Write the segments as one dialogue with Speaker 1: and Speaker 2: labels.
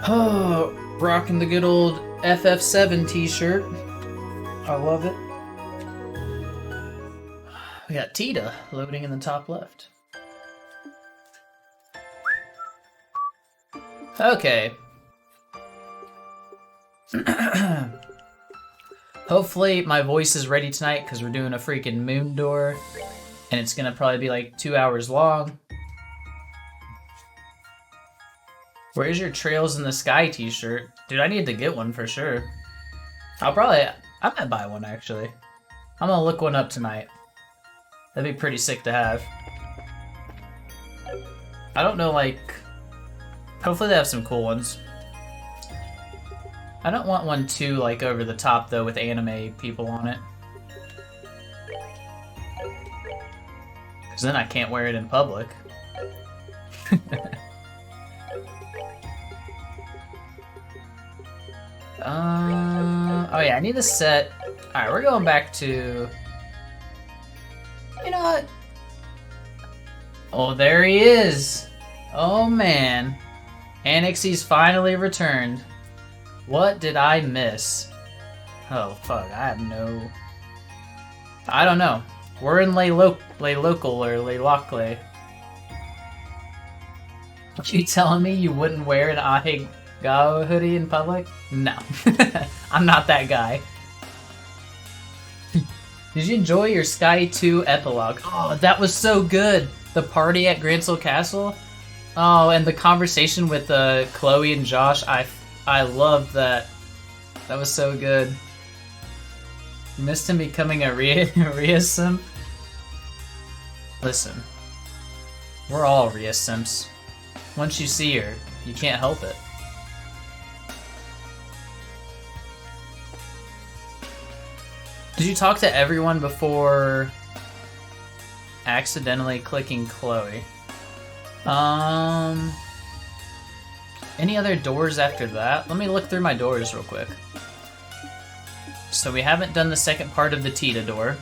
Speaker 1: Oh, rocking the good old FF7 t-shirt. I love it. We got Tita loading in the top left. Okay. Hopefully my voice is ready tonight because we're doing a freaking moon door and it's gonna probably be like 2 hours long. Where's your Trails in the Sky t-shirt? Dude, I need to get one for sure. I might buy one actually. I'm gonna look one up tonight. That'd be pretty sick to have. I don't know, like... Hopefully they have some cool ones. I don't want one too, like, over the top, though, with anime people on it. Because then I can't wear it in public. Oh yeah, I need to set... Alright, we're going back to... You know what? Oh, there he is! Oh man. Anixi's finally returned. What did I miss? Oh fuck, I have no... I don't know. We're in Lay Local or Lay Locle. You telling me you wouldn't wear an Ahegao hoodie in public? No. I'm not that guy. Did you enjoy your Sky 2 epilogue? Oh, that was so good! The party at Grancel Castle? Oh, and the conversation with Chloe and Josh, I loved that. That was so good. You missed him becoming a Rhea simp? Listen, we're all Rhea simps. Once you see her, you can't help it. Did you talk to everyone before accidentally clicking Chloe? Any other doors after that? Let me look through my doors real quick. So we haven't done the second part of the Tita door.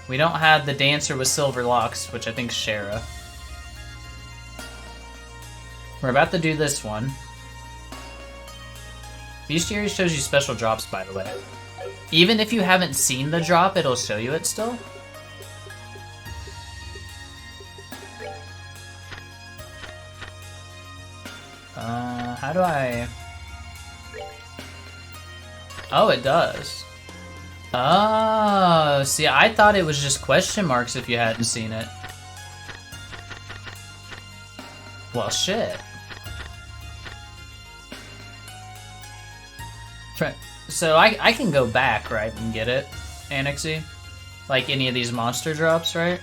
Speaker 1: We don't have the dancer with silver locks, which I think is Shara. We're about to do this one. Bestiary shows you special drops, by the way. Even if you haven't seen the drop, it'll show you it still. How do I... Oh, it does. Oh, see, I thought it was just question marks if you hadn't seen it. Well, shit. So I can go back, right, and get it, Anixie? Like any of these monster drops, right?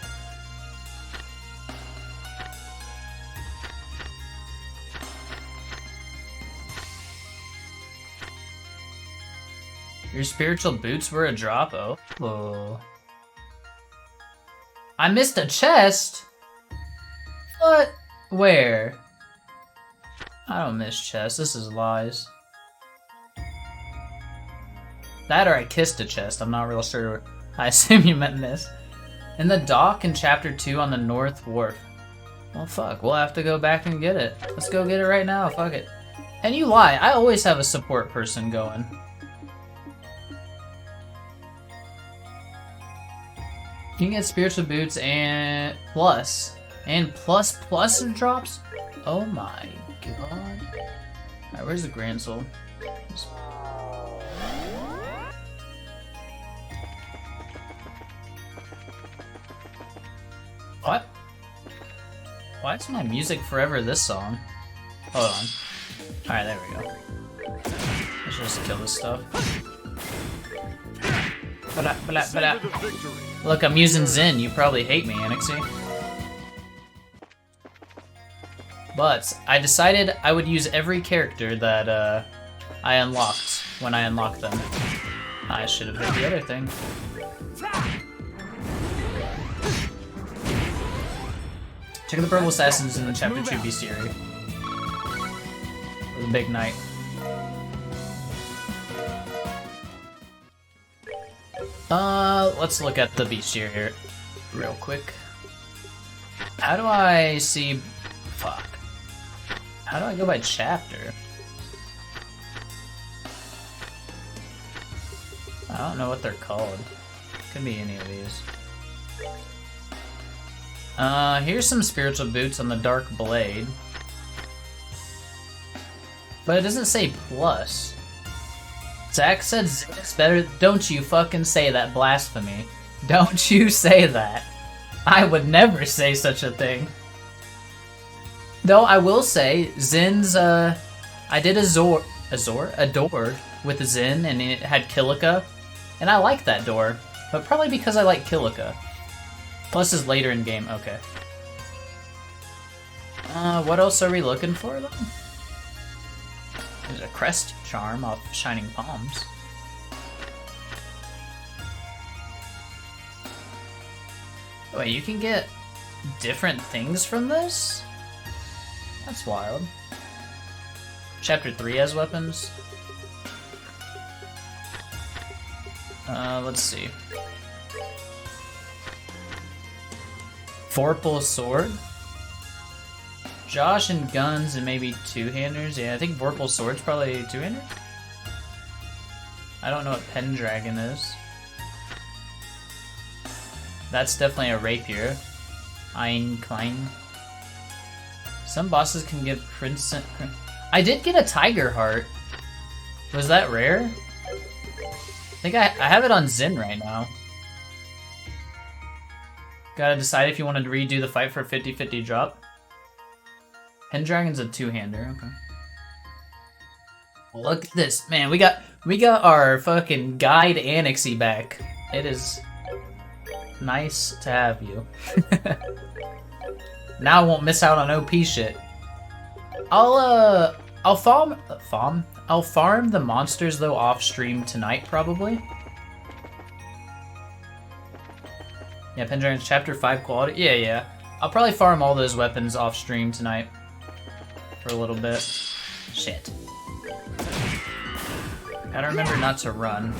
Speaker 1: Your spiritual boots were a drop? Oh. I missed a chest? What? Where? I don't miss chests. This is lies. That or I kissed a chest. I'm not real sure. I assume you meant this. In the dock in Chapter 2 on the North Wharf. Well, fuck. We'll have to go back and get it. Let's go get it right now. Fuck it. And you lie. I always have a support person going. You can get spiritual boots and plus drops? Oh my god. Alright, where's the Grancel? What? Why is my music forever this song? Hold on. Alright, there we go. Let's just kill this stuff. Look, I'm using Zen. You probably hate me, Anixie. But I decided I would use every character that I unlocked when I unlocked them. I should have hit the other thing. Check out the Purple Assassins in the Chapter 2 Bestiary. Or the Big Knight. Let's look at the Bestiary real quick. How do I see... Fuck. How do I go by chapter? I don't know what they're called. Could be any of these. Here's some spiritual boots on the Dark Blade. But it doesn't say plus. Zach said it's better. Don't you fucking say that, blasphemy. Don't you say that. I would never say such a thing. Though I will say, Zin's, I did a door with Zin, and it had Kilika, and I like that door, but probably because I like Kilika. Plus is later in game, okay. What else are we looking for, though? There's a crest charm off Shining Palms. Wait, you can get different things from this? That's wild. Chapter 3 has weapons. Let's see. Vorpal sword. Josh and guns and maybe two-handers. Yeah, I think Vorpal sword's probably two-hander. I don't know what Pendragon is. That's definitely a rapier. Ein Klein. Some bosses can give Crimson. I did get a Tiger Heart. Was that rare? I think I have it on Zin right now. Gotta decide if you want to redo the fight for a 50-50 drop. Pendragon's a two-hander, okay. Look at this, man. We got our fucking guide Annexy back. It is nice to have you. Now I won't miss out on OP shit. I'll farm the monsters though off stream tonight probably. Yeah, Pendragon's chapter 5 quality. Yeah. I'll probably farm all those weapons off stream tonight for a little bit. Shit. Gotta remember not to run.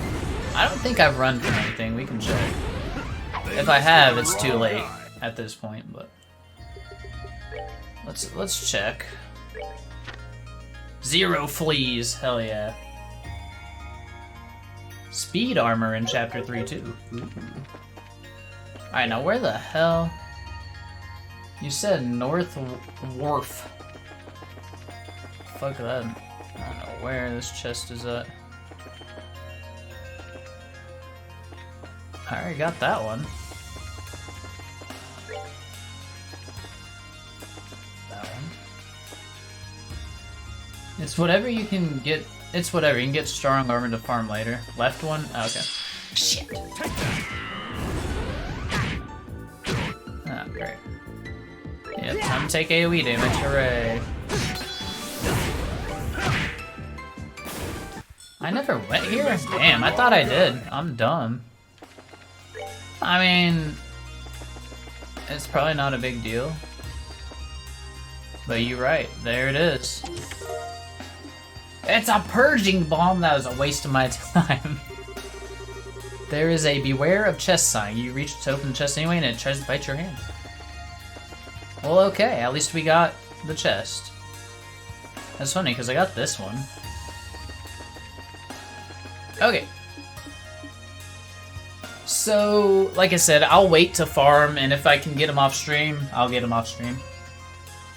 Speaker 1: I don't think I've run from anything. We can check. If I have, it's too late at this point, but let's check. 0 fleas, hell yeah. Speed armor in chapter 3 too. Alright, now where the hell? You said North Wharf. Fuck that. I don't know where this chest is at. I already got that one. That one. It's whatever you can get. It's whatever. You can get strong armor to farm later. Left one? Oh, okay. Shit. Ah, great. Yeah, time to take AoE damage. Hooray. I never went here? Damn, I thought I did. I'm dumb. I mean, it's probably not a big deal. But you're right. There it is. It's a purging bomb. That was a waste of my time. There is a beware of chest sign. You reach to open the chest anyway and it tries to bite your hand. Well, okay. At least we got the chest. That's funny because I got this one. Okay. So, like I said, I'll wait to farm, and if I can get him off stream, I'll get him off stream.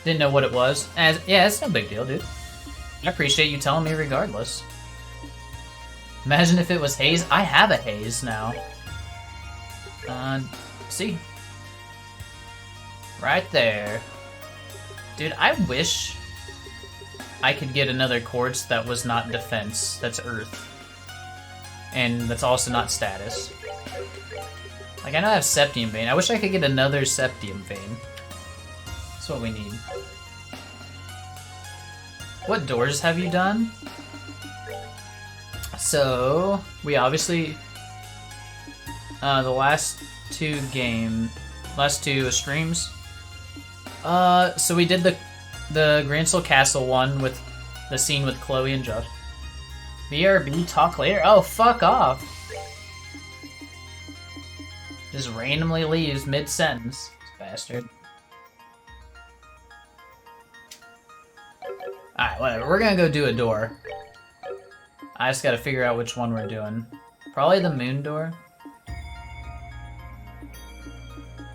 Speaker 1: Didn't know what it was. Yeah, it's no big deal, dude. I appreciate you telling me regardless. Imagine if it was Haze. I have a Haze now. See? Right there. Dude, I wish I could get another quartz that was not defense, that's earth. And that's also not status. Like, I know I have Septium Vein. I wish I could get another Septium Vein. That's what we need. What doors have you done? So, we obviously... the last two streams. So we did the Grancel Castle one with the scene with Chloe and Josh. BRB, talk later? Oh, fuck off. Just randomly leaves mid-sentence. This bastard. Alright, whatever. We're gonna go do a door. I just gotta figure out which one we're doing. Probably the moon door.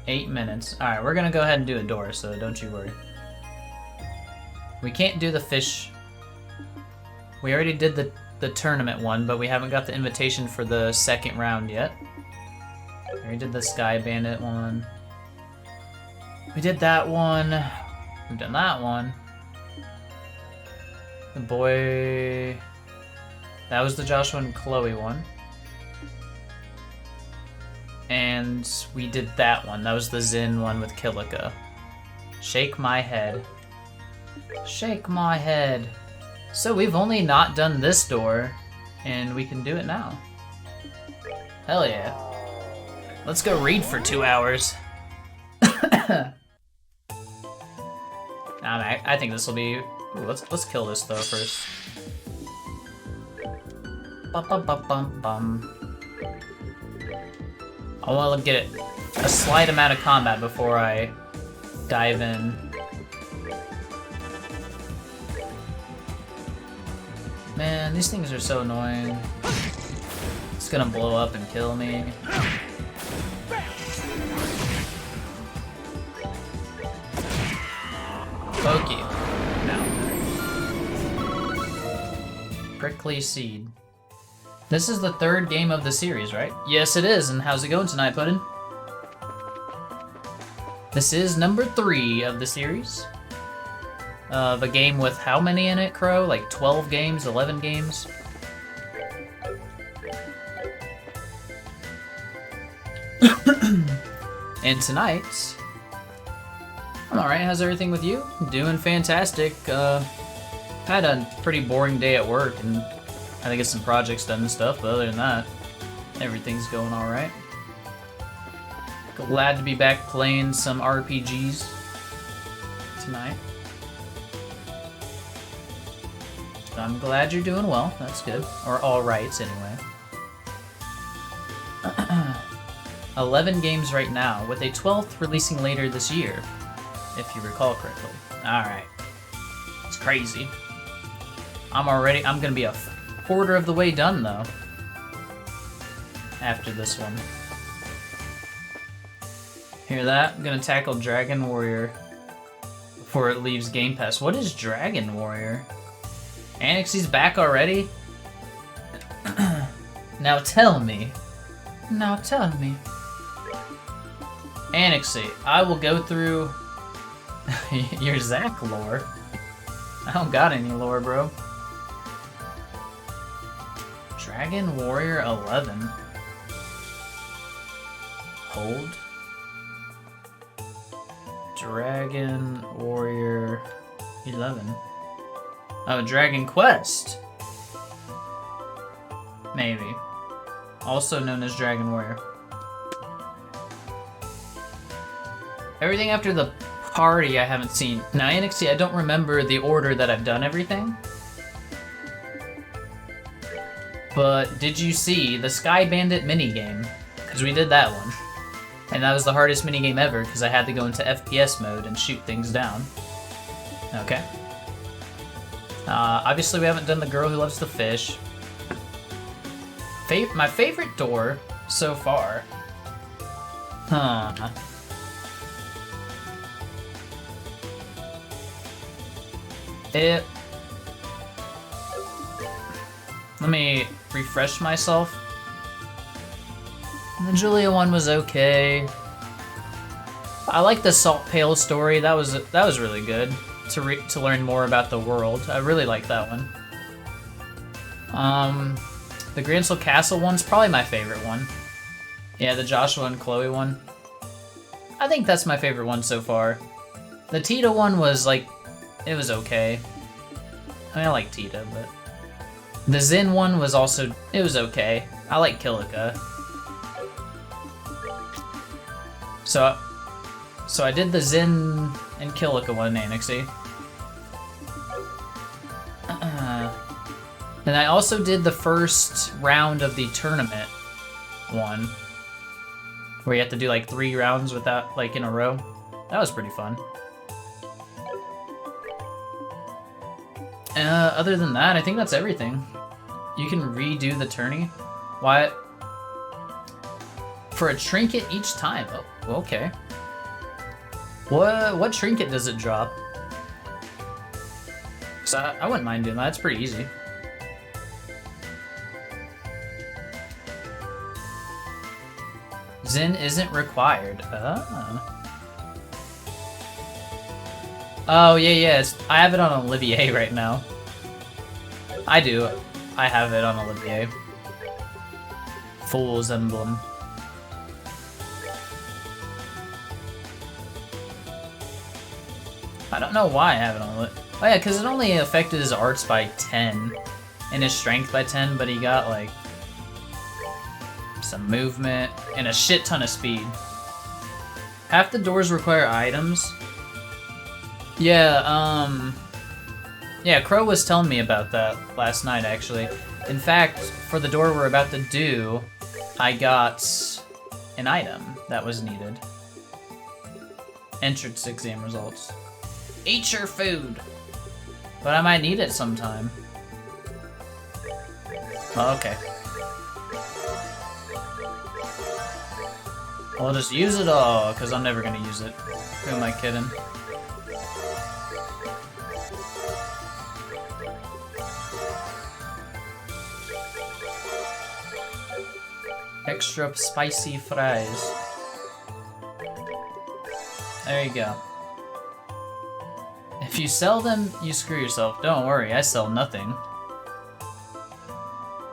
Speaker 1: 8 minutes. Alright, we're gonna go ahead and do a door, so don't you worry. We can't do the fish. We already did the tournament one, but we haven't got the invitation for the second round yet. We already did the Sky Bandit one. We did that one. We've done that one. The boy... That was the Joshua and Chloe one. And we did that one. That was the Zin one with Kilika. Shake my head. Shake my head. So we've only not done this door, and we can do it now. Hell yeah. Let's go read for 2 hours. I think this will be... Ooh, let's kill this though first. Bum. I want to get a slight amount of combat before I dive in. Man, these things are so annoying. It's gonna blow up and kill me. Poke you. No. Prickly Seed. This is the third game of the series, right? Yes, it is. And how's it going tonight, Puddin'? This is number 3 of the series. Of a game with how many in it, Crow? Like 12 games, 11 games? And tonight... I'm alright, how's everything with you? Doing fantastic. Had a pretty boring day at work, and I had to get some projects done and stuff, but other than that, everything's going alright. Glad to be back playing some RPGs tonight. I'm glad you're doing well, that's good. Or alright, anyway. 11 games right now, with a 12th releasing later this year, if you recall correctly. Alright. It's crazy. I'm gonna be a quarter of the way done, though. After this one. Hear that? I'm gonna tackle Dragon Warrior before it leaves Game Pass. What is Dragon Warrior? Anixie's back already? Now tell me. Now tell me. Anixie, I will go through your Zack lore. I don't got any lore, bro. Dragon Warrior 11. Hold. Dragon Warrior 11. Oh, Dragon Quest. Maybe. Also known as Dragon Warrior. Everything after the party I haven't seen. Now, Anixie, I don't remember the order that I've done everything. But did you see the Sky Bandit minigame? Because we did that one. And that was the hardest minigame ever because I had to go into FPS mode and shoot things down. Okay. Obviously we haven't done the Girl Who Loves the Fish. My favorite door so far. Huh. Let me refresh myself. The Julia one was okay. I like the Salt Pail story. That was really good to learn more about the world. I really like that one. The Grancel Castle one's probably my favorite one. Yeah, the Joshua and Chloe one. I think that's my favorite one so far. The Tita one was like, it was okay. I mean, I like Tita, but the Zin one was also, it was okay. I like Kilika. So I did the Zin and Kilika one, Anixie. And I also did the first round of the tournament one, where you have to do like 3 rounds without, like, in a row. That was pretty fun. Other than that, I think that's everything. You can redo the tourney. Why? For a trinket each time. Oh, okay. What trinket does it drop? So I wouldn't mind doing that. It's pretty easy. Zen isn't required. Oh, yeah. I have it on Olivier right now. I do. I have it on Olivier. Fool's Emblem. I don't know why I have it on Olivier. Oh yeah, because it only affected his arts by 10. And his strength by 10, but he got, like, some movement and a shit ton of speed. Half the doors require items. Yeah, yeah, Crow was telling me about that last night, actually. In fact, for the door we're about to do, I got an item that was needed. Entrance exam results. Eat your food! But I might need it sometime. Oh, okay. I'll just use it all, because I'm never gonna use it. Who am I kidding? Extra spicy fries. There you go. If you sell them, you screw yourself. Don't worry, I sell nothing.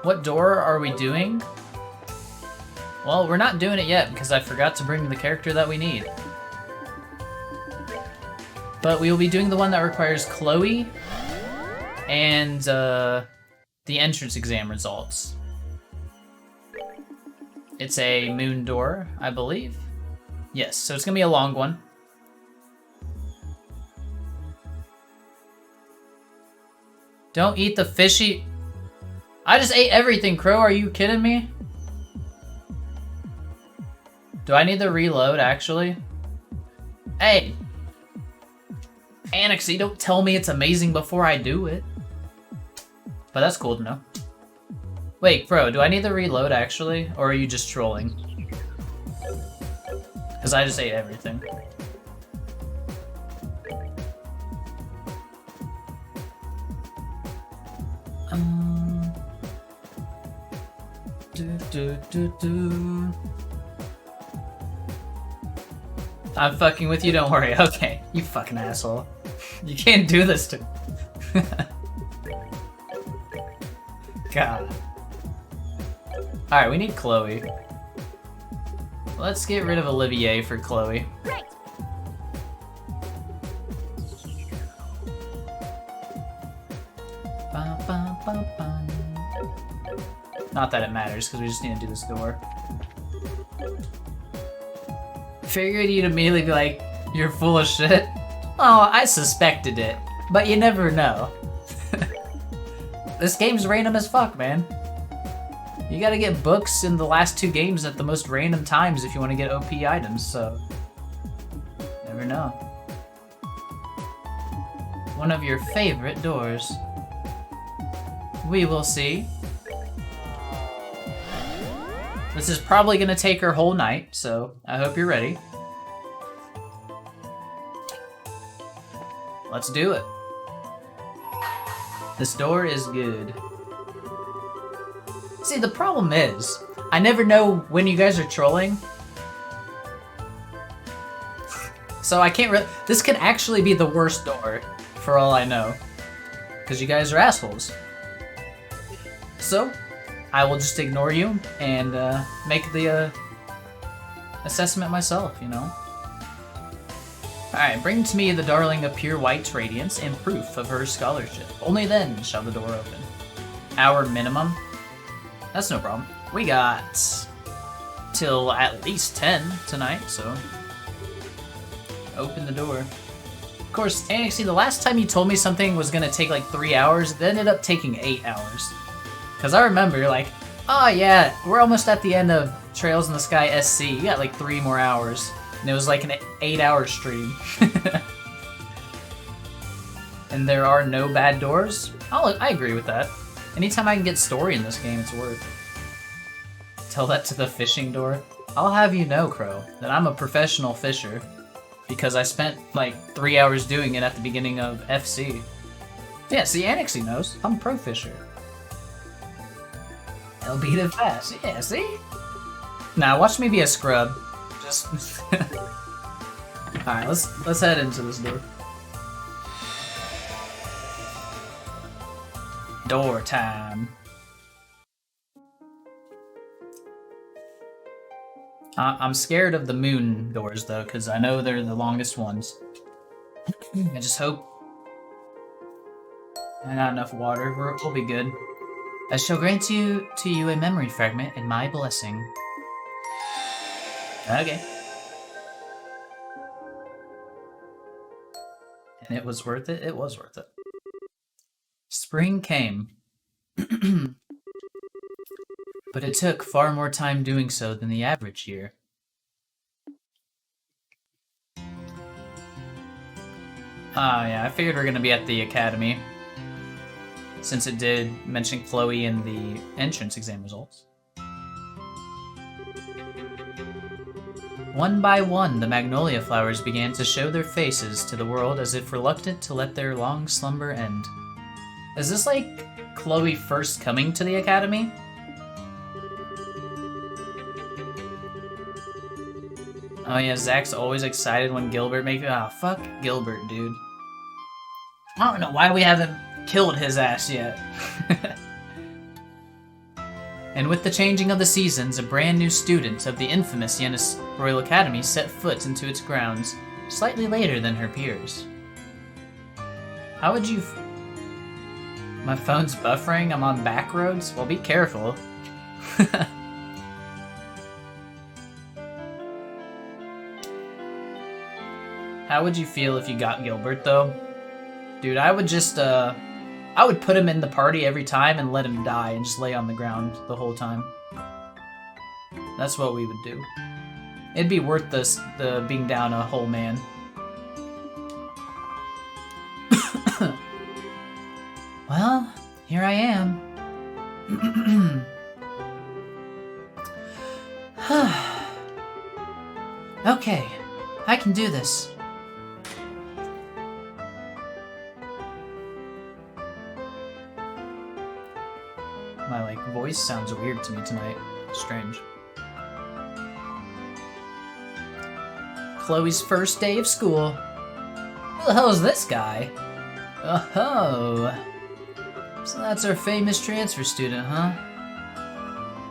Speaker 1: What door are we doing? Well, we're not doing it yet because I forgot to bring the character that we need. But we will be doing the one that requires Chloe and the entrance exam results. It's a moon door, I believe. Yes, so it's gonna be a long one. Don't eat the fishy... I just ate everything, Crow. Are you kidding me? Do I need to reload, actually? Hey! Annexy, don't tell me it's amazing before I do it. But that's cool to know. Wait, Crow, do I need to reload, actually? Or are you just trolling? Because I just ate everything. I'm fucking with you, don't worry. Okay, you fucking asshole. You can't do this to me. God. Alright, we need Chloe. Let's get rid of Olivier for Chloe.
Speaker 2: Right.
Speaker 1: Not that it matters, because we just need to do this door. Figured you'd immediately be like, you're full of shit. Oh, I suspected it, but you never know. This game's random as fuck, man. You gotta get books in the last 2 games at the most random times if you want to get OP items, so... Never know. One of your favorite doors. We will see. This is probably gonna take her whole night, so I hope you're ready. Let's do it. This door is good. See, the problem is, I never know when you guys are trolling. So I can't really... This could actually be the worst door, for all I know. Because you guys are assholes. So, I will just ignore you and make the assessment myself, you know? Alright, bring to me the darling of pure white radiance and proof of her scholarship. Only then shall the door open. Hour minimum? That's no problem. We got till at least 10 tonight, so open the door. Of course, Annexy, the last time you told me something was gonna take like 3 hours, it ended up taking 8 hours. Because I remember you're like, oh yeah, we're almost at the end of Trails in the Sky SC. You got like 3 more hours. And it was like an 8-hour stream. And And there are no bad doors? I agree with that. Anytime I can get story in this game, it's worth. Tell that to the fishing door. I'll have you know, Crow, that I'm a professional fisher. Because I spent like 3 hours doing it at the beginning of FC. Yeah, see, Annexy knows. I'm a pro fisher. I'll beat it fast. Yeah, see? Nah, watch me be a scrub. Just... Alright, let's head into this door. Door time. I'm scared of the moon doors, though, because I know they're the longest ones. I just hope I got enough water. We'll be good. I shall grant to you a memory fragment and my blessing. Okay. And it was worth it? It was worth it. Spring came. But it took far more time doing so than the average year. Yeah, I figured we're gonna be at the academy. Since it did mention Chloe in the entrance exam results. One by one, the magnolia flowers began to show their faces to the world as if reluctant to let their long slumber end. Is this like Chloe first coming to the academy? Oh yeah, Zach's always excited when Gilbert makes it. Oh, fuck Gilbert, dude. I don't know why we haven't killed his ass yet. And with the changing of the seasons, a brand new student of the infamous Yenis Royal Academy set foot into its grounds, slightly later than her peers. How would you... My phone's buffering, I'm on back roads? Well, be careful. How would you feel if you got Gilbert, though? Dude, I would just, I would put him in the party every time and let him die and just lay on the ground the whole time. That's what we would do. It'd be worth the being down a whole man. Well, here I am. Okay, I can do this. My, voice sounds weird to me tonight. Strange. Chloe's first day of school. Who the hell is this guy? Oh. So that's our famous transfer student, huh?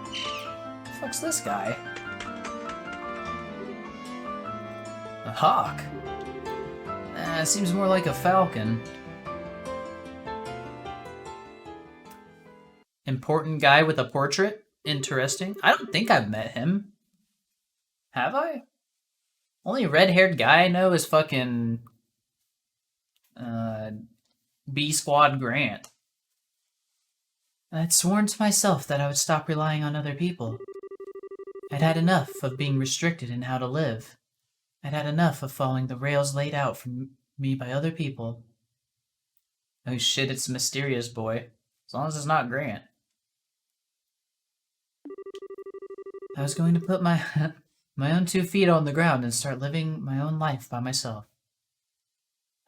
Speaker 1: The fuck's this guy? A hawk. Seems more like a falcon. Important guy with a portrait? Interesting. I don't think I've met him. Have I? Only red-haired guy I know is fucking... B-Squad Grant. I'd sworn to myself that I would stop relying on other people. I'd had enough of being restricted in how to live. I'd had enough of following the rails laid out for me by other people. Oh shit, it's Mysterious Boy. As long as it's not Grant. I was going to put my own 2 feet on the ground and start living my own life by myself.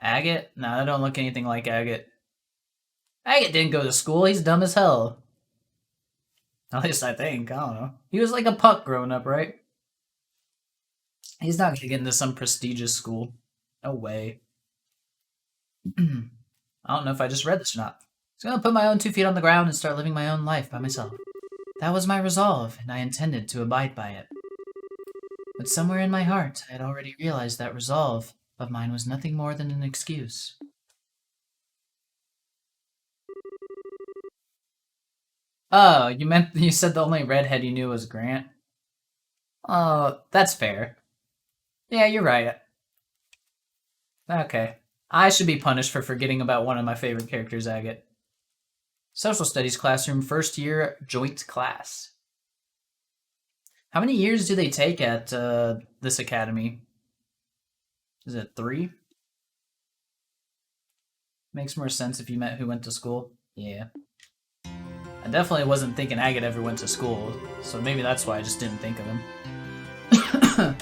Speaker 1: Agate? No, that don't look anything like Agate. Agate didn't go to school, he's dumb as hell. At least I think, I don't know. He was like a puck growing up, right? He's not gonna get into some prestigious school. No way. I don't know if I just read this or not. I was gonna put my own 2 feet on the ground and start living my own life by myself. That was my resolve, and I intended to abide by it. But somewhere in my heart, I had already realized that resolve of mine was nothing more than an excuse. Oh, you said the only redhead you knew was Grant? Oh, that's fair. Yeah, you're right. Okay. I should be punished for forgetting about one of my favorite characters, Agate. Social Studies classroom, first year joint class. How many years do they take at this academy? Is it 3? Makes more sense if you meant who went to school. Yeah. I definitely wasn't thinking Agate ever went to school, so maybe that's why I just didn't think of him.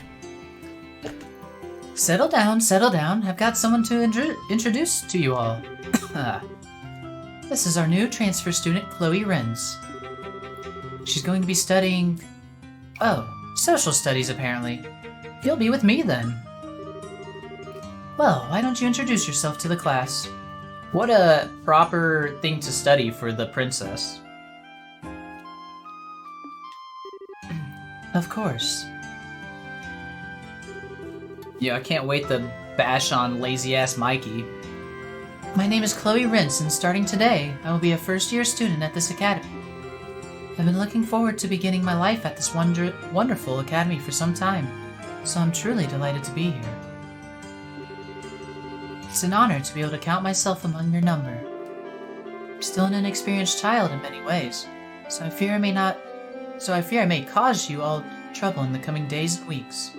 Speaker 1: Settle down, settle down. I've got someone to introduce to you all. This is our new transfer student, Chloe Renz. She's going to be studying... Oh, social studies, apparently. You'll be with me, then. Well, why don't you introduce yourself to the class? What a proper thing to study for the princess. Of course. Yeah, I can't wait to bash on lazy-ass Mikey. My name is Chloe Renz, and starting today, I will be a first-year student at this academy. I've been looking forward to beginning my life at this wonderful academy for some time, so I'm truly delighted to be here. It's an honor to be able to count myself among your number. I'm still an inexperienced child in many ways, so I fear I may cause you all trouble in the coming days and weeks.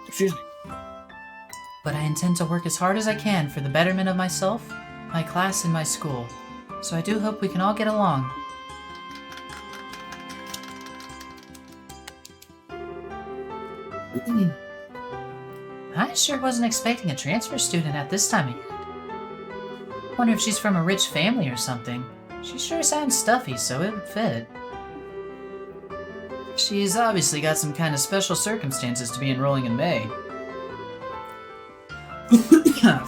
Speaker 1: Excuse me. But I intend to work as hard as I can for the betterment of myself, my class, and my school, so I do hope we can all get along. I sure wasn't expecting a transfer student at this time of year. Wonder if she's from a rich family or something. She sure sounds stuffy, so it would fit. She's obviously got some kind of special circumstances to be enrolling in May.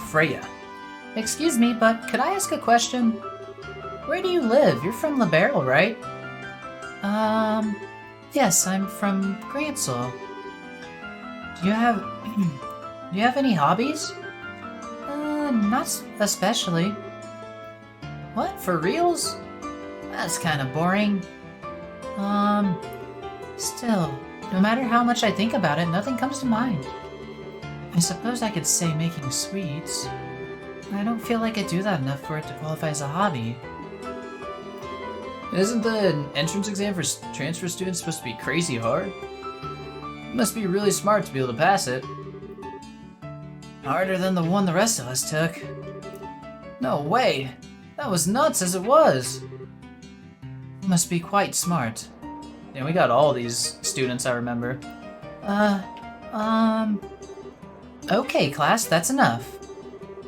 Speaker 1: Freya. Excuse me, but could I ask a question? Where do you live? You're from Liberl, right? Yes, I'm from Grancel. Do you have any hobbies? Not especially. What, for reals? That's kind of boring. Still, no matter how much I think about it, nothing comes to mind. I suppose I could say making sweets. I don't feel like I do that enough for it to qualify as a hobby. Isn't the entrance exam for transfer students supposed to be crazy hard? You must be really smart to be able to pass it. Harder than the one the rest of us took. No way! That was nuts as it was! You must be quite smart. Yeah, we got all these students, I remember. Okay, class, that's enough.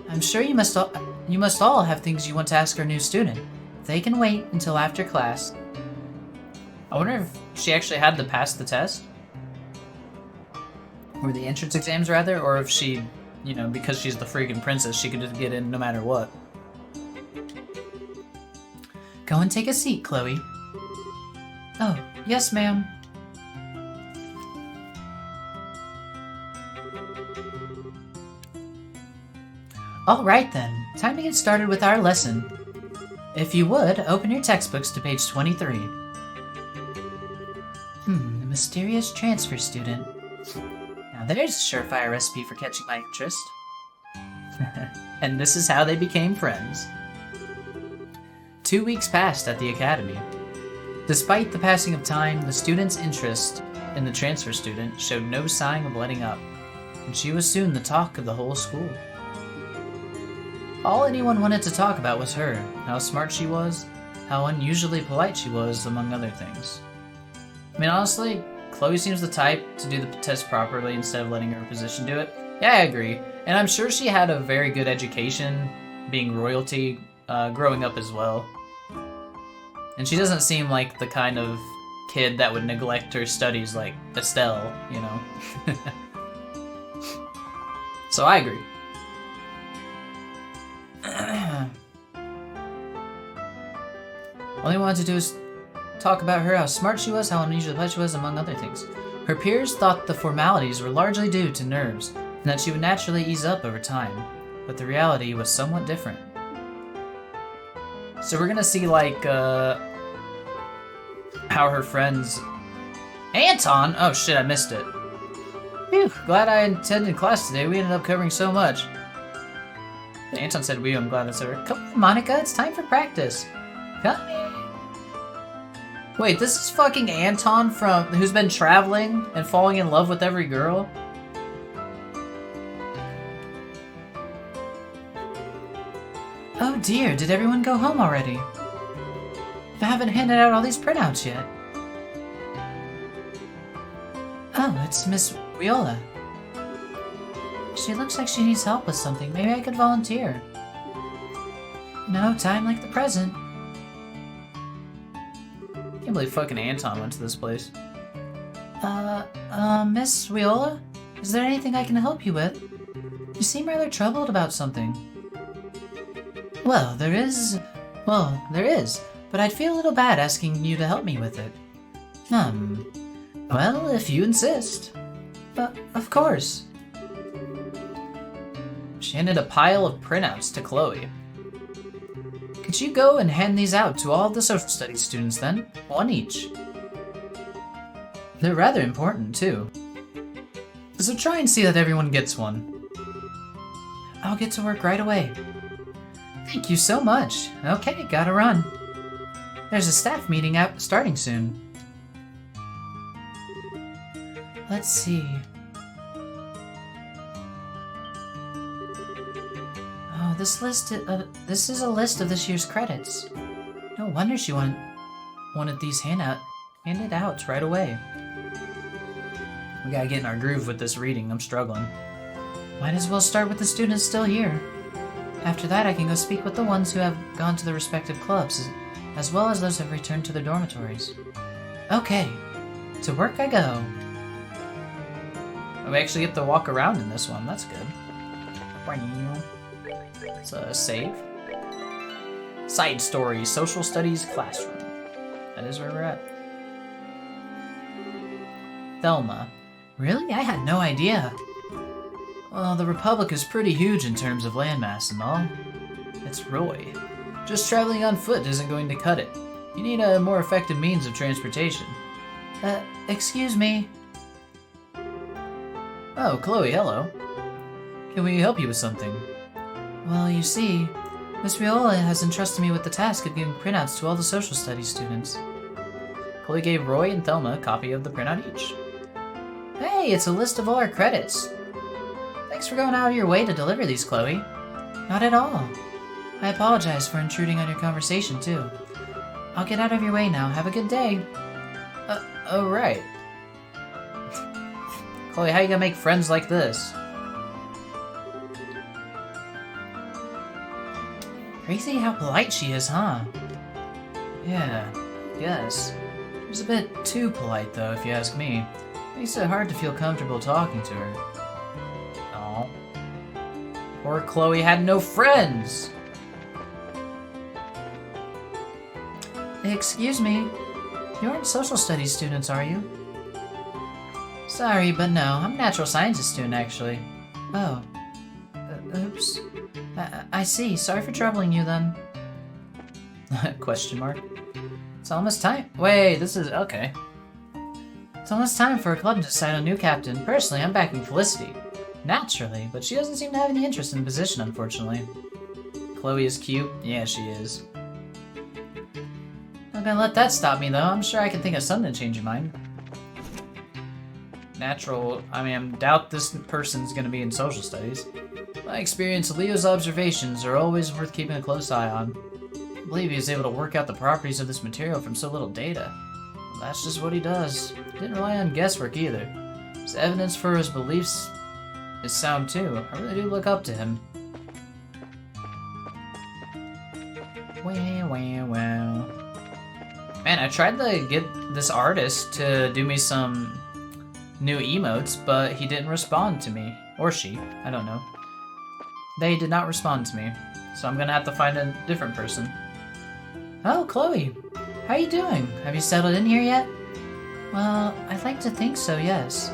Speaker 1: I'm sure you must all have things you want to ask our new student. They can wait until after class. I wonder if she actually had to pass the test? Or the entrance exams, rather, or if she, you know, because she's the freaking princess, she could just get in no matter what. Go and take a seat, Chloe. Oh, yes, ma'am. Alright then, time to get started with our lesson. If you would, open your textbooks to page 23. The mysterious transfer student. Now there's a surefire recipe for catching my interest. And this is how they became friends. 2 weeks passed at the academy. Despite the passing of time, the student's interest in the transfer student showed no sign of letting up, and she was soon the talk of the whole school. All anyone wanted to talk about was her, how smart she was, how unusually polite she was, among other things. I mean, honestly, Chloe seems the type to do the test properly instead of letting her position do it. Yeah, I agree. And I'm sure she had a very good education, being royalty, growing up as well. And she doesn't seem like the kind of kid that would neglect her studies like Estelle, you know? So I agree. All he wanted to do is talk about her, how smart she was, how unusually polite she was, among other things. Her peers thought the formalities were largely due to nerves, and that she would naturally ease up over time, but the reality was somewhat different. So we're gonna see, like, how her friends... Anton? Oh shit, I missed it. Phew, glad I attended class today. We ended up covering so much. Anton said we, I'm glad that's her. Come on, Monica, it's time for practice. Come here. Wait, this is fucking Anton who's been traveling and falling in love with every girl? Oh dear, did everyone go home already? I haven't handed out all these printouts yet. Oh, it's Miss Viola. She looks like she needs help with something. Maybe I could volunteer. No time like the present. Can't believe fucking Anton went to this place. Miss Viola? Is there anything I can help you with? You seem rather troubled about something. Well, there is, but I'd feel a little bad asking you to help me with it. Well, if you insist. Of course. She handed a pile of printouts to Chloe. Could you go and hand these out to all the social studies students then? One each. They're rather important, too. So try and see that everyone gets one. I'll get to work right away. Thank you so much. Okay, gotta run. There's a staff meeting starting soon. Let's see. Oh, this is a list of this year's credits. No wonder she wanted these handed out right away. We gotta get in our groove with this reading. I'm struggling. Might as well start with the students still here. After that, I can go speak with the ones who have gone to the respective clubs, as well as those who have returned to their dormitories. Okay, to work I go. We actually get to walk around in this one. That's good. It's a save. Side story, social studies classroom. That is where we're at. Thelma. Really? I had no idea. Well, the Republic is pretty huge in terms of landmass and all. It's Roy. Just traveling on foot isn't going to cut it. You need a more effective means of transportation. Excuse me. Oh, Chloe, hello. Can we help you with something? Well, you see, Miss Viola has entrusted me with the task of giving printouts to all the social studies students. Chloe gave Roy and Thelma a copy of the printout each. Hey, it's a list of all our credits. Thanks for going out of your way to deliver these, Chloe. Not at all. I apologize for intruding on your conversation, too. I'll get out of your way now. Have a good day. Oh, right. Chloe, how you gonna make friends like this? Crazy how polite she is, huh? Yeah, yes. She's a bit too polite, though, if you ask me. Makes it hard to feel comfortable talking to her. Aw. Poor Chloe had no friends! Excuse me. You aren't social studies students, are you? Sorry, but no. I'm a natural sciences student, actually. Oh. Oops. I see. Sorry for troubling you, then. Question mark. It's almost time. Wait, this is... okay. It's almost time for a club to decide on a new captain. Personally, I'm backing Felicity. Naturally, but she doesn't seem to have any interest in the position, unfortunately. Chloe is cute. Yeah, she is. Not gonna let that stop me, though. I'm sure I can think of something to change your mind. Natural... I mean, I doubt this person's gonna be in social studies. My experience, Leo's observations are always worth keeping a close eye on. I believe he was able to work out the properties of this material from so little data. Well, that's just what he does. He didn't rely on guesswork either. His evidence for his beliefs is sound too. I really do look up to him. Wow. Man, I tried to get this artist to do me some new emotes, but he didn't respond to me. Or she. I don't know. They did not respond to me, so I'm gonna have to find a different person. Oh, Chloe! How you doing? Have you settled in here yet? Well, I'd like to think so, yes.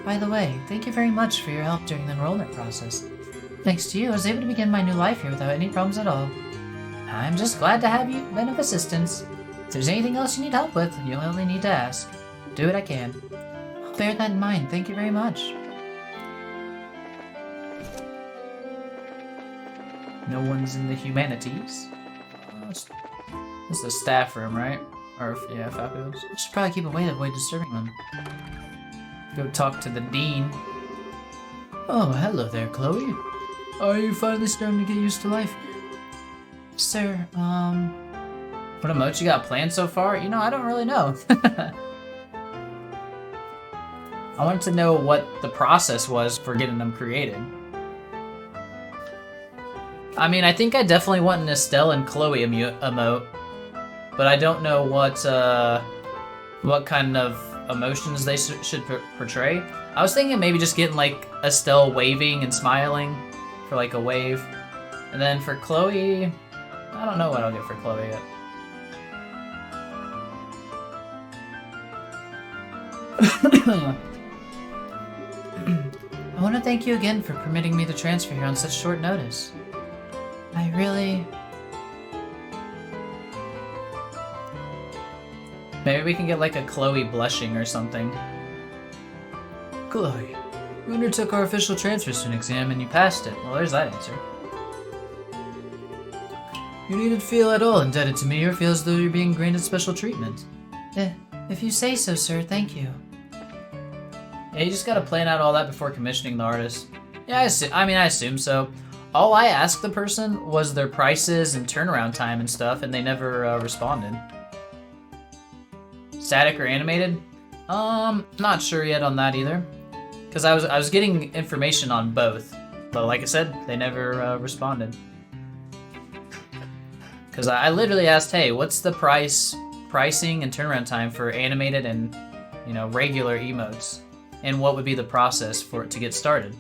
Speaker 1: By the way, thank you very much for your help during the enrollment process. Thanks to you, I was able to begin my new life here without any problems at all. I'm just glad to have you been of assistance. If there's anything else you need help with, you'll only need to ask. Do what I can. I'll bear that in mind, thank you very much. No one's in the humanities. This is the staff room, right? Or, yeah, fabulous. I should probably keep away to avoid disturbing them. Go talk to the dean. Oh, hello there, Chloe. Are you finally starting to get used to life? Sir, what emotes you got planned so far? You know, I don't really know. I wanted to know what the process was for getting them created. I mean, I think I definitely want an Estelle and Chloe emote, but I don't know what kind of emotions they should portray. I was thinking maybe just getting like Estelle waving and smiling for like a wave, and then for Chloe, I don't know what I'll get for Chloe yet. I want to thank you again for permitting me to transfer here on such short notice. I really... Maybe we can get like a Chloe blushing or something. Chloe, you undertook our official transfer student exam and you passed it. Well, there's that answer. You needn't feel at all indebted to me or feel as though you're being granted special treatment. If you say so, sir, thank you. Yeah, you just gotta plan out all that before commissioning the artist. Yeah, I assume so. All I asked the person was their prices and turnaround time and stuff, and they never responded. Static or animated? Not sure yet on that either. Because I was getting information on both, but like I said, they never responded. Because I literally asked, hey, what's the pricing and turnaround time for animated and, you know, regular emotes? And what would be the process for it to get started?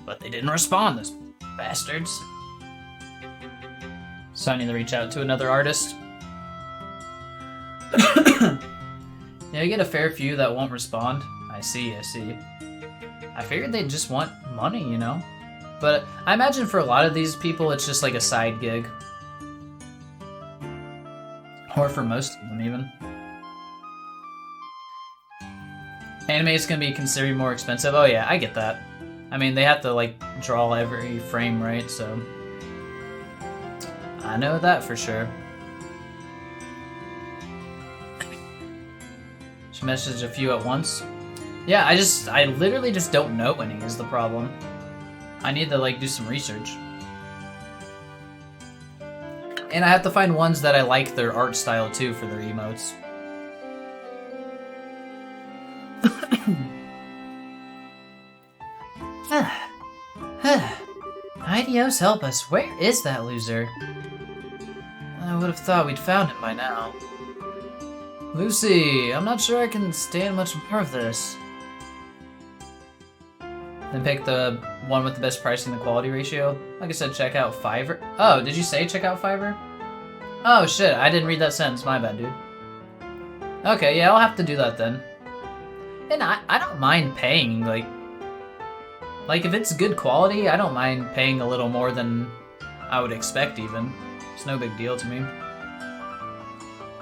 Speaker 1: But they didn't respond, those bastards. So I need to reach out to another artist. Yeah, you get a fair few that won't respond. I see. I figured they'd just want money, you know? But I imagine for a lot of these people, it's just like a side gig. Or for most of them, even. Anime is gonna be considered more expensive. Oh yeah, I get that. I mean, they have to like draw every frame, right? So I know that for sure. Should message a few at once. Yeah, I literally just don't know any is the problem. I need to like do some research. And I have to find ones that I like their art style too for their emotes. IDOs help us. Where is that loser? I would have thought we'd found him by now. Lucy, I'm not sure I can stand much more of this. Then pick the one with the best pricing and quality ratio. Like I said, check out Fiverr. Oh, did you say check out Fiverr? Oh shit, I didn't read that sentence. My bad, dude. Okay, yeah, I'll have to do that then. And I don't mind paying, like if it's good quality, I don't mind paying a little more than I would expect even. It's no big deal to me.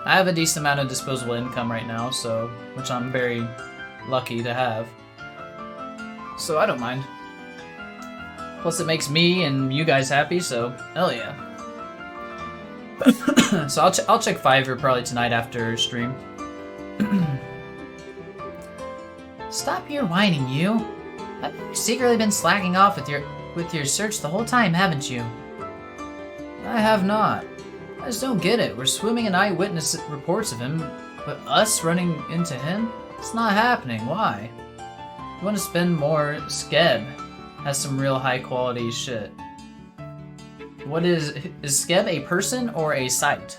Speaker 1: I have a decent amount of disposable income right now, so which I'm very lucky to have. So I don't mind. Plus it makes me and you guys happy, so hell yeah. So I'll check Fiverr probably tonight after stream. Stop your whining, you. I've secretly been slacking off with your search the whole time, haven't you? I have not. I just don't get it. We're swimming in eyewitness reports of him, but us running into him? It's not happening. Why? You want to spend more? Skeb has some real high quality shit. What is Skeb a person or a site?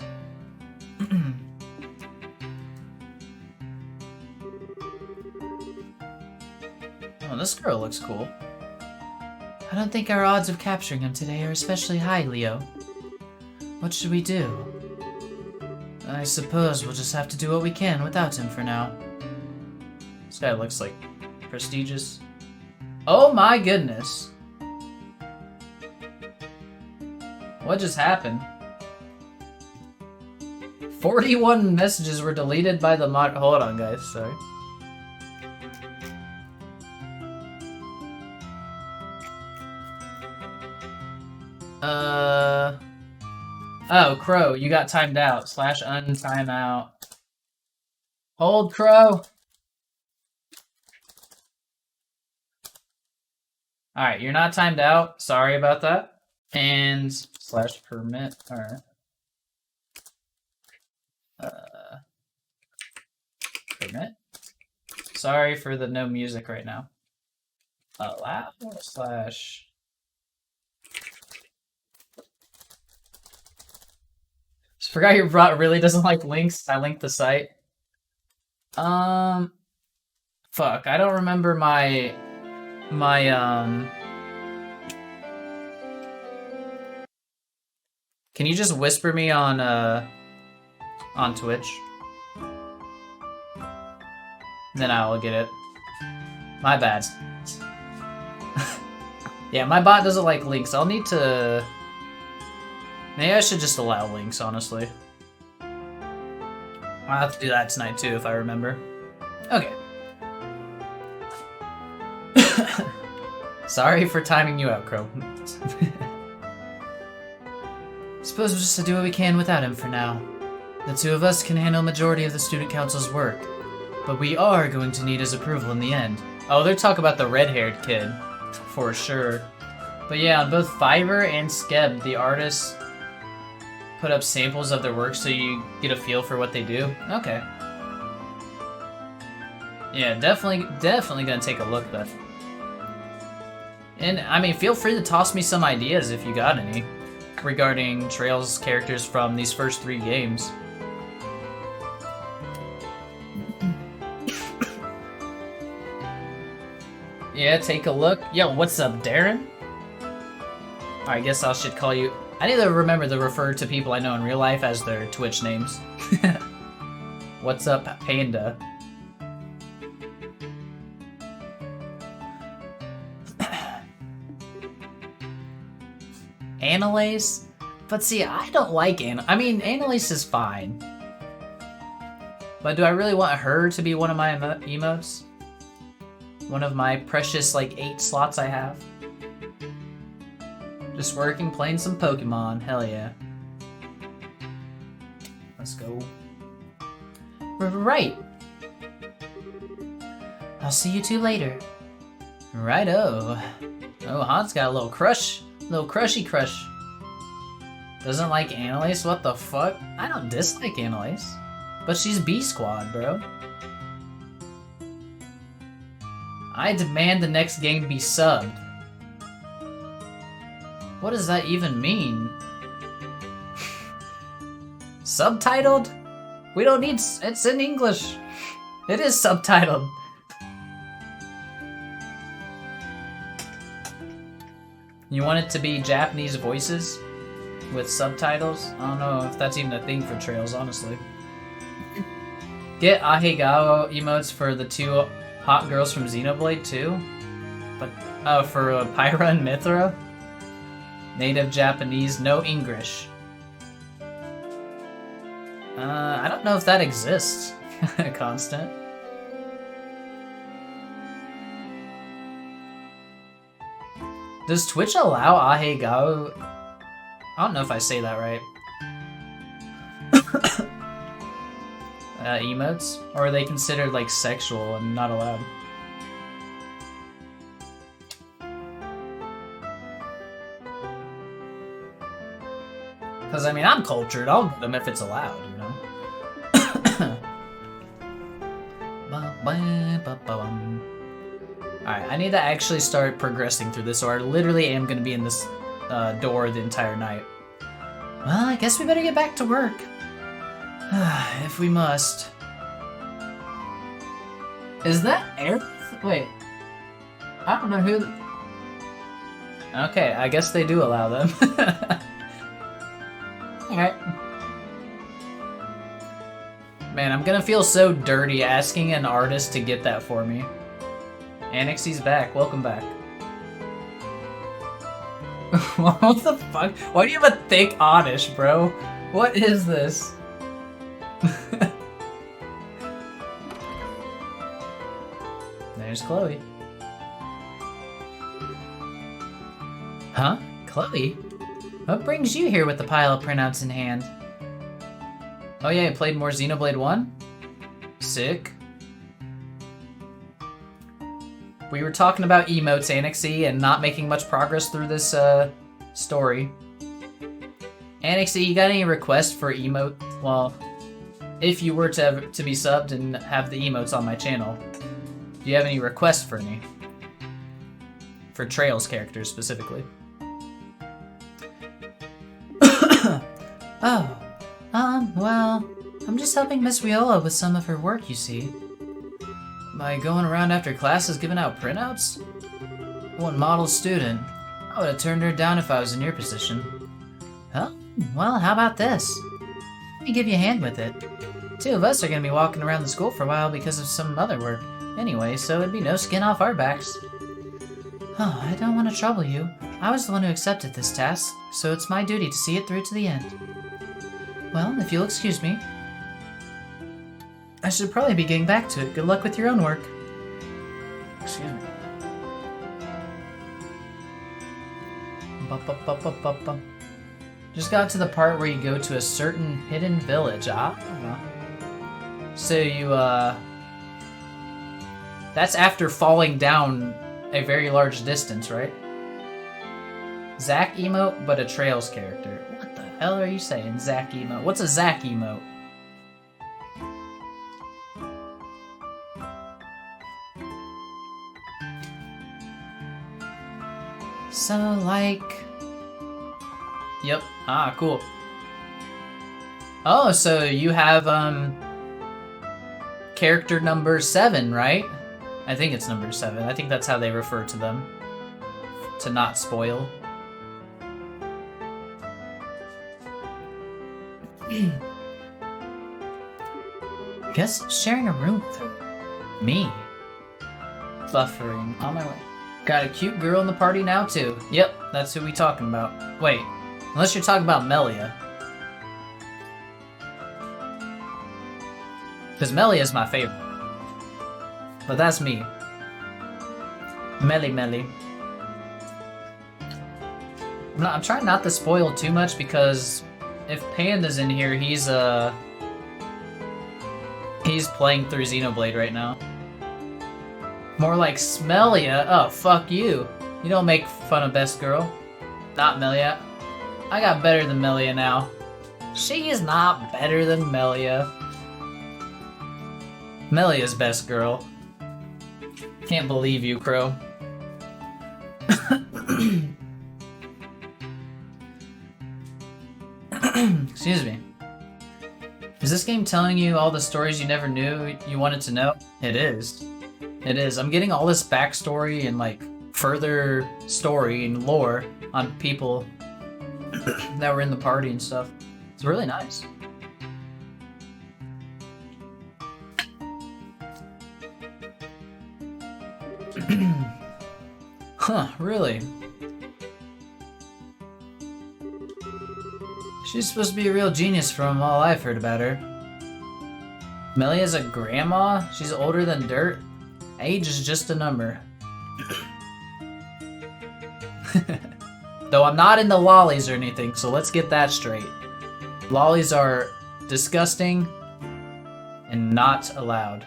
Speaker 1: Oh, this girl looks cool. I don't think our odds of capturing him today are especially high, Leo. What should we do? I suppose we'll just have to do what we can without him for now. This guy looks like prestigious. Oh my goodness. What just happened? 41 messages were deleted by the mod. Hold on, guys. Sorry. Oh, Crow, you got timed out. / untimeout. Hold, Crow. Alright, you're not timed out. Sorry about that. And / permit. Alright. Permit. Sorry for the no music right now. Allow slash. Forgot your bot really doesn't like links. I linked the site. Fuck, I don't remember my Can you just whisper me on Twitch? Then I'll get it. My bad. Yeah, my bot doesn't like links. I'll need to... Maybe I should just allow links, honestly. I'll have to do that tonight too, if I remember. Okay. Sorry for timing you out, Crow. Suppose we'll just do what we can without him for now. The two of us can handle majority of the student council's work, but we are going to need his approval in the end. Oh, they're talking about the red-haired kid, for sure. But yeah, on both Fiverr and Skeb, the artists put up samples of their work so you get a feel for what they do. Okay. Yeah, definitely gonna take a look then. And, I mean, feel free to toss me some ideas if you got any regarding Trails characters from these first 3 games. Yeah, take a look. Yo, what's up, Darren? I guess I should call you... I need to remember to refer to people I know in real life as their Twitch names. What's up, Panda? Annalise? But see, I don't like I mean, Annalise is fine. But do I really want her to be one of my emotes? One of my precious, like, 8 slots I have? Just working, playing some Pokemon. Hell yeah. Let's go. Right. I'll see you two later. Righto. Oh, Han's got a little crush. Little crushy crush. Doesn't like Annalise? What the fuck? I don't dislike Annalise. But she's B-Squad, bro. I demand the next game be subbed. What does that even mean? Subtitled? We don't need... It's in English. It is subtitled. You want it to be Japanese voices with subtitles? I don't know if that's even a thing for Trails, honestly. Get Ahegao emotes for the 2 hot girls from Xenoblade too? But, for Pyra and Mithra? Native Japanese, no English. I don't know if that exists. Constant. Does Twitch allow Ahegao? I don't know if I say that right. Emotes? Or are they considered like sexual and not allowed? Because I mean, I'm cultured. I'll get them if it's allowed, you know? Alright, I need to actually start progressing through this, or I literally am going to be in this door the entire night. Well, I guess we better get back to work. If we must. Is that air? Wait. I don't know who... Okay, I guess they do allow them. Alright. Man, I'm gonna feel so dirty asking an artist to get that for me. Annexy's back. Welcome back. What the fuck? Why do you have a thick Oddish, bro? What is this? There's Chloe. Huh? Chloe? What brings you here with the pile of printouts in hand? Oh yeah, you played more Xenoblade 1? Sick. We were talking about emotes, Annexy, and not making much progress through this, story. Annexy, you got any requests for emote? Well, if you were to be subbed and have the emotes on my channel, do you have any requests for any? For Trails characters specifically. Oh, well, I'm just helping Miss Viola with some of her work, you see. By going around after classes giving out printouts? One model student. I would have turned her down if I was in your position. Huh? Well, how about this? Let me give you a hand with it. 2 of us are gonna be walking around the school for a while because of some other work. Anyway, so it'd be no skin off our backs. Oh, I don't want to trouble you. I was the one who accepted this task, so it's my duty to see it through to the end. Well, if you'll excuse me, I should probably be getting back to it. Good luck with your own work. Excuse me. Just got to the part where you go to a certain hidden village. So you, that's after falling down a very large distance, right? Zack emote, but a Trails character. What the hell are you saying, Zack emote? What's a Zack emote? So, like... Yep. Ah, cool. Oh, so you have, character number 7, right? I think it's number 7. I think that's how they refer to them. To not spoil. Guess sharing a room with her. Me. Buffering. On my way. Got a cute girl in the party now, too. Yep, that's who we talking about. Wait, unless you're talking about Melia. Because Melia's my favorite. But that's me. Melly. I'm trying not to spoil too much because if Panda's in here, he's playing through Xenoblade right now. More like Smellia. Oh, fuck you. You don't make fun of best girl. Not Melia. I got better than Melia now. She is not better than Melia. Melia's best girl. Can't believe you, Crow. Excuse me. Is this game telling you all the stories you never knew you wanted to know? It is. It is. I'm getting all this backstory and, like, further story and lore on people that were in the party and stuff. It's really nice. Huh, really? She's supposed to be a real genius from all I've heard about her. Melia's a grandma? She's older than dirt? Age is just a number. Though I'm not into lollies or anything, so let's get that straight. Lollies are disgusting and not allowed.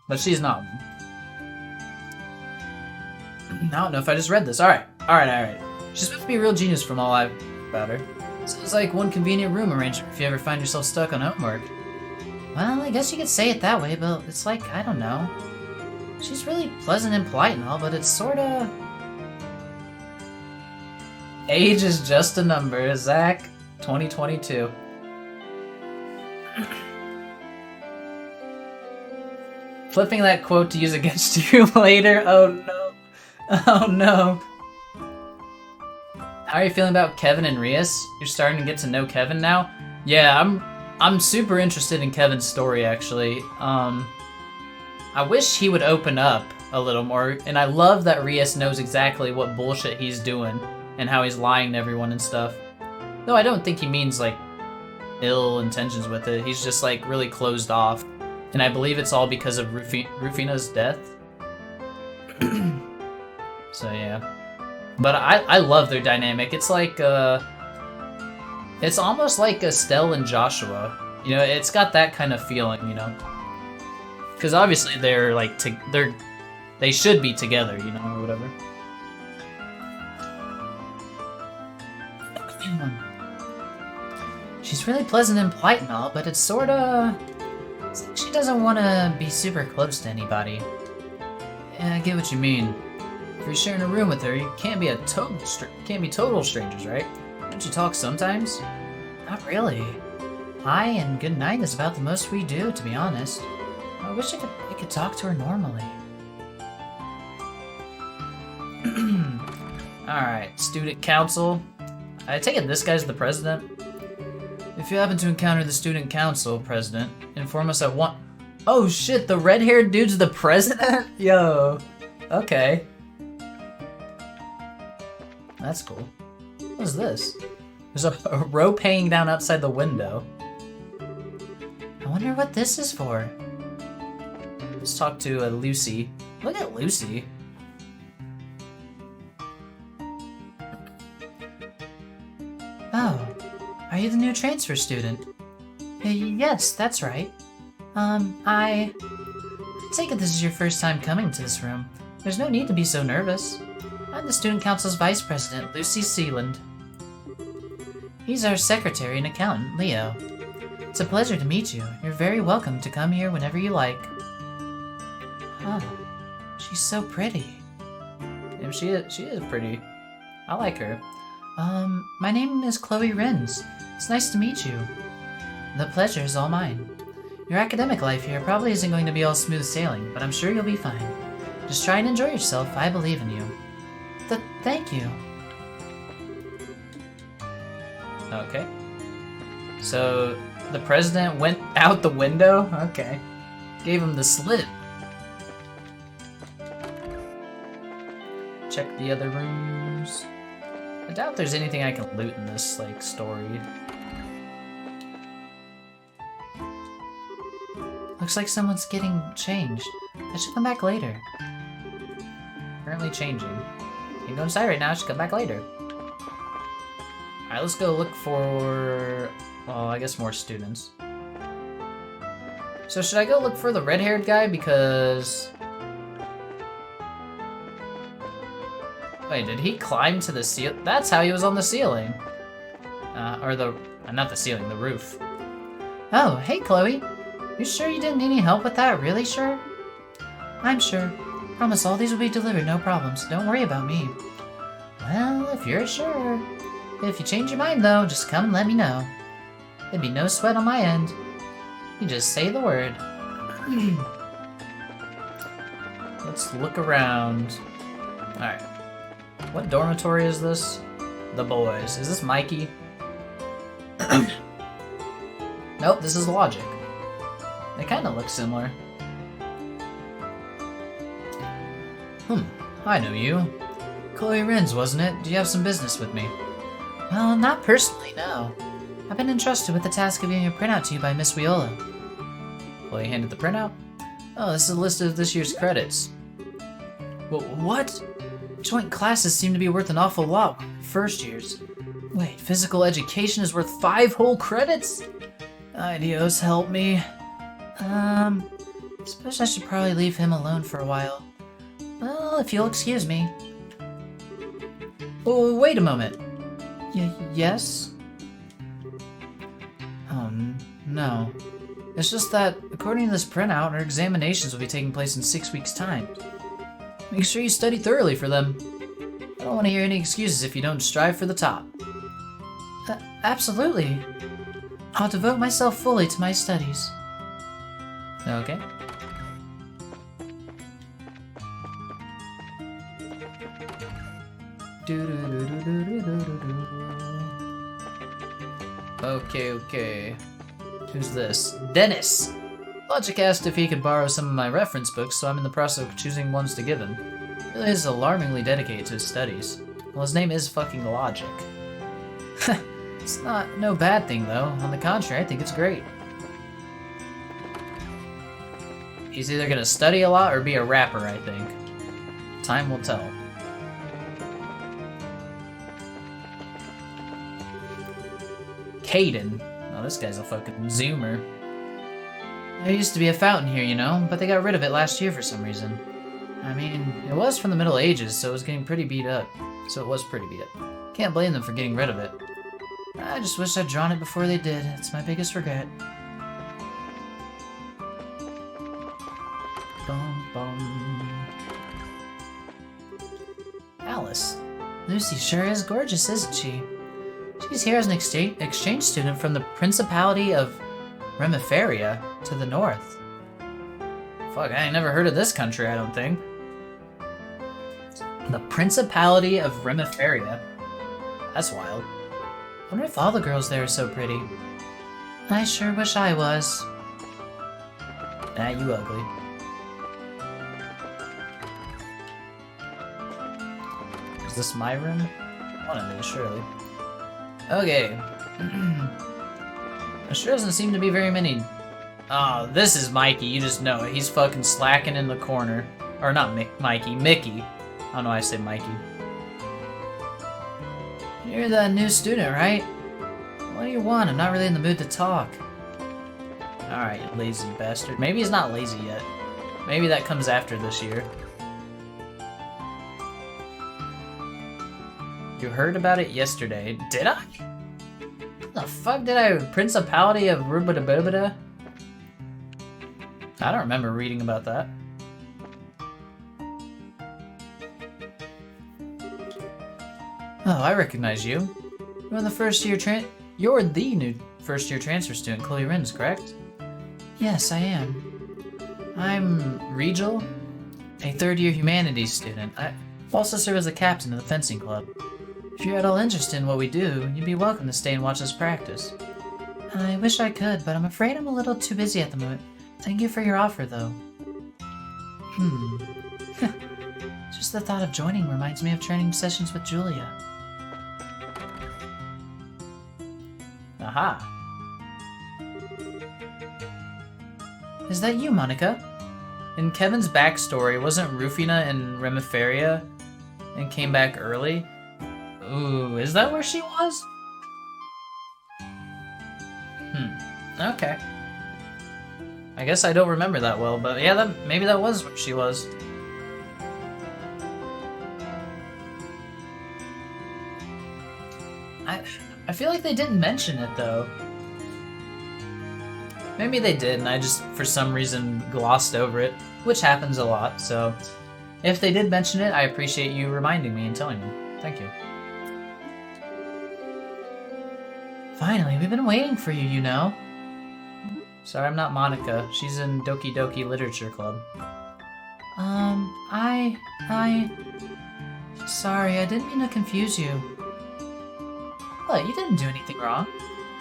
Speaker 1: But she's not. I don't know if I just read this. Alright. She's supposed to be a real genius from all I've about her. So it's like one convenient room arrangement if you ever find yourself stuck on homework. Well, I guess you could say it that way, but it's like, I don't know. She's really pleasant and polite and all, but it's sorta... Age is just a number. Zach, 2022. Flipping that quote to use against you later. Oh no. Oh no. How are you feeling about Kevin and Rias? You're starting to get to know Kevin now? Yeah, I'm super interested in Kevin's story actually. I wish he would open up a little more, and I love that Rias knows exactly what bullshit he's doing and how he's lying to everyone and stuff. Though I don't think he means like ill intentions with it. He's just like really closed off. And I believe it's all because of Rufina's death. So yeah. But I love their dynamic. It's like it's almost like Estelle and Joshua. You know, it's got that kind of feeling, you know. Because obviously they're like they should be together, you know, or whatever. She's really pleasant and polite and all, but it's sorta... It's like she doesn't want to be super close to anybody. Yeah, I get what you mean. If you're sharing a room with her, you can't be total strangers, right? Don't you talk sometimes? Not really. Hi and good night is about the most we do, to be honest. I wish I could talk to her normally. Alright, student council. I take it this guy's the president? If you happen to encounter the student council president, inform us at one. Oh shit, the red-haired dude's the president? Yo. Okay. That's cool. What is this? There's a rope hanging down outside the window. I wonder what this is for. Let's talk to Lucy. Look at Lucy. Oh, are you the new transfer student? Yes, that's right. I take it this is your first time coming to this room. There's no need to be so nervous. I'm the student council's vice president, Lucy Sealand. He's our secretary and accountant, Leo. It's a pleasure to meet you. You're very welcome to come here whenever you like. Huh. She's so pretty. Yeah, she is pretty. I like her. My name is Chloe Renz. It's nice to meet you. The pleasure is all mine. Your academic life here probably isn't going to be all smooth sailing, but I'm sure you'll be fine. Just try and enjoy yourself. I believe in you. Thank you. Okay. So, the president went out the window? Okay. Gave him the slip. Check the other rooms. I doubt there's anything I can loot in this, like, story. Looks like someone's getting changed. I should come back later. Currently changing. Can't go inside right now, I should come back later. Alright, let's go look for... well, I guess more students. So should I go look for the red-haired guy because... wait, did he climb to the ceiling? That's how he was on the ceiling. Or the... not the ceiling, the roof. Oh, hey Chloe. You sure you didn't need any help with that? Really sure? I'm sure. Promise all these will be delivered, no problems. Don't worry about me. Well, if you're sure. If you change your mind though, just come and let me know. There'd be no sweat on my end. You just say the word. Let's look around. Alright. What dormitory is this? The boys. Is this Mikey? Nope, this is Logic. They kind of look similar. I know you. Chloe Renz, wasn't it? Do you have some business with me? Well, not personally, no. I've been entrusted with the task of giving a printout to you by Miss Viola. Chloe handed the printout? Oh, this is a list of this year's credits. What? Joint classes seem to be worth an awful lot. First years. Wait, physical education is worth 5 whole credits? Ideos, help me. Suppose I should probably leave him alone for a while. Well, if you'll excuse me. Oh, wait a moment. Yes? Oh, no. It's just that, according to this printout, our examinations will be taking place in 6 weeks' time. Make sure you study thoroughly for them. I don't want to hear any excuses if you don't strive for the top. Absolutely. I'll devote myself fully to my studies. Okay. Okay. Who's this? Dennis! Logic asked if he could borrow some of my reference books, so I'm in the process of choosing ones to give him. He really is alarmingly dedicated to his studies. Well, his name is fucking Logic. It's no bad thing, though. On the contrary, I think it's great. He's either gonna study a lot or be a rapper, I think. Time will tell. Caden. Oh, this guy's a fucking zoomer. There used to be a fountain here, you know, but they got rid of it last year for some reason. I mean, it was from the Middle Ages, so it was getting pretty beat up. Can't blame them for getting rid of it. I just wish I'd drawn it before they did. It's my biggest regret. Bum, bum. Alice. Lucy sure is gorgeous, isn't she? She's here as an exchange student from the Principality of Remiferia to the north. Fuck, I ain't never heard of this country, I don't think. The Principality of Remiferia. That's wild. I wonder if all the girls there are so pretty. I sure wish I was. Nah, you ugly. Is this my room? One of it, surely. Okay. There sure doesn't seem to be very many. Oh, this is Mikey, you just know it. He's fucking slacking in the corner. Or not Mikey, Mickey. I don't know why I say Mikey. You're the new student, right? What do you want? I'm not really in the mood to talk. Alright, you lazy bastard. Maybe he's not lazy yet. Maybe that comes after this year. You heard about it yesterday. Did I? What the fuck did I... Principality of Rubada? I don't remember reading about that. Oh, I recognize you. You're the new first-year transfer student, Chloe Rins, correct? Yes, I am. I'm Regal, a third-year humanities student. I also serve as the captain of the fencing club. If you're at all interested in what we do, you'd be welcome to stay and watch us practice. I wish I could, but I'm afraid I'm a little too busy at the moment. Thank you for your offer, though. Just the thought of joining reminds me of training sessions with Julia. Aha. Is that you, Monica? In Kevin's backstory, wasn't Rufina in Remiferia and came back early? Ooh, is that where she was? Okay. I guess I don't remember that well, but yeah, maybe that was where she was. I feel like they didn't mention it, though. Maybe they did, and I just, for some reason, glossed over it, which happens a lot, so... If they did mention it, I appreciate you reminding me and telling me. Thank you. Finally, we've been waiting for you, you know. Sorry, I'm not Monica. She's in Doki Doki Literature Club. Sorry, I didn't mean to confuse you. What, you didn't do anything wrong.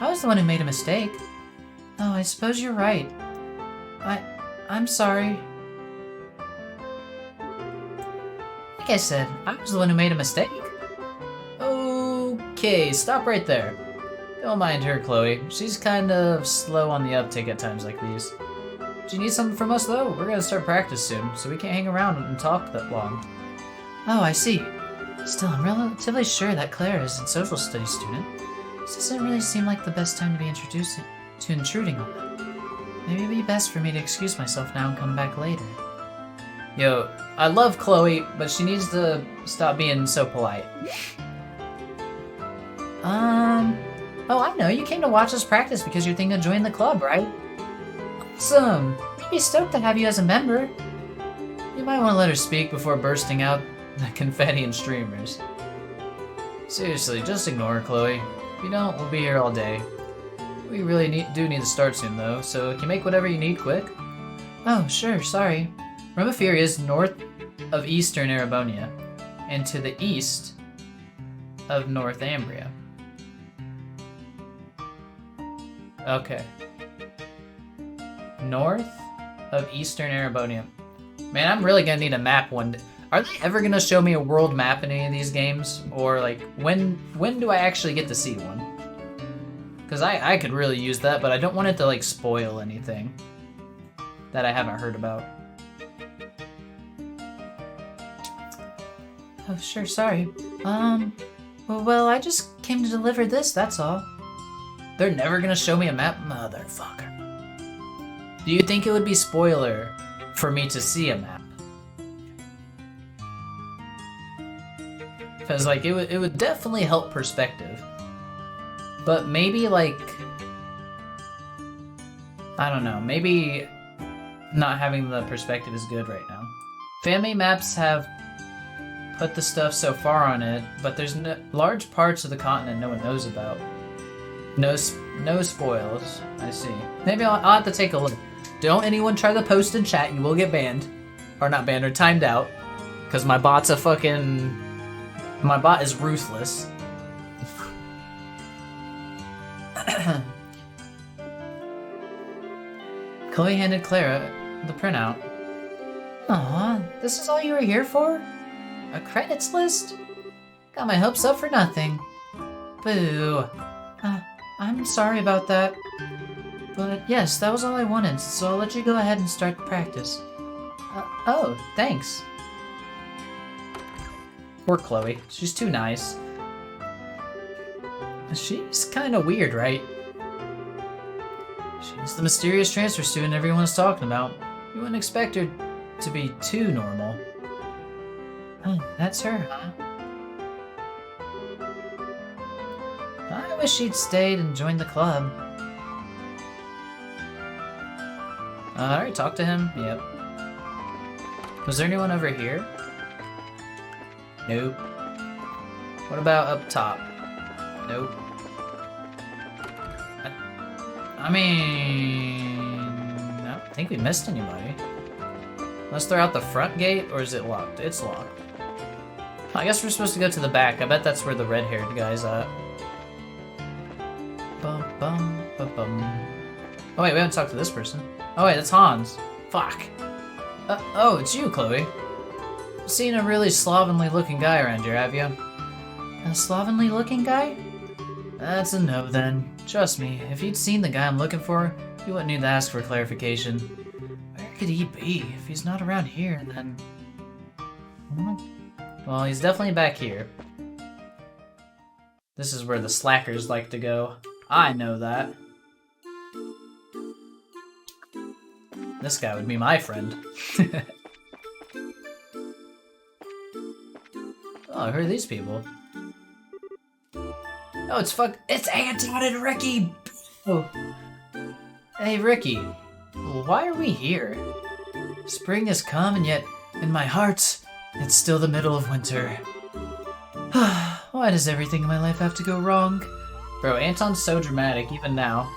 Speaker 1: I was the one who made a mistake. Oh, I suppose you're right. I'm sorry. Like I said, I was the one who made a mistake. Okay, stop right there. Don't mind her, Chloe. She's kind of slow on the uptake at times like these. Do you need something from us, though? We're gonna start practice soon, so we can't hang around and talk that long. Oh, I see. Still, I'm relatively sure that Claire is a social studies student. This doesn't really seem like the best time to be intruding on them. Maybe it'd be best for me to excuse myself now and come back later. Yo, I love Chloe, but she needs to stop being so polite. Oh, I know. You came to watch us practice because you're thinking of joining the club, right? Awesome. I'd be stoked to have you as a member. You might want to let her speak before bursting out the confetti and streamers. Seriously, just ignore her, Chloe. If you don't, we'll be here all day. We really do need to start soon, though, so can you make whatever you need quick? Oh, sure, sorry. Remiferia is north of eastern Erebonia, and to the east of Northumbria. Okay. North of eastern Erebonia. Man, I'm really gonna need a map one day. Are they ever gonna show me a world map in any of these games? Or, like, when do I actually get to see one? Because I could really use that, but I don't want it to, like, spoil anything that I haven't heard about. Oh, sure, sorry. Well, I just came to deliver this, that's all. They're never gonna show me a map? Motherfucker. Do you think it would be spoiler for me to see a map? Because, like, it would definitely help perspective. But maybe, like... I don't know, maybe not having the perspective is good right now. FamiMaps have put the stuff so far on it, but there's large parts of the continent no one knows about. No spoils. I see. Maybe I'll have to take a look. Don't anyone try to post in chat, you will get banned. Or not banned, or timed out. Because my bot's a fucking... My bot is ruthless. Chloe handed Clara the printout. Aw, this is all you were here for? A credits list? Got my hopes up for nothing. Boo. I'm sorry about that. But yes, that was all I wanted, so I'll let you go ahead and start practice. Oh, thanks. Poor Chloe. She's too nice. She's kind of weird, right? She's the mysterious transfer student everyone's talking about. You wouldn't expect her to be too normal. Oh, that's her, huh? I wish she'd stayed and joined the club. Alright, talk to him. Yep. Was there anyone over here? Nope. What about up top? Nope. I mean... I don't think we missed anybody. Unless they're out the front gate, or is it locked? It's locked. I guess we're supposed to go to the back. I bet that's where the red-haired guy's at. Bum, bum, bum, bum. Oh wait, we haven't talked to this person. Oh wait, that's Hans. Fuck. Oh, it's you, Chloe. Seen a really slovenly looking guy around here, have you? A slovenly looking guy? That's a no then. Trust me, if you'd seen the guy I'm looking for, you wouldn't need to ask for clarification. Where could he be? If he's not around here, then... Well, he's definitely back here. This is where the slackers like to go. I know that. This guy would be my friend. Oh, who are these people? Oh, it's Anton and Ricky! Oh. Hey, Ricky. Why are we here? Spring has come, and yet, in my heart, it's still the middle of winter. Why does everything in my life have to go wrong? Bro, Anton's so dramatic, even now.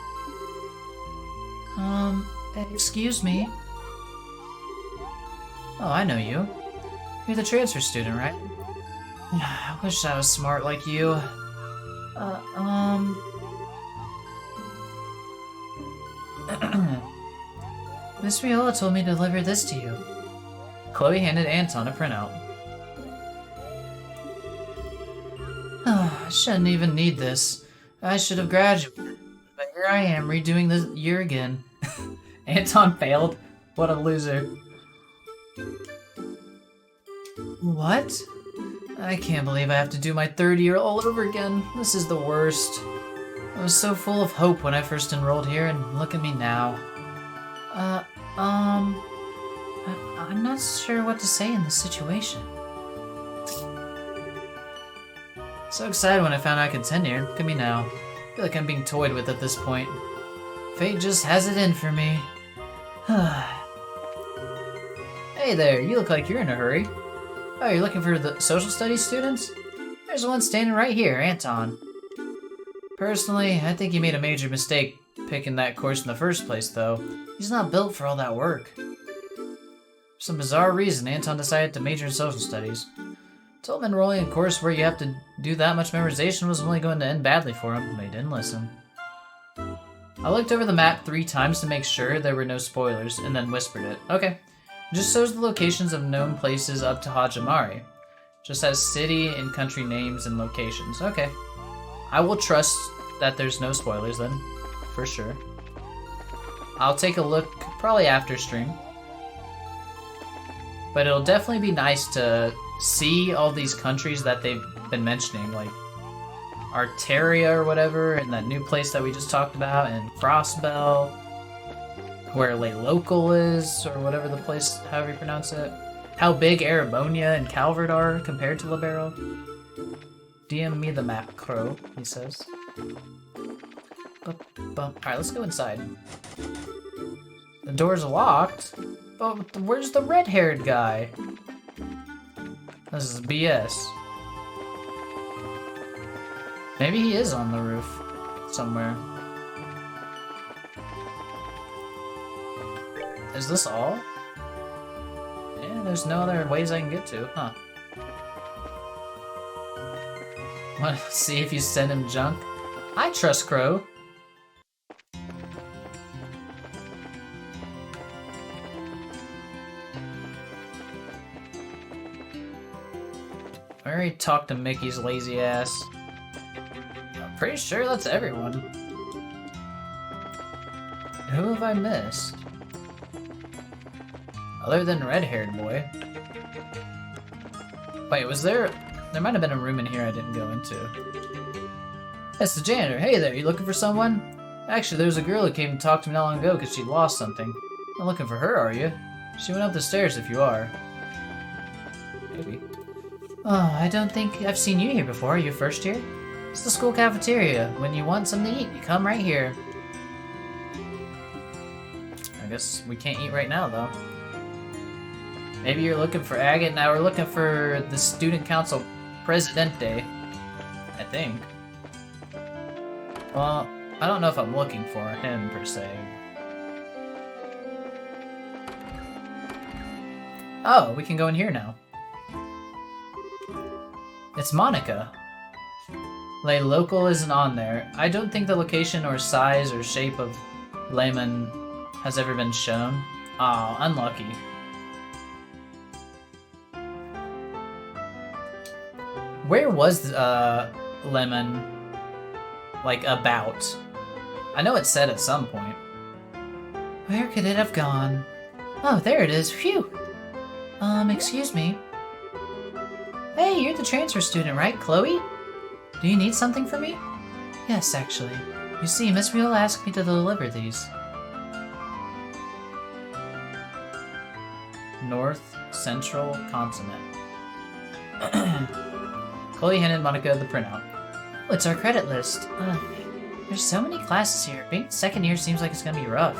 Speaker 1: Excuse me? Oh, I know you. You're the transfer student, right? I wish I was smart like you. Miss Viola told me to deliver this to you. Chloe handed Anton a printout. Oh, I shouldn't even need this. I should have graduated. But here I am, redoing the year again. Anton failed? What a loser. What? I can't believe I have to do my third year all over again. This is the worst. I was so full of hope when I first enrolled here, and look at me now. I'm not sure what to say in this situation. So excited when I found out I could attend here. Look at me now. I feel like I'm being toyed with at this point. Fate just has it in for me. Hey there, you look like you're in a hurry. Oh, you're looking for the social studies students? There's one standing right here, Anton. Personally, I think he made a major mistake picking that course in the first place, though. He's not built for all that work. For some bizarre reason, Anton decided to major in social studies. Told him enrolling in a course where you have to do that much memorization was only going to end badly for him, but he didn't listen. I looked over the map 3 times to make sure there were no spoilers, and then whispered it. Okay. It just shows the locations of known places up to Hajimari. Just has city and country names and locations. Okay. I will trust that there's no spoilers then, for sure. I'll take a look probably after stream. But it'll definitely be nice to see all these countries that they've been mentioning, like Arteria or whatever, and that new place that we just talked about, and Frostbell, where Le Local is, or whatever the place, however you pronounce it. How big Erebonia and Calvert are compared to Libero. DM me the map, Crow, he says. Alright, let's go inside. The door's locked. But where's the red-haired guy? This is BS. Maybe he is on the roof somewhere. Is this all? Yeah, there's no other ways I can get to, huh? Wanna see if you send him junk? I trust Crow. I already talked to Mickey's lazy ass. I'm pretty sure that's everyone. Who have I missed? Other than red-haired boy. Wait, was there... There might have been a room in here I didn't go into. That's the janitor. Hey there, you looking for someone? Actually, there's a girl who came and talked to me not long ago because she lost something. Not looking for her, are you? She went up the stairs if you are. Maybe. Oh, I don't think I've seen you here before. Are you first here? It's the school cafeteria. When you want something to eat, you come right here. I guess we can't eat right now, though. Maybe you're looking for Agate. Now we're looking for the Student Council Presidente, I think. Well, I don't know if I'm looking for him, per se. Oh, we can go in here now. It's Monica. Like, local isn't on there. I don't think the location or size or shape of Lemon has ever been shown. Oh, unlucky. Where was Lemon, like, about? I know it said at some point. Where could it have gone? Oh, there it is. Phew. Excuse me. Hey, you're the transfer student, right, Chloe? Do you need something from me? Yes, actually. You see, Miss Mule asked me to deliver these. North Central Continent. Chloe handed Monica the printout. Oh, it's our credit list. There's so many classes here. Being second year seems like it's gonna be rough.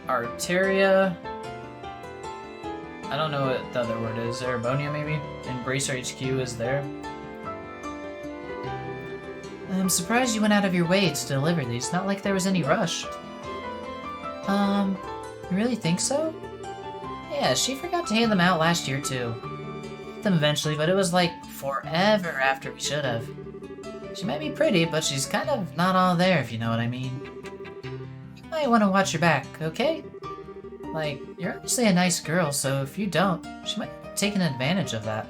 Speaker 1: Arteria. I don't know what the other word is. Erebonia, maybe? Embracer HQ is there. I'm surprised you went out of your way to deliver these. Not like there was any rush. You really think so? Yeah, she forgot to hand them out last year, too. Them eventually, but it was like forever after we should have. She might be pretty, but she's kind of not all there, if you know what I mean. You might want to watch your back, okay? Like, you're obviously a nice girl, so if you don't, she might be taking advantage of that.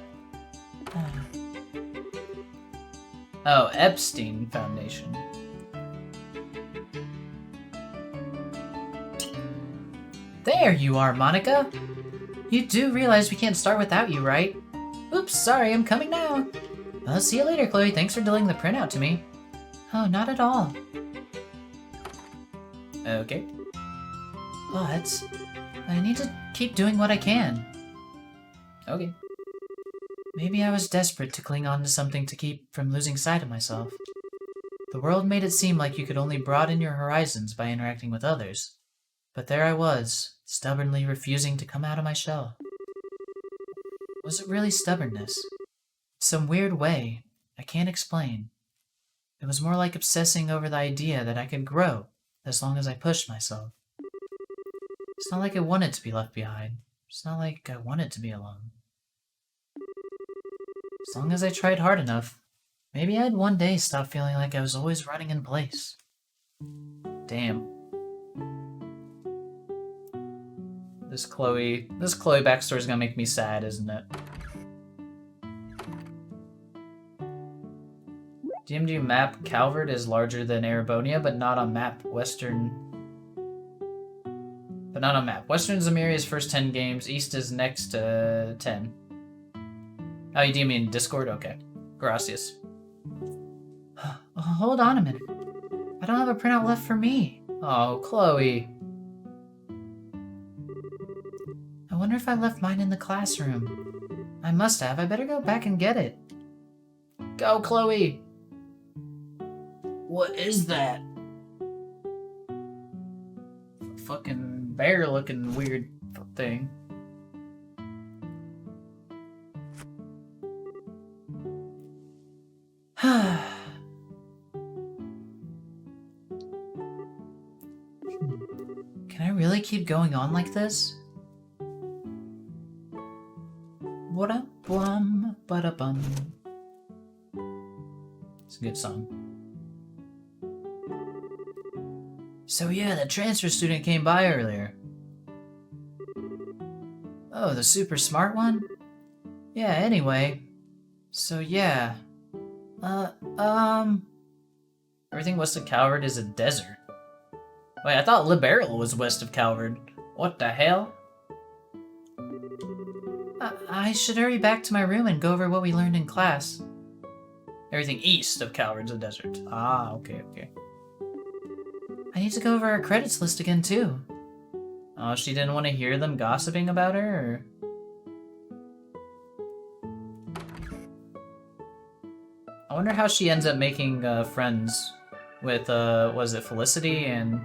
Speaker 1: Oh, Epstein Foundation. There you are, Monica! You do realize we can't start without you, right? Oops, sorry, I'm coming now. I'll see you later, Chloe. Thanks for delivering the printout to me. Oh, not at all. Okay. But I need to keep doing what I can. Okay. Maybe I was desperate to cling on to something to keep from losing sight of myself. The world made it seem like you could only broaden your horizons by interacting with others. But there I was, stubbornly refusing to come out of my shell. Was it really stubbornness? Some weird way I can't explain. It was more like obsessing over the idea that I could grow as long as I pushed myself. It's not like I wanted to be left behind. It's not like I wanted to be alone. As long as I tried hard enough, maybe I'd one day stop feeling like I was always running in place. Damn. This Chloe backstory is gonna make me sad, isn't it? DMG map Calvert is larger than Erebonia, but not on map Western. But not on map. Western is Amiria's first 10 games. East is next to 10. Oh, you do mean Discord? Okay. Gracias. Hold on a minute. I don't have a printout left for me. Oh, Chloe. I wonder if I left mine in the classroom. I must have. I better go back and get it. Go, Chloe! What is that? Fucking bear looking weird thing. Can I really keep going on like this? What a bum, but a bum. It's a good song. So yeah, the transfer student came by earlier. Oh, the super smart one? Yeah, anyway. So yeah. Everything west of Calvard is a desert. Wait, I thought Liberal was west of Calvard. What the hell? I should hurry back to my room and go over what we learned in class. Everything east of Calvard's a desert. Ah, okay. I need to go over our credits list again, too. Oh, she didn't want to hear them gossiping about her, or... I wonder how she ends up making friends with, was it Felicity and,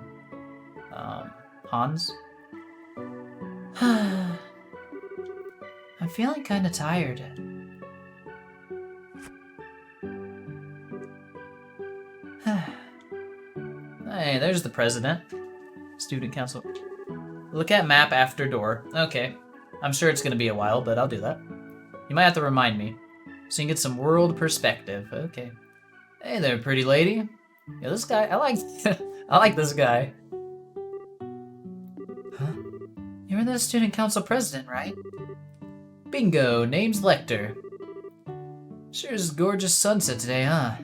Speaker 1: Hans? I'm feeling kinda tired. Hey, there's the president. Student council. Look at map after door. Okay. I'm sure it's gonna be a while, but I'll do that. You might have to remind me. So you can get some world perspective. Okay. Hey there, pretty lady. Yeah, this guy, I like I like this guy. Huh? You're the student council president, right? Bingo, name's Lecter. Sure is a gorgeous sunset today, huh?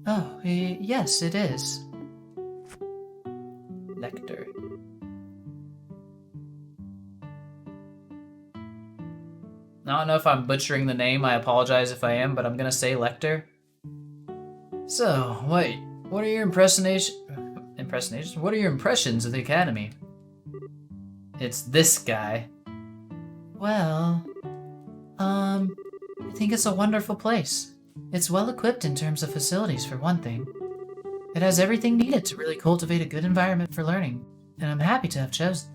Speaker 1: Oh, yes, it is. Lecter. I don't know if I'm butchering the name, I apologize if I am, but I'm gonna say Lecter. So, wait, what are your impressions? What are your impressions of the Academy? It's this guy. Well, I think it's a wonderful place. It's well equipped in terms of facilities, for one thing. It has everything needed to really cultivate a good environment for learning, and I'm happy to have chosen.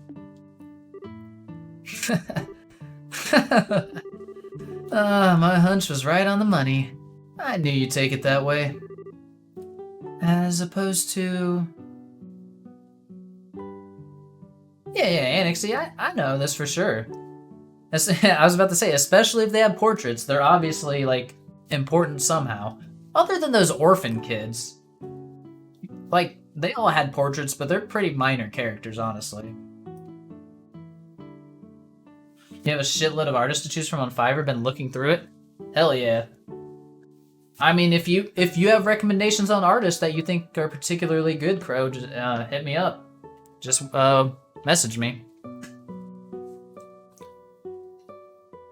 Speaker 1: My hunch was right on the money. I knew you'd take it that way. As opposed to... Yeah, Annexy, I know this for sure. I was about to say, especially if they have portraits, they're obviously, like, important somehow. Other than those orphan kids. Like, they all had portraits, but they're pretty minor characters, honestly. You have a shitload of artists to choose from on Fiverr, been looking through it? Hell yeah. I mean, if you have recommendations on artists that you think are particularly good, Crow, just hit me up. Just message me.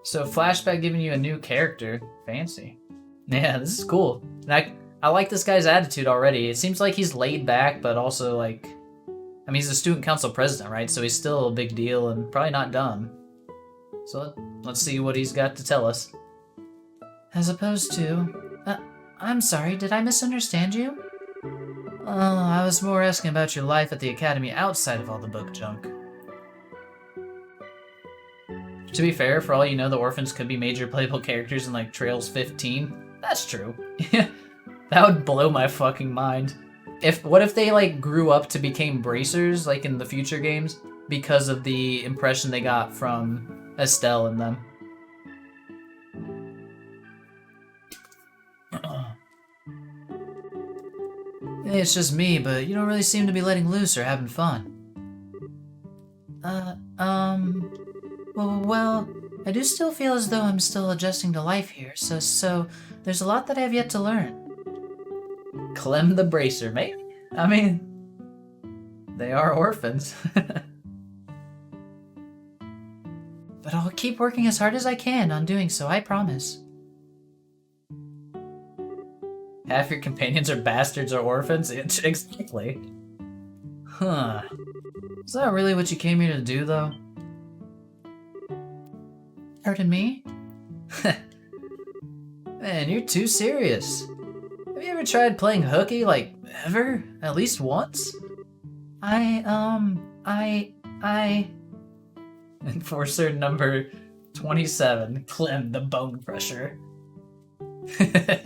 Speaker 1: So Flashback giving you a new character. Fancy. Yeah, this is cool. And I like this guy's attitude already. It seems like he's laid back, but also like... I mean, he's a student council president, right? So he's still a big deal and probably not dumb. So let's see what he's got to tell us. As opposed to... I'm sorry, did I misunderstand you? Oh, I was more asking about your life at the Academy outside of all the book junk. To be fair, for all you know, the orphans could be major playable characters in, like, Trails 15. That's true. That would blow my fucking mind. What if they, like, grew up to become bracers, like, in the future games, because of the impression they got from Estelle and them? It's just me, but you don't really seem to be letting loose or having fun. Well, I do still feel as though I'm still adjusting to life here, so there's a lot that I have yet to learn. Clem the Bracer, maybe? I mean, they are orphans. But I'll keep working as hard as I can on doing so, I promise. Half your companions are bastards or orphans? Exactly. Huh. Is that really what you came here to do, though? Pardon me? Man, you're too serious. Have you you ever tried playing hooky, like, ever? At least once? Enforcer number 27, Clem the Bone Crusher. I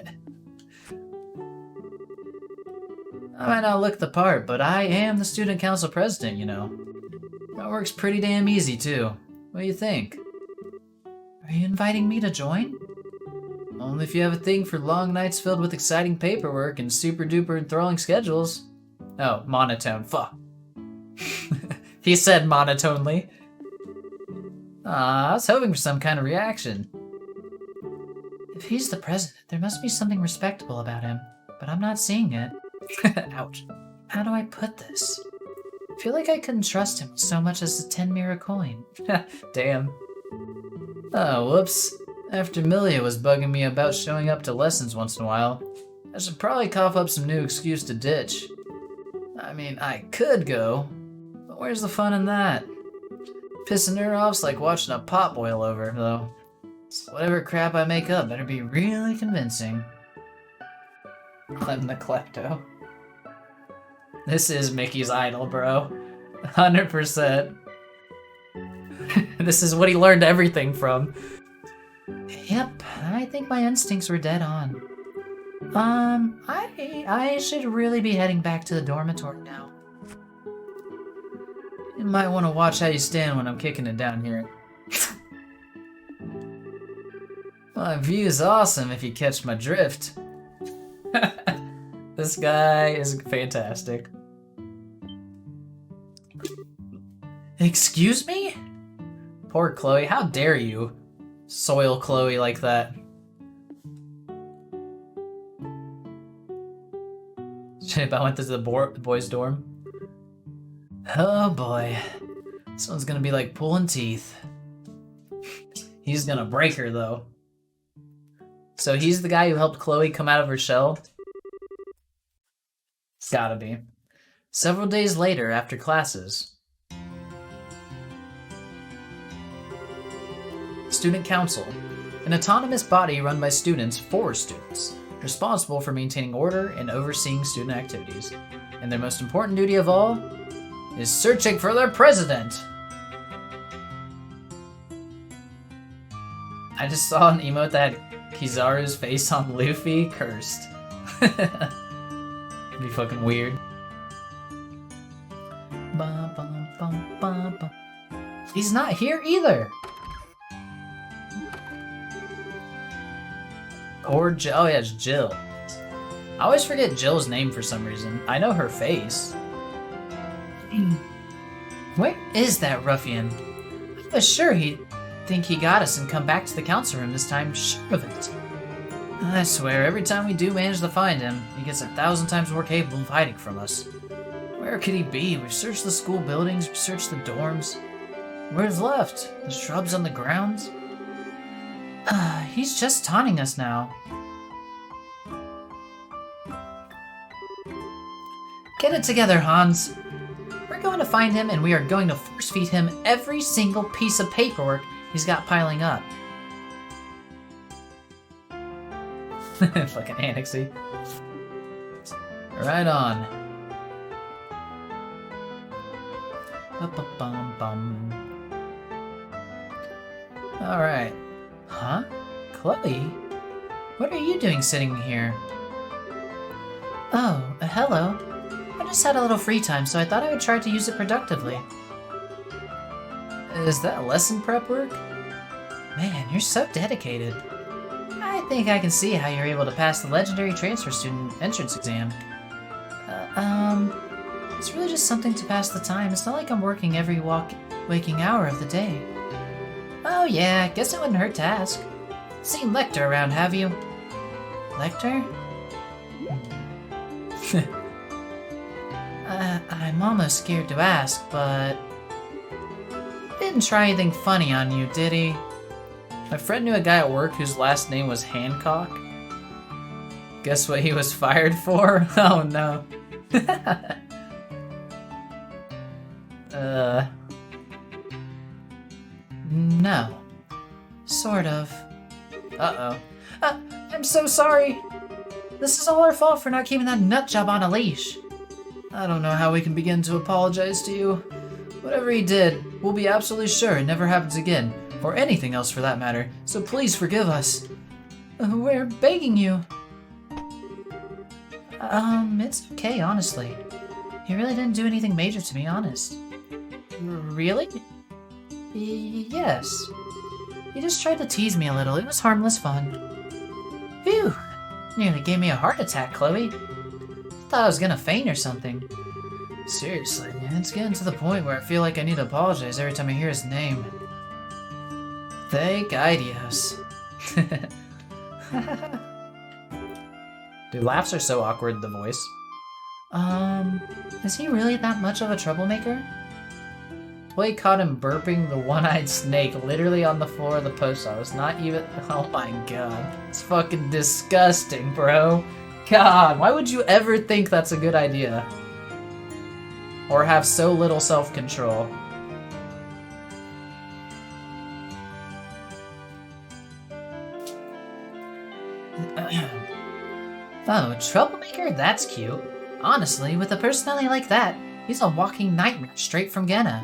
Speaker 1: might not look the part, but I am the student council president, you know. That works pretty damn easy, too. What do you think? Are you inviting me to join? Only if you have a thing for long nights filled with exciting paperwork and super duper enthralling schedules. Oh, monotone, fuck. He said monotonely. I was hoping for some kind of reaction. If he's the president, there must be something respectable about him, but I'm not seeing it. Ouch. How do I put this? I feel like I couldn't trust him so much as a 10 mirror coin. Damn. Oh, whoops. After Milia was bugging me about showing up to lessons once in a while, I should probably cough up some new excuse to ditch. I mean, I could go, but where's the fun in that? Pissing her off's like watching a pot boil over, though. So whatever crap I make up better be really convincing. Clem the Klepto. This is Mickey's idol, bro. 100%. This is what he learned everything from. Yep, I think my instincts were dead on. I should really be heading back to the dormitory now. You might want to watch how you stand when I'm kicking it down here. My view is awesome if you catch my drift. This guy is fantastic. Excuse me? Poor Chloe, how dare you soil Chloe like that? Shit, I went to the boys' dorm. Oh boy. This one's gonna be like pulling teeth. He's gonna break her though. So he's the guy who helped Chloe come out of her shell? It's gotta be. Several days later, after classes. Student Council, an autonomous body run by students for students, responsible for maintaining order and overseeing student activities. And their most important duty of all is searching for their president. I just saw an emote that had Kizaru's face on Luffy. Cursed. It'd be fucking weird. He's not here either. Or Jill. Oh yeah, it's Jill. I always forget Jill's name for some reason. I know her face. Where is that ruffian? I was sure he'd think he got us and come back to the council room this time, sure of it. I swear, every time we do manage to find him, he gets 1,000 times more capable of hiding from us. Where could he be? We've searched the school buildings, we've searched the dorms. Where's left? The shrubs on the grounds? He's just taunting us now. Get it together, Hans. We're going to find him and we are going to force-feed him every single piece of paperwork he's got piling up. Fucking annexy. Right on. Alright. Huh? Chloe? What are you doing sitting here? Oh, hello. I just had a little free time, so I thought I would try to use it productively. Is that lesson prep work? Man, you're so dedicated. I think I can see how you're able to pass the legendary transfer student entrance exam. It's really just something to pass the time. It's not like I'm working every waking hour of the day. Oh yeah, guess it wouldn't hurt to ask. Seen Lecter around, have you? Lecter? I'm almost scared to ask, but... Didn't try anything funny on you, did he? My friend knew a guy at work whose last name was Hancock. Guess what he was fired for? Oh no. No. Sort of. Uh-oh. I'm so sorry. This is all our fault for not keeping that nut job on a leash. I don't know how we can begin to apologize to you. Whatever he did, we'll be absolutely sure it never happens again, or anything else for that matter, so please forgive us. We're begging you. It's okay, honestly. He really didn't do anything major to me, honest. Really? Yes. He just tried to tease me a little. It was harmless fun. Phew! Nearly gave me a heart attack, Chloe. Thought I was gonna faint or something. Seriously, it's getting to the point where I feel like I need to apologize every time I hear his name. Thank Idios. Dude, laughs are so awkward, the voice. Is he really that much of a troublemaker? Chloe caught him burping the one-eyed snake literally on the floor of the post office. Not even... Oh my god. It's fucking disgusting, bro. God, why would you ever think that's a good idea? Or have so little self-control? Oh, troublemaker? That's cute. Honestly, with a personality like that, he's a walking nightmare straight from Genna.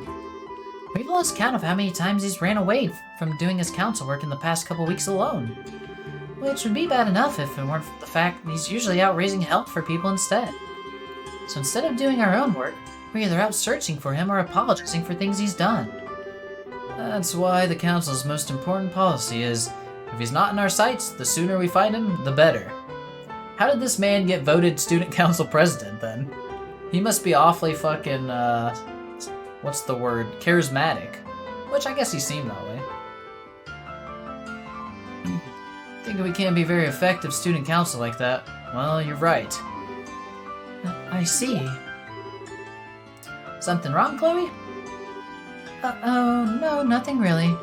Speaker 1: We've lost count of how many times he's ran away from doing his council work in the past couple weeks alone. Which would be bad enough if it weren't for the fact that he's usually out raising help for people instead. So instead of doing our own work, we're either out searching for him or apologizing for things he's done. That's why the council's most important policy is, if he's not in our sights, the sooner we find him, the better. How did this man get voted student council president, then? He must be awfully fucking, what's the word? Charismatic. Which I guess he seemed that way. Thinking we can't be very effective student council like that. Well, you're right. I see. Something wrong, Chloe? Oh, no, nothing really.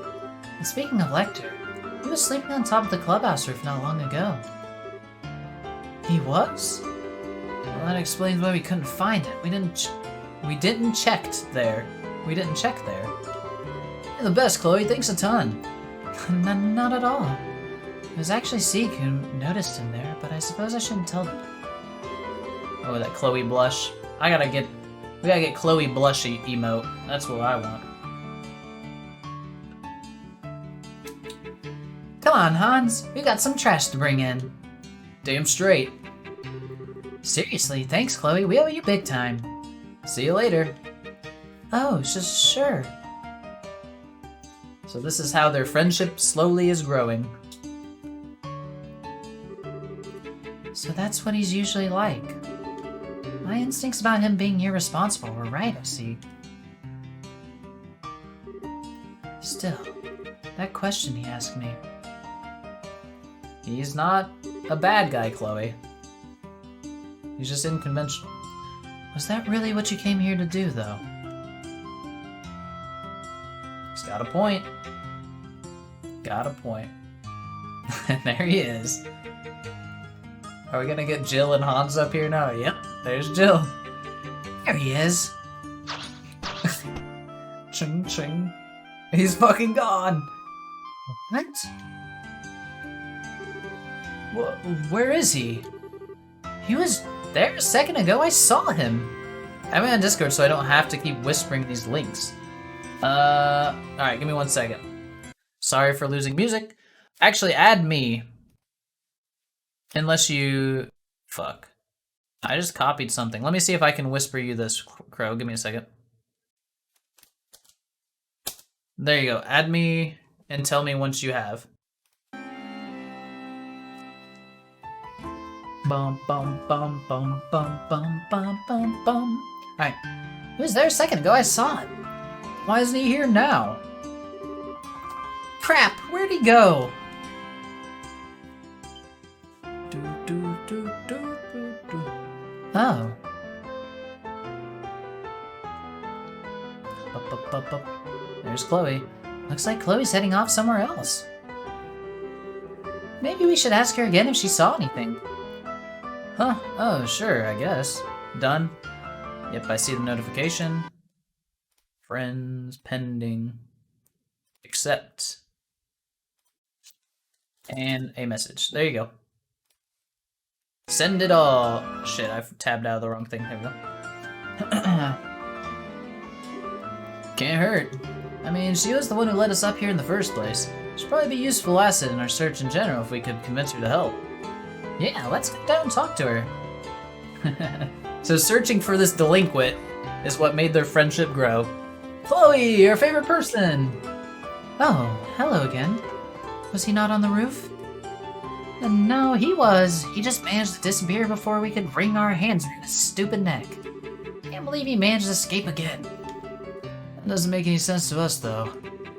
Speaker 1: And speaking of Lecter, he was sleeping on top of the clubhouse roof not long ago. He was? Well, that explains why we couldn't find it. We didn't check there. You're the best, Chloe. Thanks a ton. Not at all. It was actually Seek who noticed him there, but I suppose I shouldn't tell them. Oh, that Chloe blush. We gotta get Chloe blush emote. That's what I want. Come on, Hans. We got some trash to bring in. Damn straight. Seriously, thanks, Chloe. We owe you big time. See you later. Oh, sure. So this is how their friendship slowly is growing. So that's what he's usually like. My instincts about him being irresponsible were right, I see. Still, that question he asked me. He's not a bad guy, Chloe. He's just unconventional. Was that really what you came here to do, though? He's got a point. And there he is. Are we gonna get Jill and Hans up here now? Yep, there's Jill. There he is. Ching ching. He's fucking gone. What? Where is he? He was there a second ago. I saw him. I'm on Discord, so I don't have to keep whispering these links. Alright, give me 1 second. Sorry for losing music. Actually, add me. Unless you... Fuck. I just copied something. Let me see if I can whisper you this, Crow. Give me a second. There you go. Add me and tell me once you have. Bum bum bum bum bum bum bum bum bum. Alright. He was there a second ago. I saw it. Why isn't he here now? Crap! Where'd he go? Oh. There's Chloe. Looks like Chloe's heading off somewhere else. Maybe we should ask her again if she saw anything. Huh, oh, sure, I guess. Done. Yep, I see the notification. Friends, pending. Accept. And a message. There you go. Send it all. Shit, I've tabbed out of the wrong thing. There we go. Can't hurt. I mean, she was the one who led us up here in the first place. She'd probably be a useful asset in our search in general if we could convince her to help. Yeah, let's get down and talk to her. So searching for this delinquent is what made their friendship grow. Chloe, your favorite person!
Speaker 2: Oh, hello again. Was he not on the roof? No, he was. He just managed to disappear before we could wring our hands around his stupid neck. Can't believe he managed to escape again.
Speaker 1: That doesn't make any sense to us, though.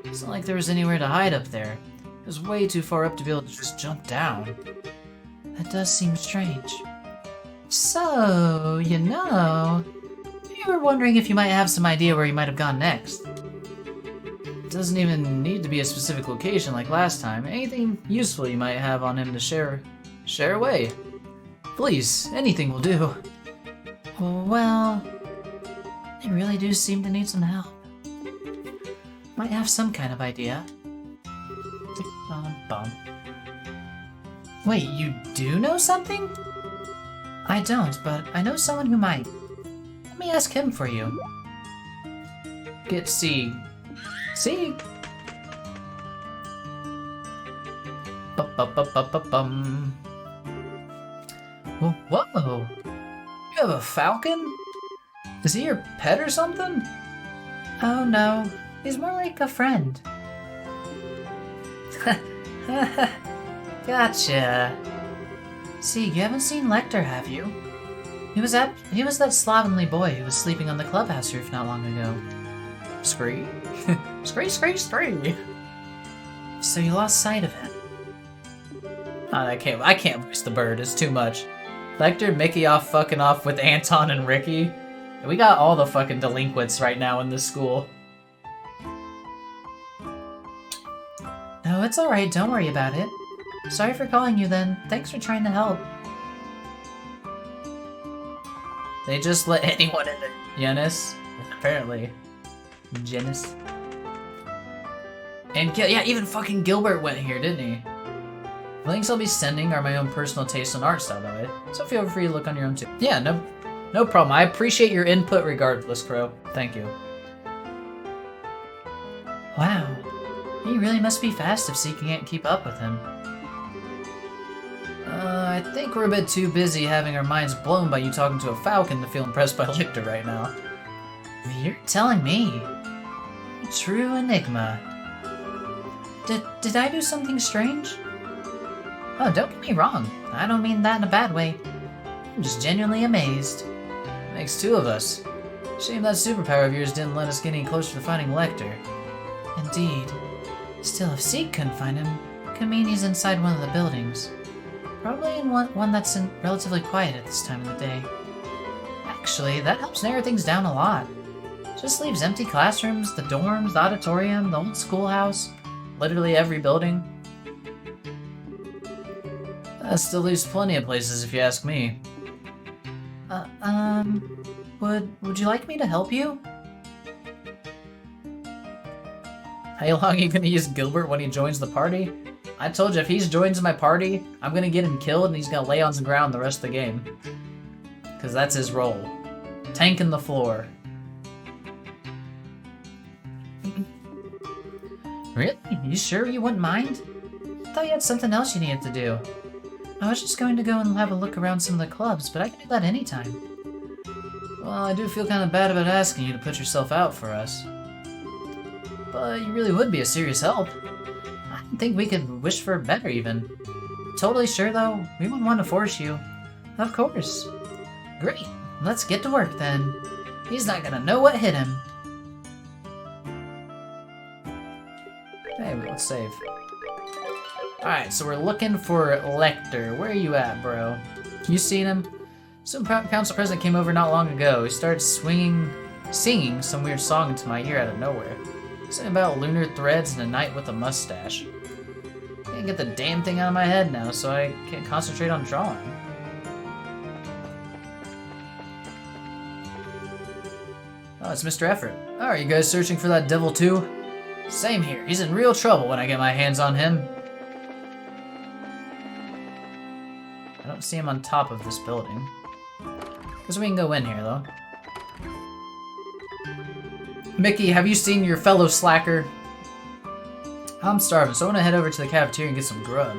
Speaker 1: It's not like there was anywhere to hide up there. It was way too far up to be able to just jump down.
Speaker 2: That does seem strange. So, you know, we were wondering if you might have some idea where he might have gone next.
Speaker 1: It doesn't even need to be a specific location like last time. Anything useful you might have on him to share away. Please, anything will do.
Speaker 2: Well, they really do seem to need some help. Might have some kind of idea.
Speaker 1: Bum.
Speaker 2: Wait, you do know something? I don't, but I know someone who might. Let me ask him for you.
Speaker 1: Get C. C. Bum. Whoa! You have a falcon? Is he your pet or something?
Speaker 2: Oh no, he's more like a friend.
Speaker 1: Gotcha.
Speaker 2: See, you haven't seen Lecter, have you? He was that slovenly boy who was sleeping on the clubhouse roof not long ago.
Speaker 1: Scree? Scree.
Speaker 2: So you lost sight of him.
Speaker 1: Oh, I can't voice the bird, it's too much. Lecter, Mickey fucking off with Anton and Ricky. We got all the fucking delinquents right now in this school.
Speaker 2: No, it's alright, don't worry about it. Sorry for calling you then. Thanks for trying to help.
Speaker 1: They just let anyone in there. Yenis? Apparently. Jenis. And yeah, even fucking Gilbert went here, didn't he? The links I'll be sending are my own personal taste and art style, by the way, so feel free to look on your own too. Yeah, no problem. I appreciate your input regardless, Crow. Thank you.
Speaker 2: Wow. He really must be fast if Zeke can't keep up with him.
Speaker 1: I think we're a bit too busy having our minds blown by you talking to a falcon to feel impressed by Lictor right now.
Speaker 2: You're telling me. True enigma. Did I do something strange? Oh, don't get me wrong. I don't mean that in a bad way. I'm just genuinely amazed.
Speaker 1: Makes two of us. Shame that superpower of yours didn't let us get any closer to finding Lecter.
Speaker 2: Indeed. Still, if Zeke couldn't find him, could mean he's inside one of the buildings. Probably in one that's relatively quiet at this time of the day. Actually, that helps narrow things down a lot. Just leaves empty classrooms, the dorms, the auditorium, the old schoolhouse, literally every building.
Speaker 1: That still leaves plenty of places if you ask me.
Speaker 2: Would you like me to help you?
Speaker 1: How long are you gonna use Gilbert when he joins the party? I told you, if he joins my party, I'm gonna get him killed and he's gonna lay on the ground the rest of the game. Because that's his role. Tanking the floor.
Speaker 2: Really? You sure you wouldn't mind? I thought you had something else you needed to do. I was just going to go and have a look around some of the clubs, but I can do that anytime.
Speaker 1: Well, I do feel kind of bad about asking you to put yourself out for us. But you really would be a serious help.
Speaker 2: I didn't think we could wish for better, even. Totally sure, though. We wouldn't want to force you. Of course. Great. Let's get to work, then. He's not gonna know what hit him.
Speaker 1: Hey, let's save. Alright, so we're looking for Lecter. Where are you at, bro? You seen him? Some council president came over not long ago. He started singing some weird song into my ear out of nowhere. Something about lunar threads and a knight with a mustache. Can't get the damn thing out of my head now, so I can't concentrate on drawing. Oh, it's Mr. Effort. Oh, are you guys searching for that devil too? Same here. He's in real trouble when I get my hands on him. don't see him on top of this building. Guess we can go in here, though. Mickey, have you seen your fellow slacker? I'm starving, so I want to head over to the cafeteria and get some grub.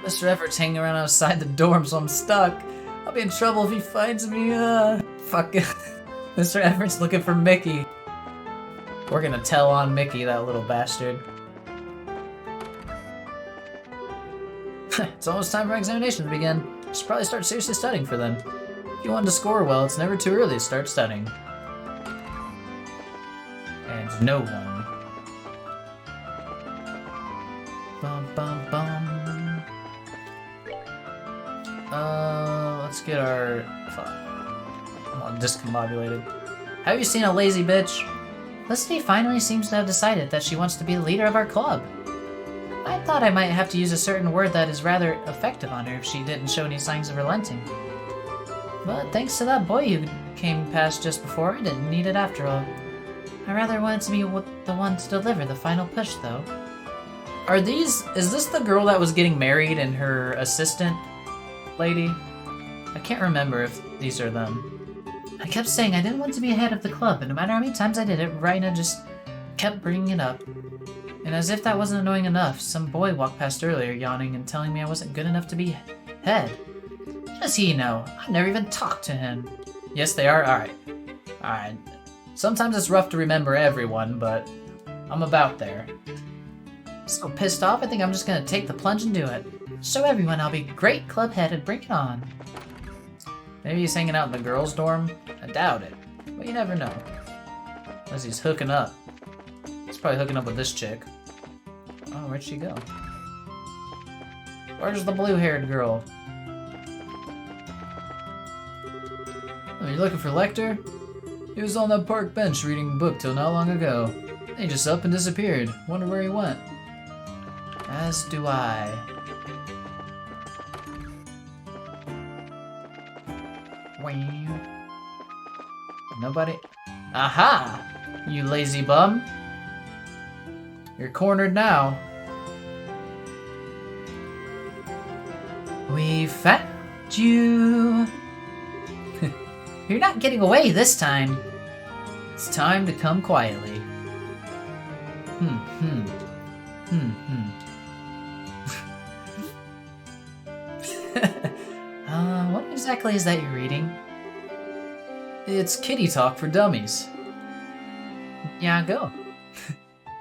Speaker 1: Mr. Everett's hanging around outside the dorm, so I'm stuck. I'll be in trouble if he finds me. Fuck it. Mr. Everett's looking for Mickey. We're gonna tell on Mickey, that little bastard. It's almost time for examinations to begin. You should probably start seriously studying for them. If you want to score well, it's never too early to start studying. And no one. Bum bum bum. Let's get our... Fuck. I'm all discombobulated. Have you seen a lazy bitch?
Speaker 2: Felicity finally seems to have decided that she wants to be the leader of our club. I thought I might have to use a certain word that is rather effective on her if she didn't show any signs of relenting. But thanks to that boy who came past just before, I didn't need it after all. I rather wanted to be the one to deliver the final push, though.
Speaker 1: Are these... Is this the girl that was getting married and her assistant lady? I can't remember if these are them.
Speaker 2: I kept saying I didn't want to be ahead of the club, and no matter how many times I did it, Raina just kept bringing it up. And as if that wasn't annoying enough, some boy walked past earlier, yawning and telling me I wasn't good enough to be head. How does he know? I've never even talked to him.
Speaker 1: Yes, they are? Alright. Alright. Sometimes it's rough to remember everyone, but I'm about there.
Speaker 2: So pissed off, I think I'm just gonna take the plunge and do it. Show everyone I'll be great club head and bring it on.
Speaker 1: Maybe he's hanging out in the girls' dorm? I doubt it. But you never know. Unless he's hooking up. He's probably hooking up with this chick. Oh, where'd she go? Where's the blue-haired girl? Oh, you looking for Lecter? He was on that park bench reading a book till not long ago. Then he just up and disappeared. Wonder where he went.
Speaker 2: As do I.
Speaker 1: Nobody? Aha! You lazy bum. You're cornered now.
Speaker 2: We found you. You're not getting away this time.
Speaker 1: It's time to come quietly.
Speaker 2: What exactly is that you're reading?
Speaker 1: It's kitty talk for dummies.
Speaker 2: Yeah, go.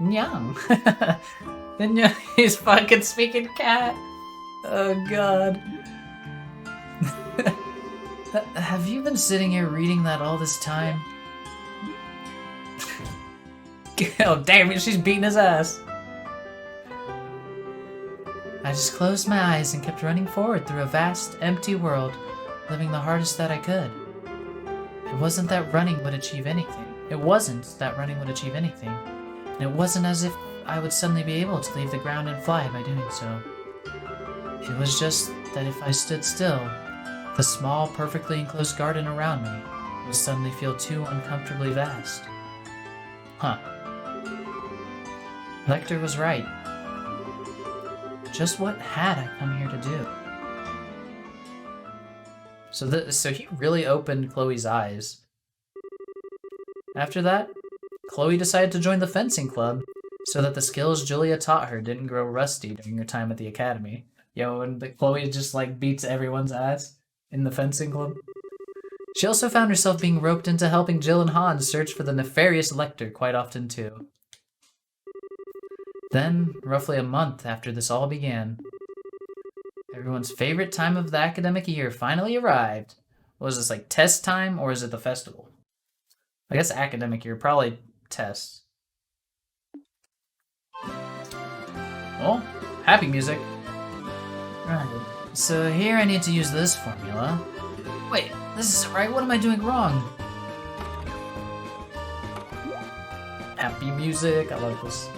Speaker 1: Nyang. He's fucking speaking cat. Oh god.
Speaker 2: Have you been sitting here reading that all this time?
Speaker 1: Oh damn it, she's beating his ass.
Speaker 2: I just closed my eyes and kept running forward through a vast, empty world, living the hardest that I could. It wasn't that running would achieve anything. And it wasn't as if I would suddenly be able to leave the ground and fly by doing so. It was just that if I stood still, the small, perfectly enclosed garden around me would suddenly feel too uncomfortably vast.
Speaker 1: Huh.
Speaker 2: Lecter was right. Just what had I come here to do?
Speaker 1: So he really opened Chloe's eyes. After that, Chloe decided to join the fencing club so that the skills Julia taught her didn't grow rusty during her time at the academy. Yo, and Chloe just like beats everyone's ass in the fencing club. She also found herself being roped into helping Jill and Hans search for the nefarious Lecter quite often too. Then, roughly a month after this all began, everyone's favorite time of the academic year finally arrived. Was this like test time or is it the festival? I guess academic year, probably tests. Well, happy music.
Speaker 2: Right, so here I need to use this formula. Wait, this isn't right, what am I doing wrong?
Speaker 1: Happy music, I love this.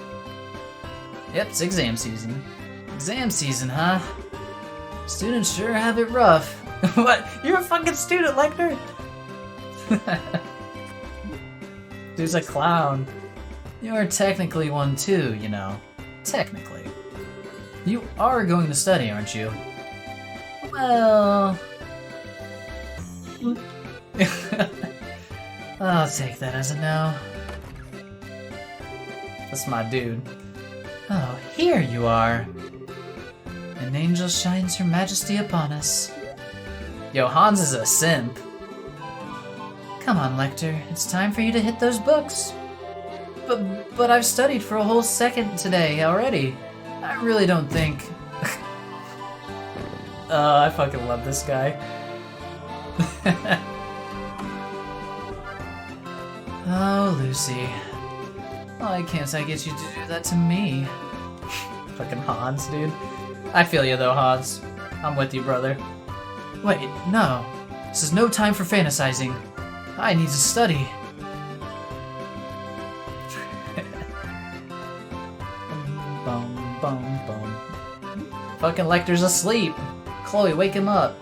Speaker 1: Yep, it's exam season.
Speaker 2: Exam season, huh?
Speaker 1: Students sure have it rough. What? You're a fucking student, Lecter? Dude's a clown. You're technically one too, you know. Technically. You are going to study, aren't you?
Speaker 2: Well... I'll take that as a no.
Speaker 1: That's my dude.
Speaker 2: Oh, here you are. An angel shines her majesty upon us.
Speaker 1: Yo, Hans is a simp.
Speaker 2: Come on, Lecter. It's time for you to hit those books. But I've studied for a whole second today already. I really don't think...
Speaker 1: I fucking love this guy.
Speaker 2: Oh, Lucy. Why can't I get you to do that to me?
Speaker 1: Fucking Hans, dude. I feel you though, Hans. I'm with you, brother.
Speaker 2: Wait, no. This is no time for fantasizing. I need to study.
Speaker 1: Bum, bum, bum. Fucking Lecter's asleep. Chloe, wake him up.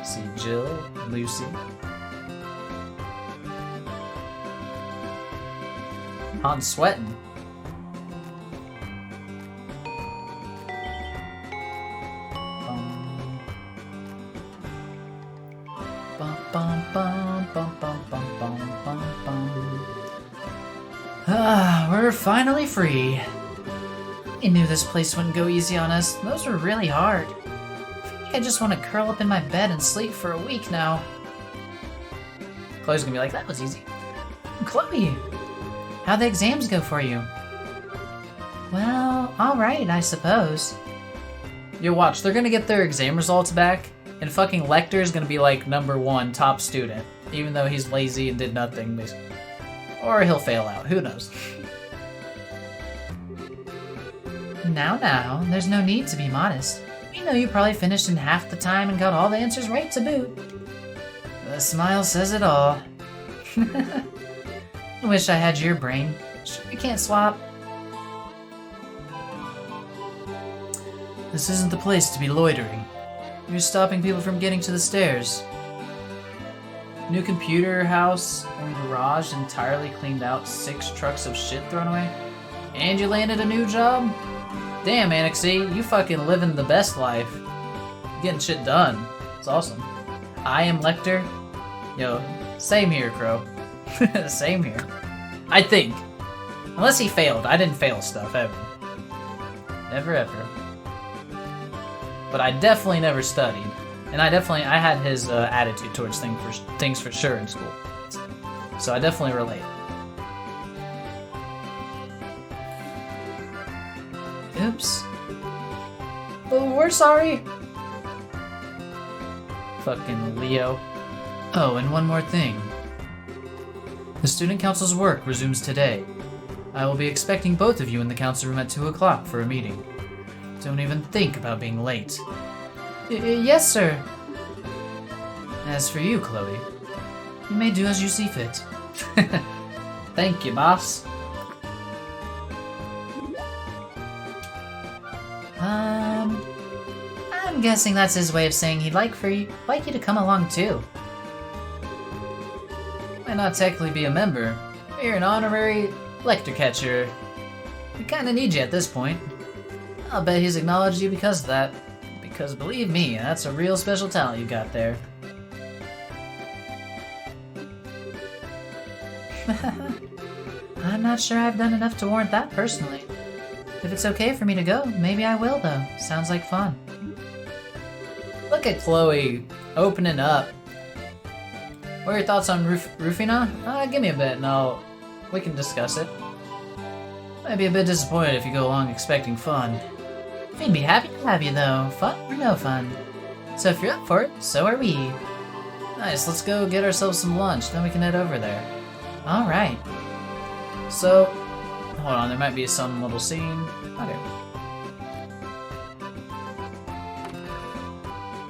Speaker 1: See Jill, Lucy. Han's sweating.
Speaker 2: Bum, bum, bum, bum, bum, bum, bum, bum, bum. We're finally free. I knew this place wouldn't go easy on us. Those were really hard. I just want to curl up in my bed and sleep for a week now.
Speaker 1: Chloe's gonna be like, that was easy.
Speaker 2: Chloe, how'd the exams go for you? Well, alright, I suppose.
Speaker 1: You watch, they're gonna get their exam results back, and fucking Lecter's gonna be like #1 top student, even though he's lazy and did nothing, basically. Or he'll fail out, who knows?
Speaker 2: Now, there's no need to be modest. We know you probably finished in half the time and got all the answers right to boot. The smile says it all. I wish I had your brain. Sure we can't swap. This isn't the place to be loitering. You're stopping people from getting to the stairs.
Speaker 1: New computer house and garage entirely cleaned out, 6 trucks of shit thrown away. And you landed a new job? Damn, Annexy, you fucking living the best life. Getting shit done. It's awesome. I am Lecter. Yo, same here, Crow. Same here. I think. Unless he failed. I didn't fail stuff, ever. Never, ever. But I definitely never studied. And I had his attitude towards things for sure in school. So I definitely relate.
Speaker 2: Oops. Oh, we're sorry.
Speaker 1: Fucking Leo.
Speaker 2: Oh, and one more thing. The student council's work resumes today. I will be expecting both of you in the council room at 2 o'clock for a meeting. Don't even think about being late. Yes, sir. As for you, Chloe, you may do as you see fit.
Speaker 1: Thank you, boss.
Speaker 2: I'm guessing that's his way of saying he'd like you to come along too.
Speaker 1: Might not technically be a member, but you're an honorary Lecter catcher. We kinda need you at this point. I'll bet he's acknowledged you because of that. Because believe me, that's a real special talent you got there.
Speaker 2: I'm not sure I've done enough to warrant that personally. If it's okay for me to go, maybe I will though. Sounds like fun.
Speaker 1: Look at Chloe opening up. What are your thoughts on Rufina? Give me a bit and we can discuss it. I'd be a bit disappointed if you go along expecting fun.
Speaker 2: We'd be happy to have you though, fun or no fun. So if you're up for it, so are we.
Speaker 1: Nice, let's go get ourselves some lunch, then we can head over there.
Speaker 2: Alright.
Speaker 1: So, hold on, there might be some little scene. Okay.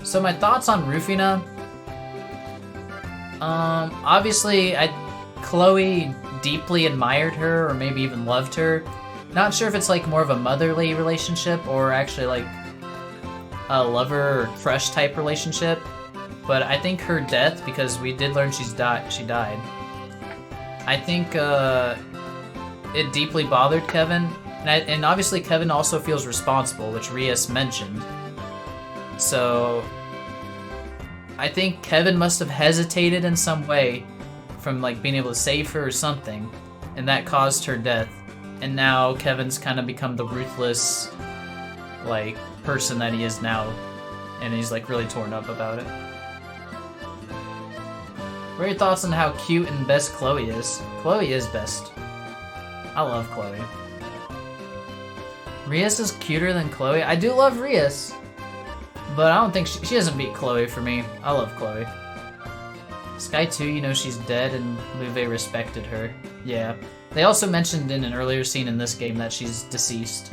Speaker 1: So my thoughts on Rufina. Obviously, Chloe deeply admired her, or maybe even loved her. Not sure if it's like more of a motherly relationship, or actually like a lover or crush type relationship. But I think her death, because we did learn she died. I think it deeply bothered Kevin, And obviously Kevin also feels responsible, which Rias mentioned. So I think Kevin must have hesitated in some way from like being able to save her or something, and that caused her death. And now Kevin's kind of become the ruthless, like, person that he is now, and he's like really torn up about it. What are your thoughts on how cute and best Chloe is? Chloe is best. I love Chloe. Rias is cuter than Chloe. I do love Rias, but I don't think she doesn't beat Chloe for me. I love Chloe. Sky 2, you know she's dead, and Luve respected her. Yeah. They also mentioned in an earlier scene in this game that she's deceased.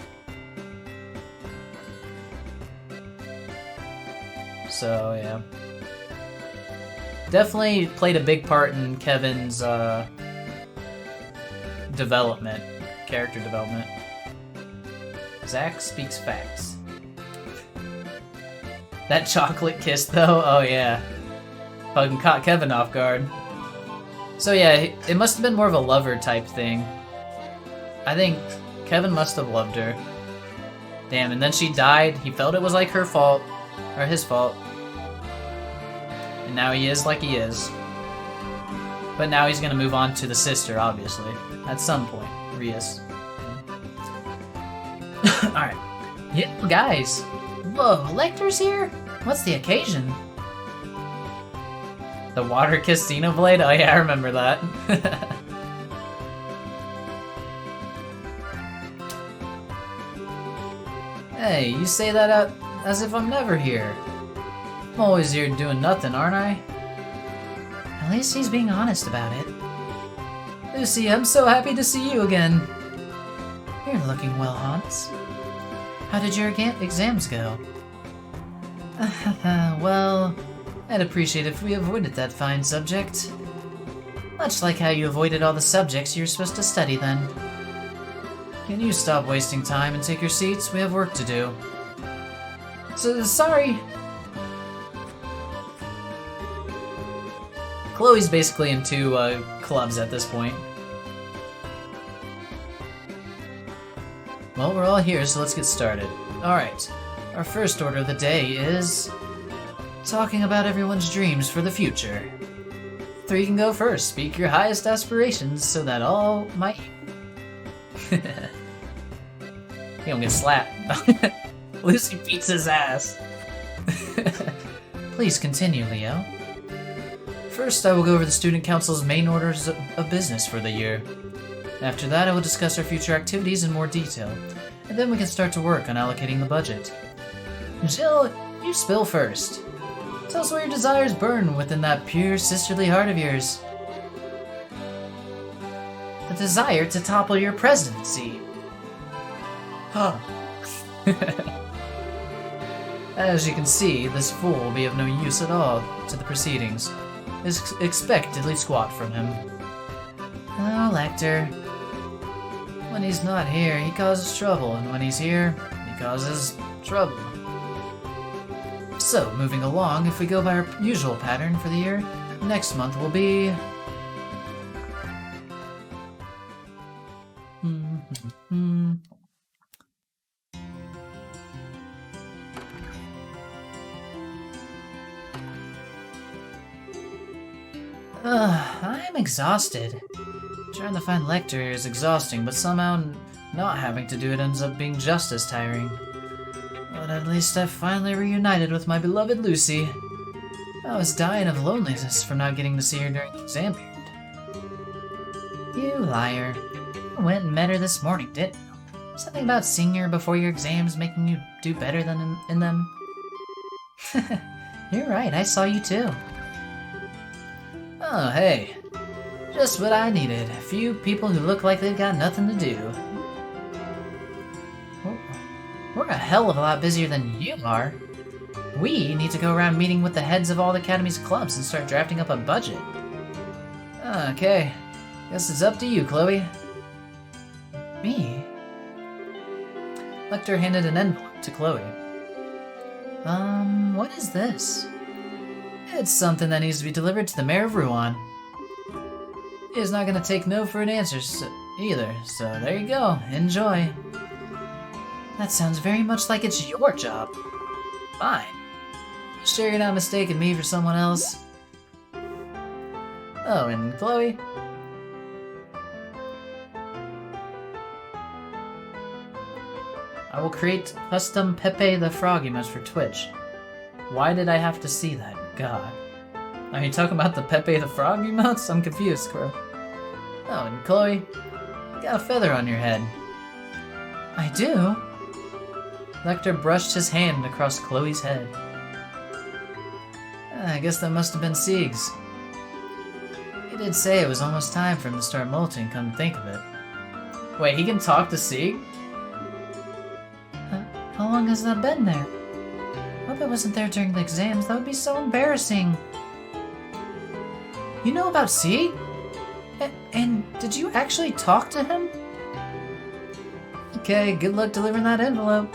Speaker 1: So, yeah. Definitely played a big part in Kevin's development, character development. Zach speaks facts. That chocolate kiss, though, oh yeah. Fucking caught Kevin off guard. So yeah, it must have been more of a lover type thing. I think Kevin must have loved her. Damn, and then she died. He felt it was like her fault, or his fault. And now he is like he is. But now he's gonna move on to the sister, obviously. At some point, Rias. Alright. Yeah, guys. Whoa, Lecter's here? What's the occasion? The water kiss Xenoblade? Oh yeah, I remember that. Hey, you say that out as if I'm never here. I'm always here doing nothing, aren't I?
Speaker 2: At least he's being honest about it.
Speaker 1: Lucy, I'm so happy to see you again.
Speaker 2: You're looking well, Hans. How did your exams go?
Speaker 1: Well, I'd appreciate if we avoided that fine subject.
Speaker 2: Much like how you avoided all the subjects you're supposed to study then.
Speaker 1: Can you stop wasting time and take your seats? We have work to do. So, sorry. Chloe's basically in two clubs at this point. Well, we're all here, so let's get started. Alright, our first order of the day is talking about everyone's dreams for the future. 3 can go first. Speak your highest aspirations so that all might... He don't get slapped. Lucy beats his ass.
Speaker 2: Please continue, Leo.
Speaker 1: First, I will go over the Student Council's main orders of business for the year. After that, I will discuss our future activities in more detail, and then we can start to work on allocating the budget. Jill, you spill first. Tell us where your desires burn within that pure sisterly heart of yours.
Speaker 2: The desire to topple your presidency.
Speaker 1: Huh. As you can see, this fool will be of no use at all to the proceedings. Is expectedly squat from him.
Speaker 2: Oh, Lecter.
Speaker 1: When he's not here, he causes trouble, and when he's here, he causes trouble. So, moving along, if we go by our usual pattern for the year, next month will be...
Speaker 2: I'm exhausted.
Speaker 1: Trying to find Lecter is exhausting, but somehow not having to do it ends up being just as tiring. But at least I've finally reunited with my beloved Lucy. I was dying of loneliness from not getting to see her during the exam period.
Speaker 2: You liar. You went and met her this morning, didn't you? Something about seeing her before your exams making you do better than in them? You're right, I saw you too.
Speaker 1: Oh, hey. Just what I needed. A few people who look like they've got nothing to do.
Speaker 2: We're a hell of a lot busier than you are. We need to go around meeting with the heads of all the Academy's clubs and start drafting up a budget.
Speaker 1: Okay. Guess it's up to you, Chloe.
Speaker 2: Me?
Speaker 1: Lecter handed an envelope to Chloe.
Speaker 2: What is this?
Speaker 1: It's something that needs to be delivered to the Mayor of Ruan. He is not going to take no for an answer, either, so there you go. Enjoy.
Speaker 2: That sounds very much like it's your job.
Speaker 1: Fine. You sure you're not mistaking me for someone else? Oh, and Chloe? I will create custom Pepe the Frog emotes for Twitch. Why did I have to see that? God. Are you talking about the Pepe the Frog emotes? I'm confused, Crow. Oh, and Chloe, you got a feather on your head.
Speaker 2: I do?
Speaker 1: Lecter brushed his hand across Chloe's head. I guess that must have been Sieg's. He did say it was almost time for him to start molting, come to think of it. Wait, he can talk to Sieg?
Speaker 2: How long has that been there? Hope it wasn't there during the exams. That would be so embarrassing. You know about Sieg? And did you actually talk to him?
Speaker 1: Okay, good luck delivering that envelope.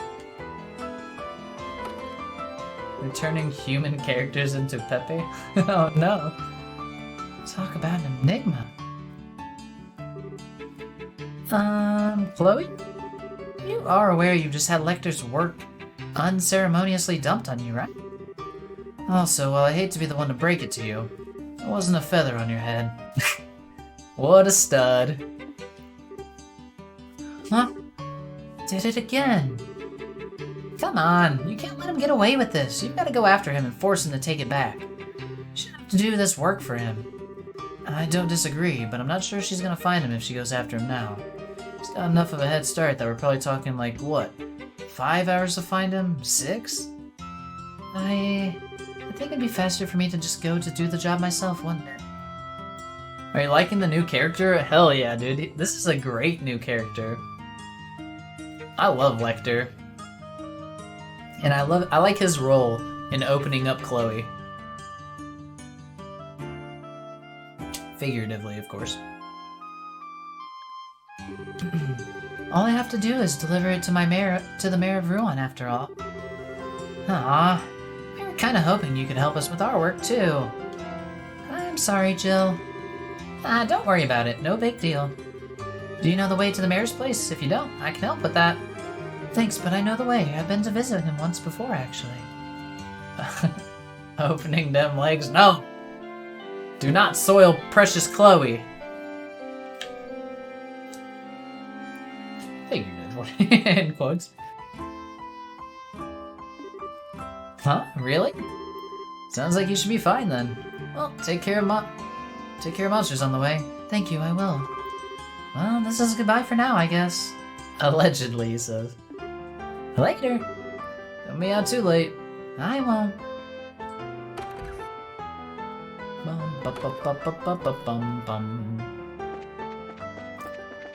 Speaker 1: They're turning human characters into Pepe? Oh no.
Speaker 2: Talk about an enigma.
Speaker 1: Chloe?
Speaker 2: You are aware you just had Lecter's work unceremoniously dumped on you, right?
Speaker 1: Also, well, I hate to be the one to break it to you, it wasn't a feather on your head. What a stud.
Speaker 2: Huh? Did it again.
Speaker 1: Come on, you can't let him get away with this. You've got to go after him and force him to take it back. You shouldn't have to do this work for him. I don't disagree, but I'm not sure she's gonna find him if she goes after him now. He's got enough of a head start that we're probably talking like, what, 5 hours to find him? 6?
Speaker 2: I think it'd be faster for me to just go to do the job myself, wouldn't it?
Speaker 1: Are you liking the new character? Hell yeah, dude. This is a great new character. I love Lecter. And I like his role in opening up Chloe. Figuratively, of course.
Speaker 2: All I have to do is deliver it to the mayor of Ruan, after all.
Speaker 1: Ah, we were kind of hoping you could help us with our work too.
Speaker 2: I'm sorry, Jill.
Speaker 1: Don't worry about it. No big deal. Do you know the way to the mayor's place? If you don't, I can help with that.
Speaker 2: Thanks, but I know the way. I've been to visit him once before, actually.
Speaker 1: Opening them legs? No! Do not soil precious Chloe. Figuratively, in quotes. Huh? Really? Sounds like you should be fine then. Well, take care of monsters on the way.
Speaker 2: Thank you, I will. Well, this is goodbye for now, I guess.
Speaker 1: Allegedly, he says. Later. Don't be out too late.
Speaker 2: I won't.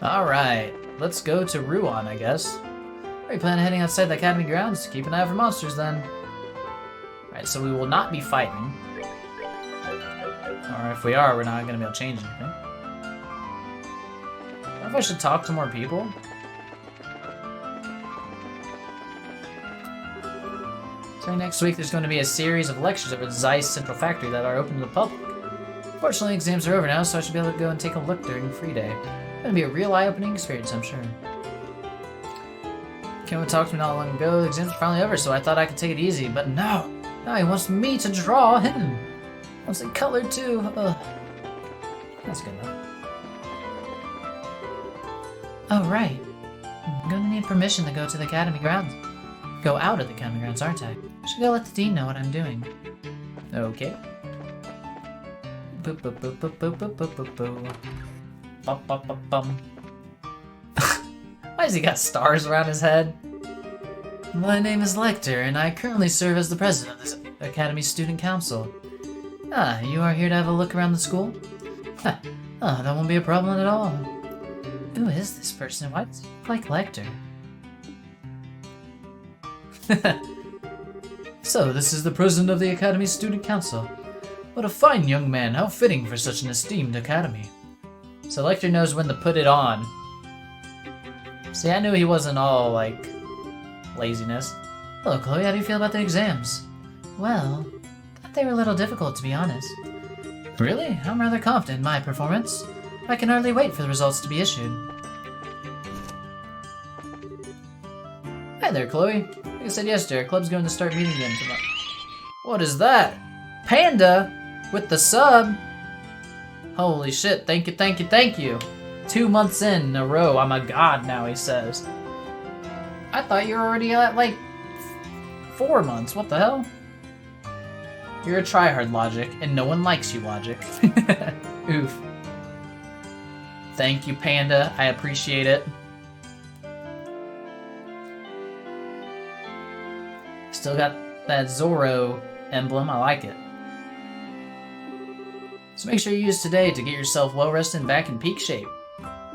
Speaker 1: Alright, let's go to Ruan, I guess. Are you planning on heading outside the academy grounds? Keep an eye out for monsters then. Alright, so we will not be fighting. Or if we are, we're not going to be able to change anything. I wonder if I should talk to more people. So next week there's going to be a series of lectures over the Zeiss Central Factory that are open to the public. Fortunately, exams are over now, so I should be able to go and take a look during free day. It's going to be a real eye-opening experience, I'm sure. Kimo talked to me not long ago, the exams are finally over, so I thought I could take it easy, but no! Now he wants me to draw him! Wants it colored too! Ugh. That's good enough.
Speaker 2: Oh, right. I'm gonna need permission to go to the academy grounds. Go out of the academy grounds, aren't I? Should go let the dean know what I'm doing.
Speaker 1: Okay. Boop boop boop boop boop boop boop boop boop. Bum bum bum bum. Why has he got stars around his head?
Speaker 2: My name is Lecter, and I currently serve as the president of this Academy Student Council. Ah, you are here to have a look around the school? Oh, that won't be a problem at all. Who is this person? Why does he look like Lecter?
Speaker 1: So, this is the president of the Academy Student Council. What a fine young man, how fitting for such an esteemed academy. So Lecter knows when to put it on. See, I knew he wasn't all, like, laziness.
Speaker 2: Hello, Chloe, how do you feel about the exams? Well, thought they were a little difficult, to be honest.
Speaker 1: Really?
Speaker 2: I'm rather confident in my performance. I can hardly wait for the results to be issued.
Speaker 1: Hi there, Chloe. Like I said yesterday, our club's going to start meeting again tomorrow. What is that? Panda? With the sub? Holy shit, thank you, thank you, thank you. 2 months in a row, I'm a god now, he says. I thought you were already at, like, 4 months. What the hell? You're a tryhard, Logic, and no one likes you, Logic. Oof. Thank you, Panda. I appreciate it. Still got that Zoro emblem. I like it. So make sure you use today to get yourself well rested and back in peak shape.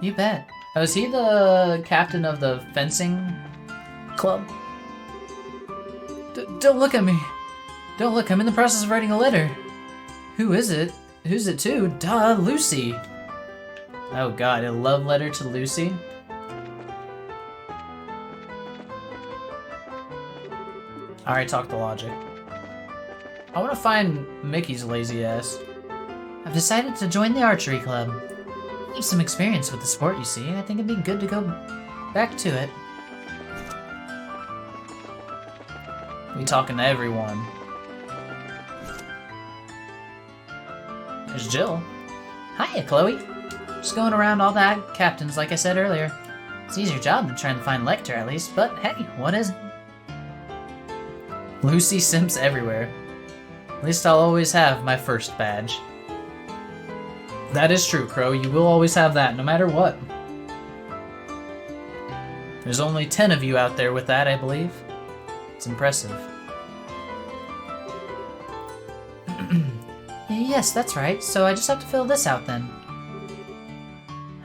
Speaker 2: You bet.
Speaker 1: Oh, is he the captain of the fencing club?
Speaker 2: Don't look at me. Don't look, I'm in the process of writing a letter.
Speaker 1: Who is it? Who's it to? Duh, Lucy. Oh god, a love letter to Lucy? I already talked to Logic. I want to find Mickey's lazy ass.
Speaker 2: I've decided to join the archery club. I have some experience with the sport, you see. I think it'd be good to go back to it.
Speaker 1: We talking to everyone. There's Jill.
Speaker 2: Hiya, Chloe. Just going around all the captains, like I said earlier. It's an easier job than trying to find Lecter, at least, but hey, what is it?
Speaker 1: Lucy simps everywhere. At least I'll always have my first badge. That is true, Crow. You will always have that, no matter what. There's only 10 of you out there with that, I believe. It's impressive.
Speaker 2: Yes, that's right. So I just have to fill this out then.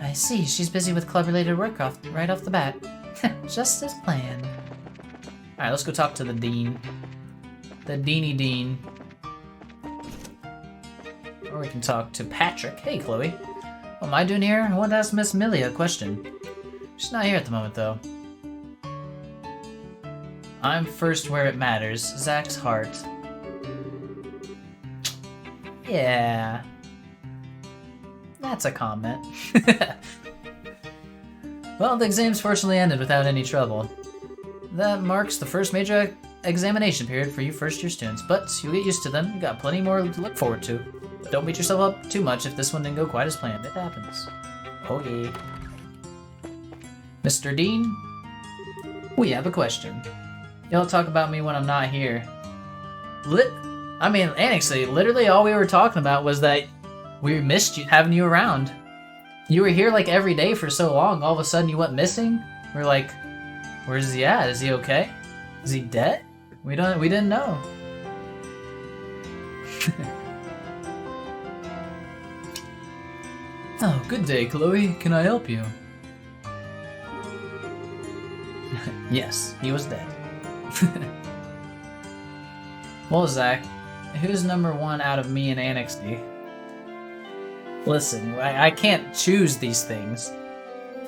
Speaker 2: I see. She's busy with club-related work right off the bat. Just as planned.
Speaker 1: Alright, let's go talk to the dean. The Deanie Dean. Or we can talk to Patrick. Hey, Chloe. What am I doing here? I want to ask Miss Millie a question. She's not here at the moment, though. I'm first where it matters. Zach's heart. Yeah. That's a comment. Well, the exams fortunately ended without any trouble. That marks the first major examination period for you first-year students, but you'll get used to them. You got plenty more to look forward to. Don't beat yourself up too much if this one didn't go quite as planned. It happens. Okay. Mr. Dean, we have a question. Y'all talk about me when I'm not here. Actually, literally all we were talking about was that we missed you, having you around. You were here like every day for so long, all of a sudden you went missing? We're like, where's he at? Is he okay? Is he dead? We didn't know. Oh, good day, Chloe. Can I help you? Yes, he was dead. Well, Zach, who's number one out of me and Annex D? Listen, I can't choose these things.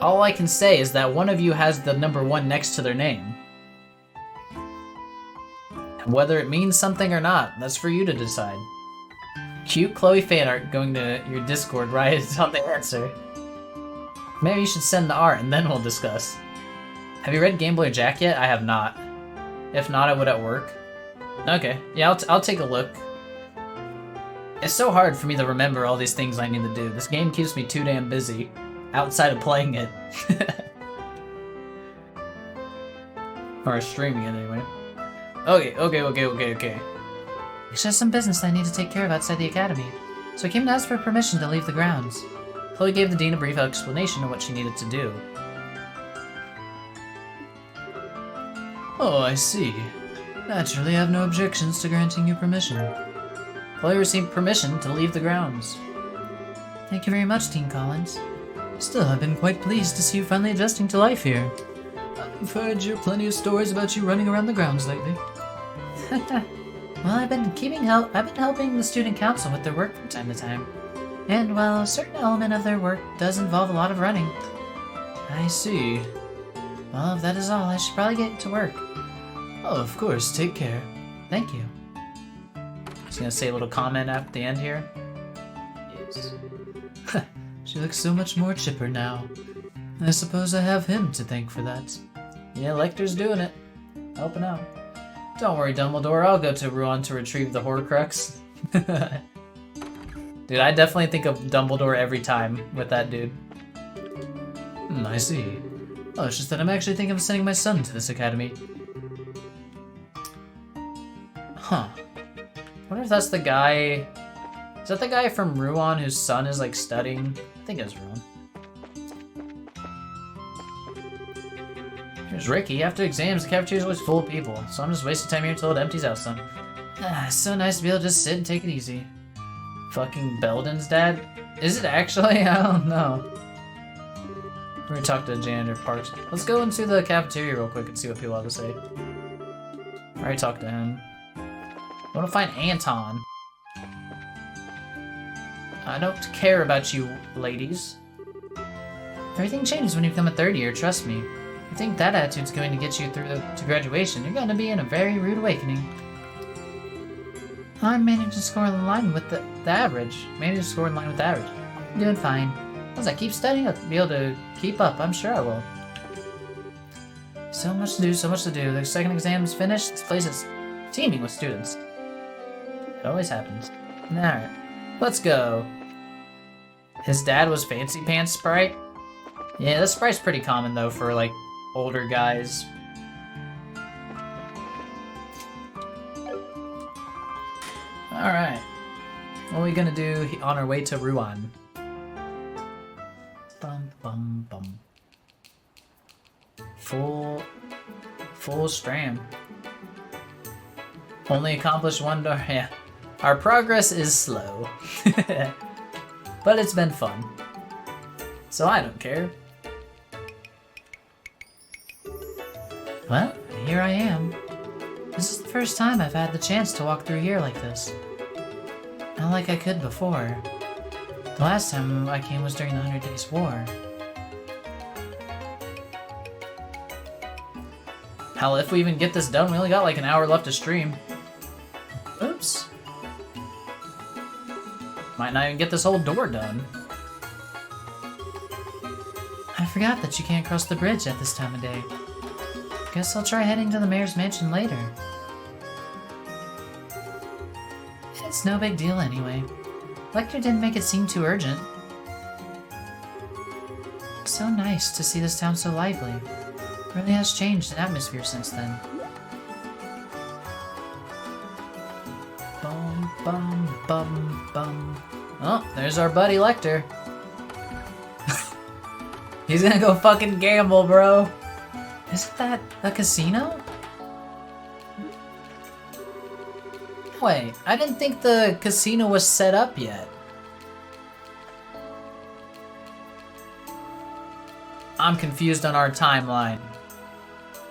Speaker 1: All I can say is that one of you has the number one next to their name. Whether it means something or not, that's for you to decide. Cute Chloe fan art going to your Discord right on the answer. Maybe you should send the art and then we'll discuss. Have you read Game Boy Jack yet? I have not. If not, I would at work. Okay, yeah, I'll take a look. It's so hard for me to remember all these things I need to do. This game keeps me too damn busy, outside of playing it. Or streaming it, anyway. Okay.
Speaker 2: It's just some business I need to take care of outside the academy, so I came to ask for permission to leave the grounds.
Speaker 1: Chloe gave the dean a brief explanation of what she needed to do. Oh, I see. Naturally, I have no objections to granting you permission. Chloe received permission to leave the grounds.
Speaker 2: Thank you very much, Dean Collins.
Speaker 1: Still, I've been quite pleased to see you finally adjusting to life here. I've heard plenty of stories about you running around the grounds lately.
Speaker 2: Well, I've been helping the student council with their work from time to time. And while a certain element of their work does involve a lot of running.
Speaker 1: I see.
Speaker 2: Well, if that is all, I should probably get to work.
Speaker 1: Oh, of course. Take care.
Speaker 2: Thank you.
Speaker 1: Just gonna say a little comment at the end here. Yes. She looks so much more chipper now. I suppose I have him to thank for that. Yeah, Lecter's doing it. helping out. Don't worry, Dumbledore. I'll go to Ruan to retrieve the Horcrux. Dude, I definitely think of Dumbledore every time with that dude. I see. Oh, it's just that I'm actually thinking of sending my son to this academy. Huh. Wonder if that's the guy... Is that the guy from Ruan whose son is, like, studying? I think it's Ruan. Here's Ricky. After exams, the cafeteria's always full of people, so I'm just wasting time here until it empties out some. So nice to be able to just sit and take it easy. Fucking Belden's dad? Is it actually? I don't know. We're gonna talk to Janitor Parks. Let's go into the cafeteria real quick and see what people have to say. I already talked to him. I wanna find Anton. I don't care about you, ladies. Everything changes when you become a third year, trust me. If you think that attitude's going to get you through to graduation, you're going to be in a very rude awakening. I managed to score in line with the average. Managed to score in line with the average. I'm doing fine. As I keep studying, I'll be able to keep up. I'm sure I will. So much to do, so much to do. The second exam's finished. This place is teeming with students. It always happens. Alright, let's go. His dad was Fancy Pants Sprite? Yeah, this Sprite's pretty common though for like older guys. Alright. What are we gonna do on our way to Ruan? Bum bum bum. Full stram. Only accomplished one door. Yeah. Our progress is slow. But it's been fun. So I don't care. Well, here I am. This is the first time I've had the chance to walk through here like this. Not like I could before. The last time I came was during the 100 Days War. Hell, if we even get this done, we only got like an hour left to stream. Oops. Might not even get this whole door done. I forgot that you can't cross the bridge at this time of day. Guess I'll try heading to the mayor's mansion later. It's no big deal anyway. Lecter didn't make it seem too urgent. It's so nice to see this town so lively. It really has changed the atmosphere since then. Bum bum bum bum. Oh, there's our buddy Lecter. He's gonna go fucking gamble, bro. Isn't that a casino? Wait, I didn't think the casino was set up yet. I'm confused on our timeline.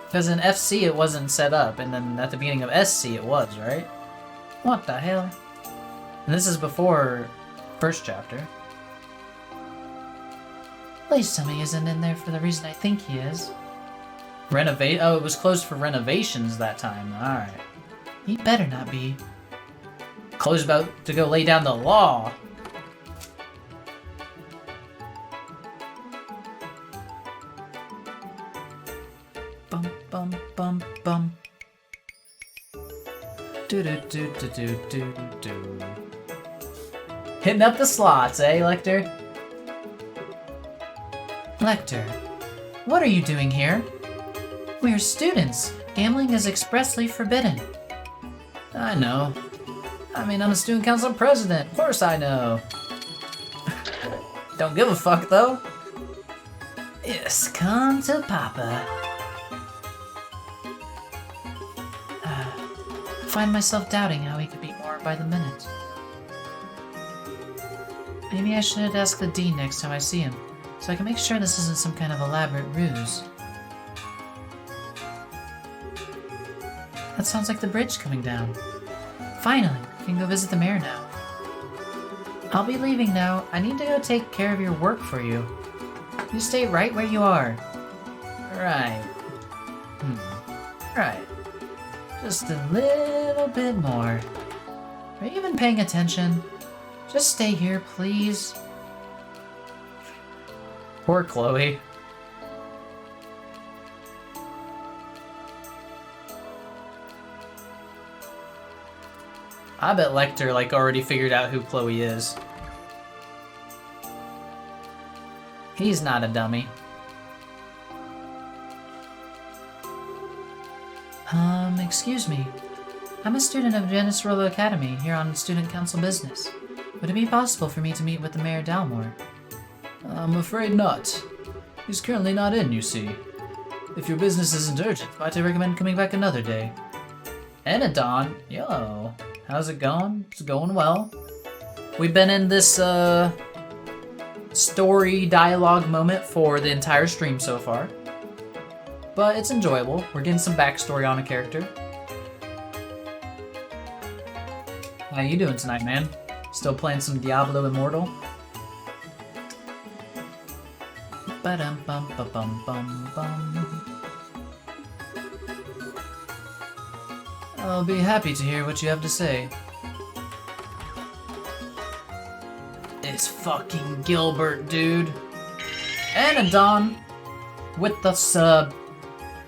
Speaker 1: Because in FC it wasn't set up, and then at the beginning of SC it was, right? What the hell? And this is before first chapter. Please tell me he isn't in there for the reason I think he is. Renovate? Oh, it was closed for renovations that time. Alright. He better not be. Chloe's about to go lay down the law. Bum bum bum bum. Do do do do do do do. Hitting up the slots, eh, Lecter? Lecter, what are you doing here? We are students. Gambling is expressly forbidden. I know. I mean, I'm a student council president. Of course I know. Don't give a fuck, though. Yes, come to Papa. I find myself doubting how he could be more by the minute. Maybe I should ask the dean next time I see him, so I can make sure this isn't some kind of elaborate ruse. That sounds like the bridge coming down. Finally, we can go visit the mayor now. I'll be leaving now. I need to go take care of your work for you. You stay right where you are. Right. Right. Just a little bit more. Are you even paying attention? Just stay here, please. Poor Chloe. I bet Lecter, like, already figured out who Chloe is. He's not a dummy.
Speaker 2: Excuse me. I'm a student of Janus Rolo Academy here on Student Council business. Would it be possible for me to meet with the Mayor Dalmore?
Speaker 3: I'm afraid not. He's currently not in, you see. If your business isn't urgent, might I recommend coming back another day?
Speaker 1: Enadon, yo, how's it going? It's going well. We've been in this, story dialogue moment for the entire stream so far. But it's enjoyable. We're getting some backstory on a character. How you doing tonight, man? Still playing some Diablo Immortal?
Speaker 2: Ba-dum-bum-ba-bum-bum-bum.
Speaker 3: I'll be happy to hear what you have to say.
Speaker 1: It's fucking Gilbert, dude. Enadon with the sub.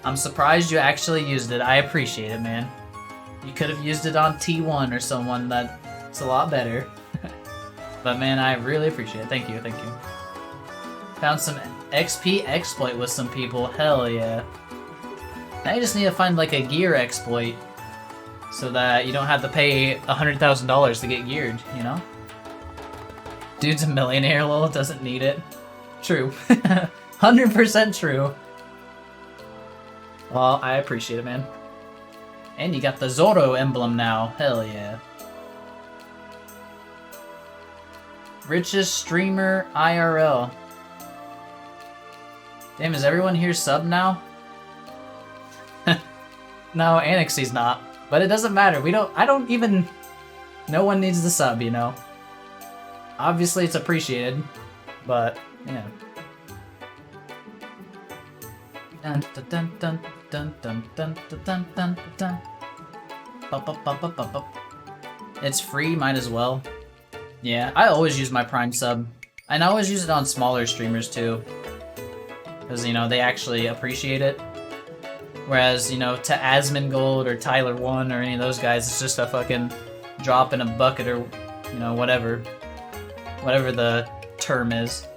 Speaker 1: I'm surprised you actually used it. I appreciate it, man. You could have used it on T1 or someone that's a lot better. But man, I really appreciate it. Thank you, thank you. Found some XP exploit with some people. Hell yeah. Now you just need to find like a gear exploit so that you don't have to pay $100,000 to get geared, you know? Dude's a millionaire, lol, doesn't need it. True. 100% true. Well, I appreciate it, man. And you got the Zoro emblem now. Hell yeah. Richest streamer IRL. Damn, is everyone here sub now? No, Anixie's not. But it doesn't matter. I don't even... No one needs the sub, you know? Obviously, it's appreciated. But, yeah. Dun dun dun dun dun dun dun dun dun dun. It's free, might as well. Yeah, I always use my Prime sub. And I always use it on smaller streamers too. Because, you know, they actually appreciate it. Whereas, you know, to Asmongold or Tyler1 or any of those guys, it's just a fucking drop in a bucket or, you know, whatever. Whatever the term is.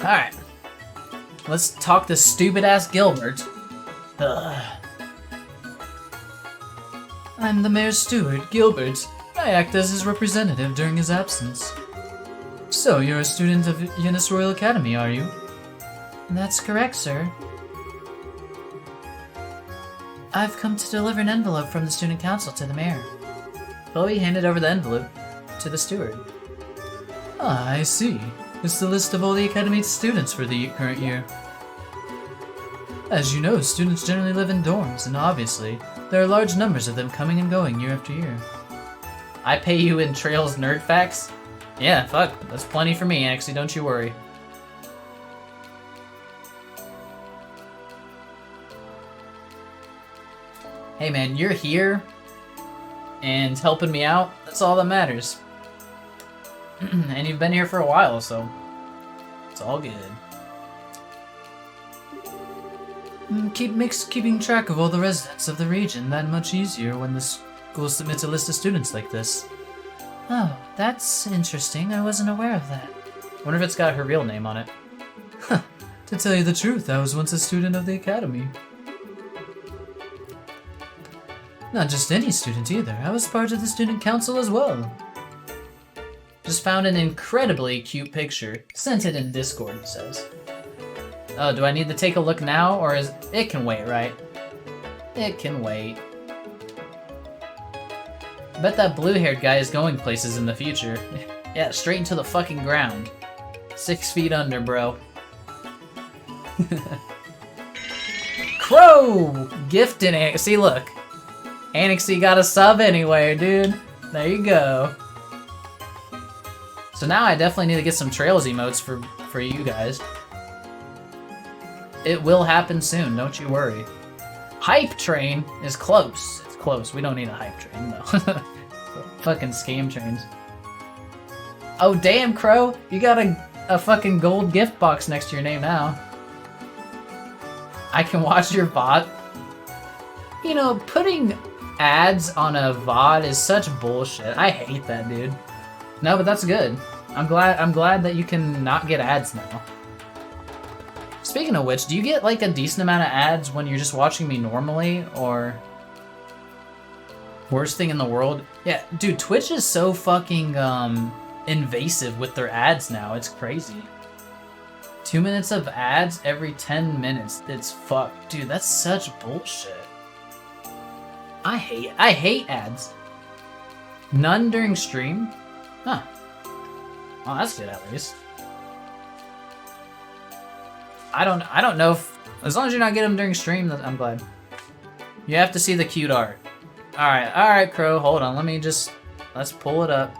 Speaker 1: Alright. Let's talk to stupid-ass Gilbert. Ugh.
Speaker 3: I'm the Mayor's steward, Gilbert. I act as his representative during his absence. So, you're a student of Janus Royal Academy, are you?
Speaker 2: That's correct, sir. I've come to deliver an envelope from the Student Council to the Mayor.
Speaker 1: Chloe handed over the envelope to the steward.
Speaker 3: Ah, I see. It's the list of all the Academy's students for the current year. As you know, students generally live in dorms, and obviously, there are large numbers of them coming and going year after year.
Speaker 1: I pay you in Trails Nerd Facts? Yeah, fuck, that's plenty for me, actually, don't you worry. Hey man, you're here, and helping me out, that's all that matters. And you've been here for a while, so it's all good.
Speaker 3: Makes keeping track of all the residents of the region that much easier when the school submits a list of students like this.
Speaker 2: Oh, that's interesting. I wasn't aware of that.
Speaker 1: Wonder if it's got her real name on it.
Speaker 3: To tell you the truth, I was once a student of the Academy. Not just any student either. I was part of the student council as well.
Speaker 1: Just found an incredibly cute picture. Sent it in Discord, it says. Oh, do I need to take a look now, or is... It can wait, right? It can wait. I bet that blue-haired guy is going places in the future. Yeah, straight into the fucking ground. 6 feet under, bro. Crow! Gifting it. See, look. Anixie got a sub anywhere, dude. There you go. So now I definitely need to get some Trails emotes for you guys. It will happen soon, don't you worry. Hype Train is close. It's close. We don't need a Hype Train, though. Fucking scam trains. Oh, damn, Crow. You got a fucking gold gift box next to your name now. I can watch your bot. You know, putting ads on a VOD is such bullshit. I hate that, dude. No, but that's good. I'm glad that you can not get ads now. Speaking of which, do you get like a decent amount of ads when you're just watching me normally, or worst thing in the world? Yeah, dude, Twitch is so fucking invasive with their ads now. It's crazy. 2 minutes of ads every 10 minutes. It's fucked. Dude, that's such bullshit. I hate ads. None during stream? Huh. Oh, that's good at least. I don't know if, as long as you're not getting them during stream, I'm glad. You have to see the cute art. Alright, Crow, hold on, let's pull it up.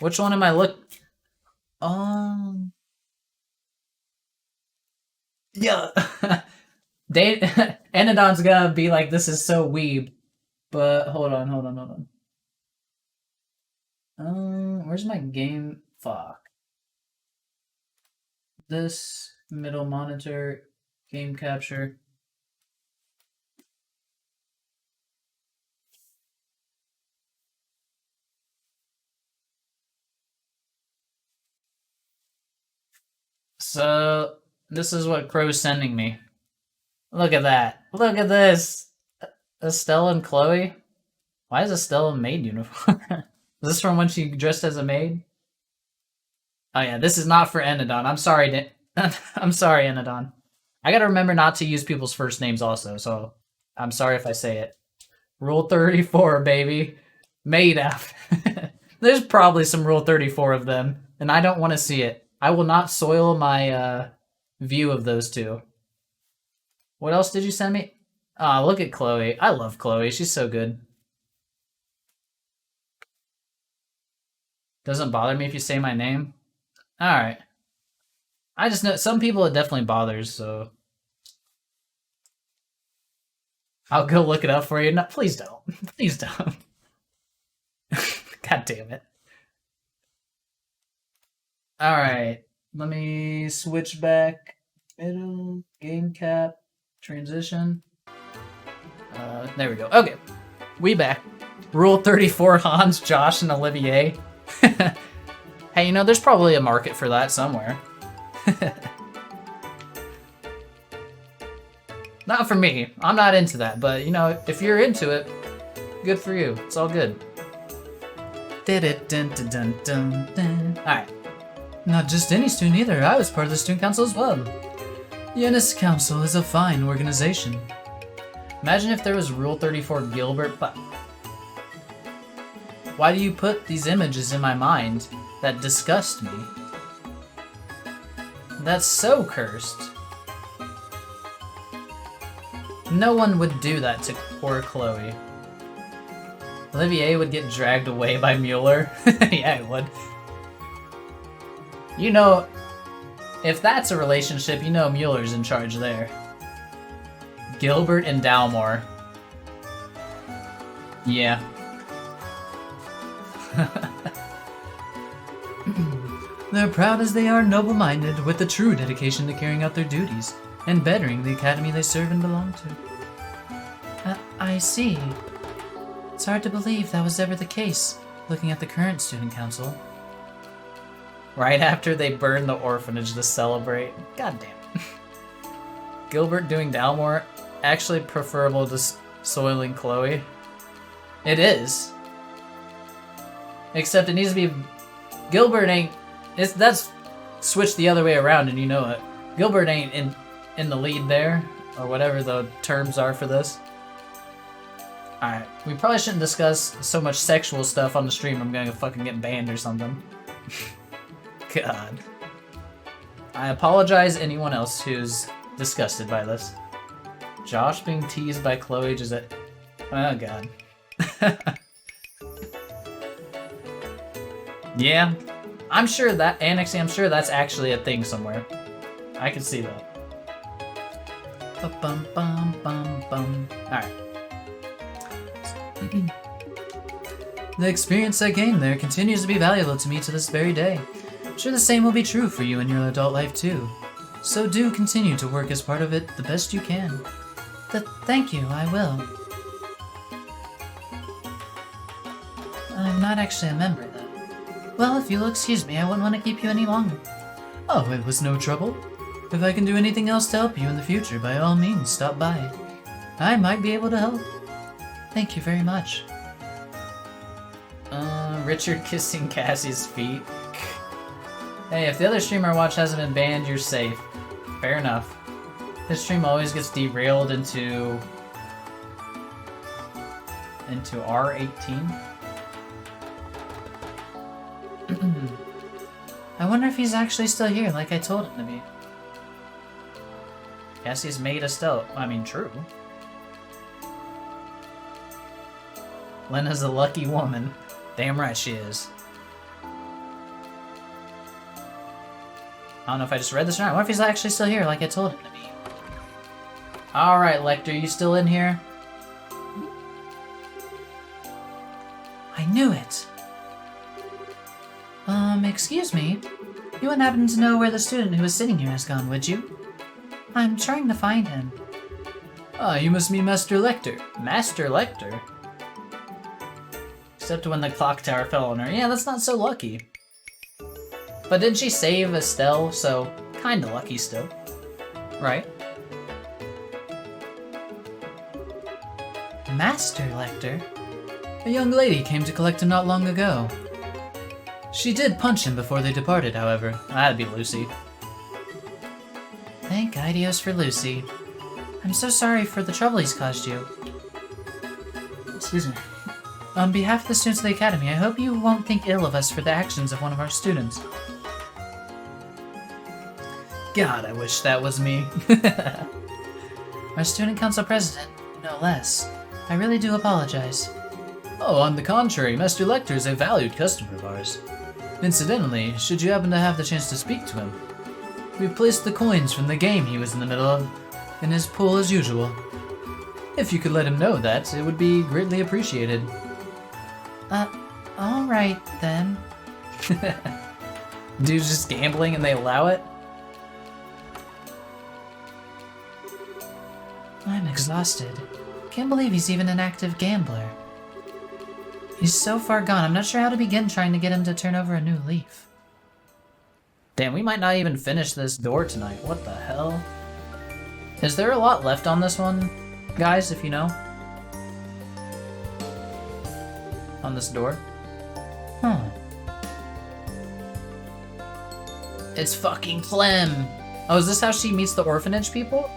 Speaker 1: Which one am I yeah. Anodon's gonna be like, this is so weeb. But hold on. Where's my game? Fuck. This middle monitor, game capture. So this is what Crow's sending me. Look at that. Look at this. Estella and Chloe. Why is Estella a maid uniform? Is this from when she dressed as a maid? Oh yeah, this is not for Enodon. I'm sorry, I'm sorry, Enodon. I gotta remember not to use people's first names also, so I'm sorry if I say it. Rule 34, baby. Maid outfit. There's probably some Rule 34 of them, and I don't want to see it. I will not soil my view of those two. What else did you send me? Ah, look at Chloe. I love Chloe. She's so good. Doesn't bother me if you say my name. Alright. I just know some people it definitely bothers, so I'll go look it up for you. No, please don't. Please don't. God damn it. Alright. Let me switch back. Middle, game cap, transition. There we go. Okay. We back. Rule 34, Hans, Josh, and Olivier. Hey, you know, there's probably a market for that somewhere. Not for me. I'm not into that, but, you know, if you're into it, good for you. It's all good. Alright.
Speaker 3: Not just any student either. I was part of the student council as well. Yenis Council is a fine organization.
Speaker 1: Imagine if there was Rule 34 Gilbert, but why do you put these images in my mind that disgust me? That's so cursed. No one would do that to poor Chloe. Olivier would get dragged away by Mueller. Yeah, it would. You know, if that's a relationship, you know Mueller's in charge there. Gilbert and Dalmore. Yeah.
Speaker 3: They're proud as they are noble-minded, with a true dedication to carrying out their duties and bettering the academy they serve and belong to. I see. It's hard to believe that was ever the case, looking at the current student council.
Speaker 1: Right after they burned the orphanage to celebrate. God damn it. Gilbert doing Dalmore, actually preferable to soiling Chloe. It is. Except it needs to be... Gilbert ain't... That's switched the other way around and you know it. Gilbert ain't in the lead there, or whatever the terms are for this. Alright, we probably shouldn't discuss so much sexual stuff on the stream. I'm gonna fucking get banned or something. God. I apologize anyone else who's disgusted by this. Josh being teased by Chloe just at... Oh god. Yeah. I'm sure that, Annexy, I'm sure that's actually a thing somewhere. I can see that. Alright.
Speaker 3: The experience I gained there continues to be valuable to me to this very day. I'm sure the same will be true for you in your adult life too. So do continue to work as part of it the best you can.
Speaker 2: Thank you, I will. I'm not actually a member, though. Well, if you'll excuse me, I wouldn't want to keep you any longer.
Speaker 3: Oh, it was no trouble. If I can do anything else to help you in the future, by all means, stop by. I might be able to help.
Speaker 2: Thank you very much.
Speaker 1: Richard kissing Cassie's feet. Hey, if the other streamer I watch hasn't been banned, you're safe. Fair enough. This stream always gets derailed into R18.
Speaker 2: I wonder if he's actually still here, like I told him to be.
Speaker 1: Cassie's made Estelle. I mean, true. Lena's a lucky woman. Damn right she is. I don't know if I just read this or not. I wonder if he's actually still here, like I told him to be. Alright, Lecter, you still in here?
Speaker 2: I knew it! Excuse me? You wouldn't happen to know where the student who was sitting here has gone, would you? I'm trying to find him.
Speaker 3: Ah, you must mean Master Lecter.
Speaker 1: Master Lecter? Except when the clock tower fell on her. Yeah, that's not so lucky. But didn't she save Estelle, so kinda lucky still. Right?
Speaker 2: Master Lecter?
Speaker 3: A young lady came to collect him not long ago. She did punch him before they departed, however.
Speaker 1: That'd be Lucy.
Speaker 2: Thank Idios for Lucy. I'm so sorry for the trouble he's caused you.
Speaker 3: Excuse me.
Speaker 2: On behalf of the students of the Academy, I hope you won't think ill of us for the actions of one of our students.
Speaker 1: God, I wish that was me.
Speaker 2: Our student council president, no less. I really do apologize.
Speaker 3: Oh, on the contrary, Master Lecter is a valued customer of ours. Incidentally, should you happen to have the chance to speak to him, we placed the coins from the game he was in the middle of in his pool as usual. If you could let him know that, it would be greatly appreciated.
Speaker 2: Alright then.
Speaker 1: Dude's just gambling and they allow it?
Speaker 2: I'm exhausted. Can't believe he's even an active gambler. He's so far gone, I'm not sure how to begin trying to get him to turn over a new leaf.
Speaker 1: Damn, we might not even finish this door tonight. What the hell? Is there a lot left on this one, guys, if you know? On this door?
Speaker 2: Huh.
Speaker 1: It's fucking Clem! Oh, is this how she meets the orphanage people?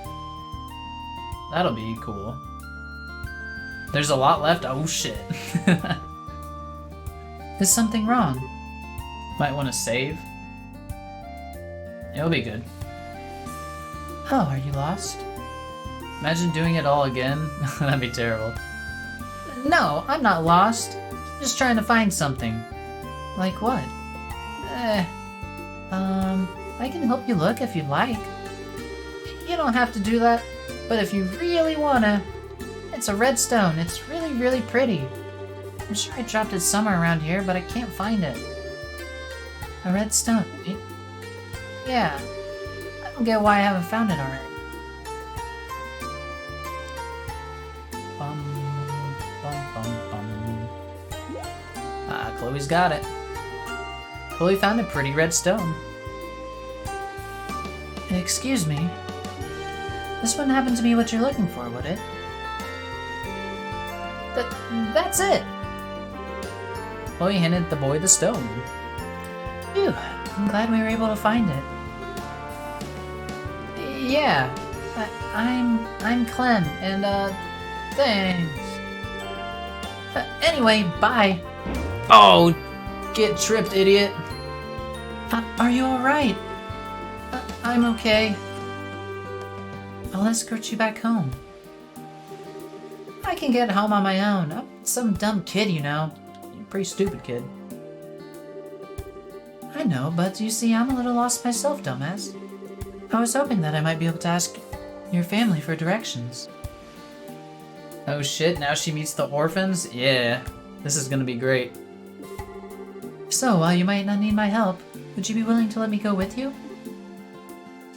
Speaker 1: That'll be cool. There's a lot left? Oh shit.
Speaker 2: Is something wrong?
Speaker 1: Might want to save. It'll be good.
Speaker 2: Oh, are you lost?
Speaker 1: Imagine doing it all again. That'd be terrible.
Speaker 2: No, I'm not lost. I'm just trying to find something. Like what? I can help you look if you'd like. You don't have to do that, but if you really wanna, it's a red stone. It's really, really pretty. I'm sure I dropped it somewhere around here, but I can't find it. A red stone. Yeah. I don't get why I haven't found it already.
Speaker 1: Chloe's got it. Chloe found a pretty red stone.
Speaker 2: Excuse me. This wouldn't happen to be what you're looking for, would it? That's it!
Speaker 1: Chloe handed the boy the stone.
Speaker 2: Phew, I'm glad we were able to find it. Yeah, I'm Clem, and, thanks. Anyway, bye.
Speaker 1: Oh, get tripped, idiot.
Speaker 2: Are you alright? I'm okay. I'll escort you back home. I can get home on my own. I'm some dumb kid, you know.
Speaker 1: You're a pretty stupid kid.
Speaker 2: I know, but you see, I'm a little lost myself, dumbass. I was hoping that I might be able to ask your family for directions.
Speaker 1: Oh shit, now she meets the orphans? Yeah, this is gonna be great.
Speaker 2: So, while you might not need my help, would you be willing to let me go with you?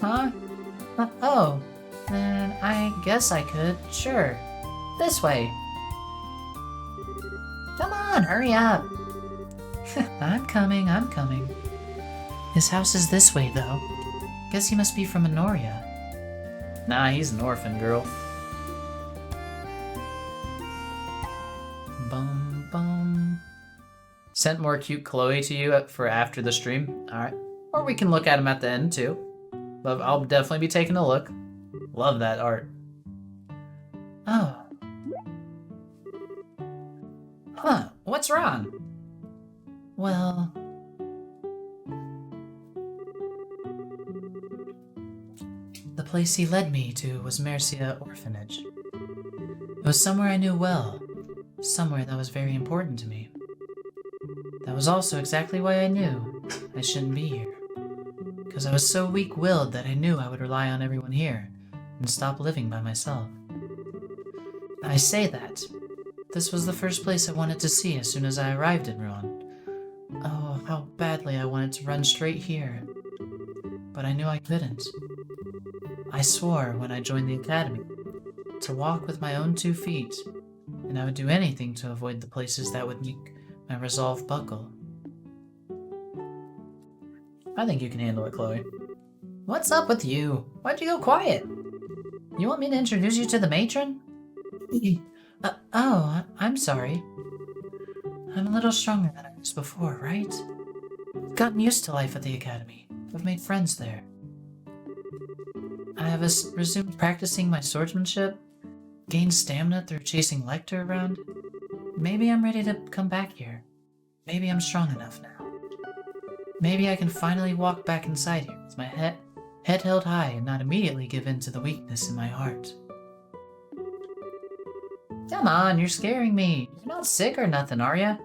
Speaker 2: Huh? Oh, then I guess I could. Sure. This way. Come on, hurry up. I'm coming, I'm coming. His house is this way, though. Guess he must be from Honoria.
Speaker 1: Nah, he's an orphan, girl. Bum bum. Sent more cute Chloe to you for after the stream. Alright. Or we can look at him at the end, too. But I'll definitely be taking a look. Love that art.
Speaker 2: Oh.
Speaker 1: Huh, what's wrong?
Speaker 2: Well... The place he led me to was Mercia Orphanage. It was somewhere I knew well, somewhere that was very important to me. That was also exactly why I knew I shouldn't be here. Because I was so weak-willed that I knew I would rely on everyone here and stop living by myself. I say that. This was the first place I wanted to see as soon as I arrived in Rouen. Oh, how badly I wanted to run straight here. But I knew I couldn't. I swore when I joined the academy to walk with my own 2 feet, and I would do anything to avoid the places that would make my resolve buckle.
Speaker 1: I think you can handle it, Chloe. What's up with you? Why'd you go quiet?
Speaker 2: You want me to introduce you to the matron? I'm sorry. I'm a little stronger than I was before, right? I've gotten used to life at the academy. I've made friends there. I have resumed practicing my swordsmanship, gained stamina through chasing Lecter around. Maybe I'm ready to come back here. Maybe I'm strong enough now. Maybe I can finally walk back inside here with my head held high and not immediately give in to the weakness in my heart. Come on, you're scaring me. You're not sick or nothing, are ya?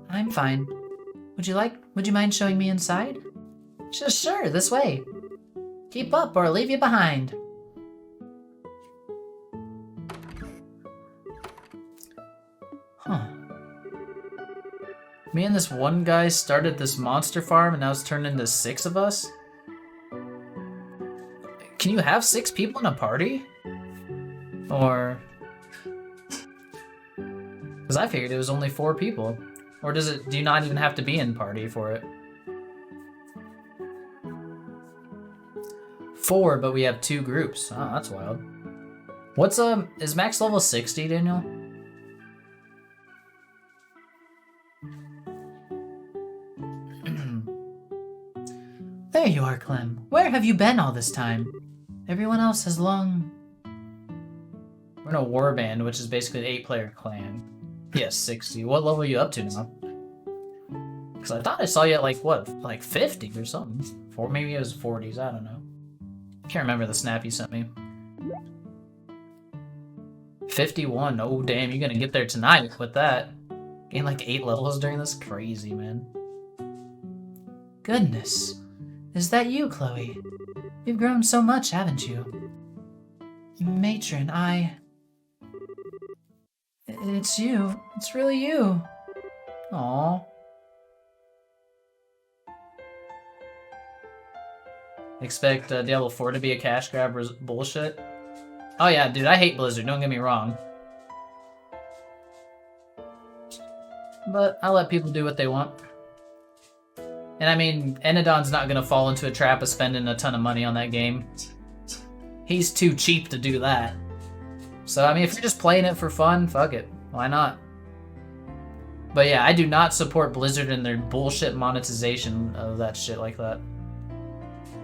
Speaker 2: I'm fine. Would you mind showing me inside? Sure, this way. Keep up or I'll leave you behind.
Speaker 1: Huh. Me and this one guy started this monster farm and now it's turned into 6 of us? Can you have 6 people in a party? Or... Because I figured it was only 4 people. Or do you not even have to be in party for it? 4, but we have 2 groups. Oh, that's wild. What's, is max level 60, Daniel?
Speaker 2: There you are, Clem. Where have you been all this time? Everyone else has long...
Speaker 1: We're in a warband, which is basically an 8-player clan. Yeah, 60. What level are you up to now? Because I thought I saw you at, like, what? Like 50 or something. Maybe it was 40s, I don't know. Can't remember the snap you sent me. 51. Oh, damn, you're gonna get there tonight with that. Gain like 8 levels during this? Crazy, man.
Speaker 2: Goodness. Is that you, Chloe? You've grown so much, haven't you? Matron, It's you. It's really you.
Speaker 1: Aww. Expect Diablo 4 to be a cash grab bullshit? Oh yeah, dude, I hate Blizzard, don't get me wrong. But I'll let people do what they want. And I mean, Enadon's not gonna fall into a trap of spending a ton of money on that game. He's too cheap to do that. So, I mean, if you're just playing it for fun, fuck it. Why not? But yeah, I do not support Blizzard and their bullshit monetization of that shit like that.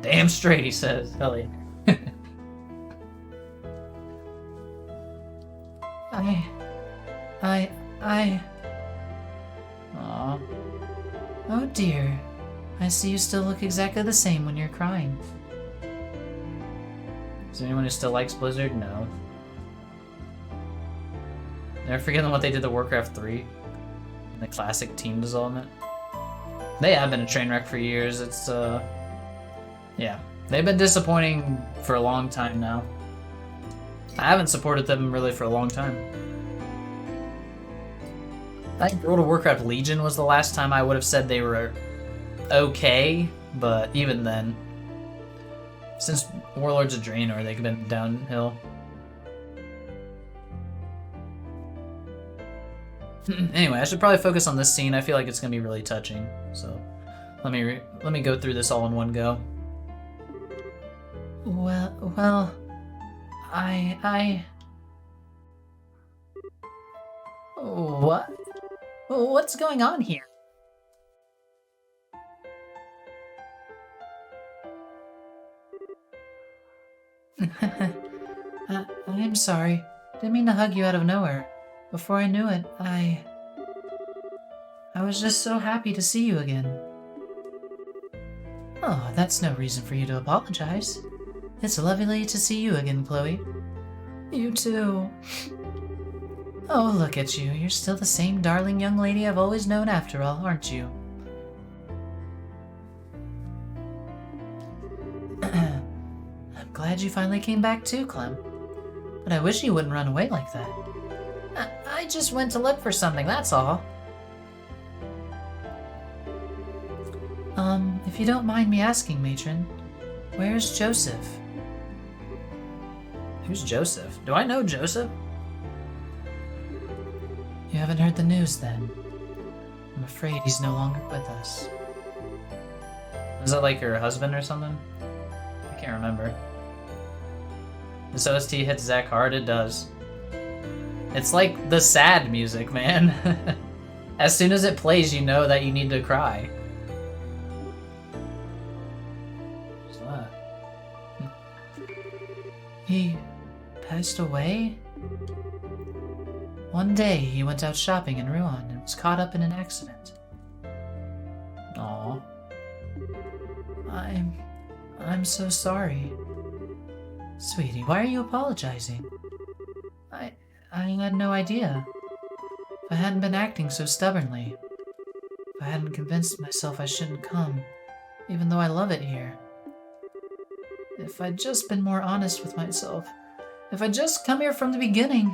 Speaker 1: Damn straight, he says. Hell yeah. Aww.
Speaker 2: Oh dear. I see you still look exactly the same when you're crying.
Speaker 1: Is there anyone who still likes Blizzard? No. Never forgetting what they did to Warcraft 3. And the classic team development. They have been a train wreck for years. It's, yeah. They've been disappointing for a long time now. I haven't supported them really for a long time. I think World of Warcraft Legion was the last time I would have said they were okay, but even then. Since Warlords of Draenor, they've been downhill. Anyway, I should probably focus on this scene. I feel like it's gonna be really touching. So, let me go through this all in one go.
Speaker 2: Well, I... What? What's going on here? I'm sorry. Didn't mean to hug you out of nowhere. Before I knew it, I was just so happy to see you again. Oh, that's no reason for you to apologize. It's lovely to see you again, Chloe. You too. Oh, look at you. You're still the same darling young lady I've always known after all, aren't you? I'm glad you finally came back too, Clem. But I wish you wouldn't run away like that. I just went to look for something, that's all. If you don't mind me asking, Matron, where's Joseph?
Speaker 1: Who's Joseph? Do I know Joseph?
Speaker 2: You haven't heard the news then. I'm afraid he's no longer with us.
Speaker 1: Is that like her husband or something? I can't remember. This OST hits Zach hard, it does. It's like the sad music, man. As soon as it plays, you know that you need to cry. What's that?
Speaker 2: He passed away? One day, he went out shopping in Rouen and was caught up in an accident.
Speaker 1: Aw.
Speaker 2: I'm so sorry. Sweetie, why are you apologizing? I had no idea. If I hadn't been acting so stubbornly, if I hadn't convinced myself I shouldn't come, even though I love it here. If I'd just been more honest with myself. If I'd just come here from the beginning.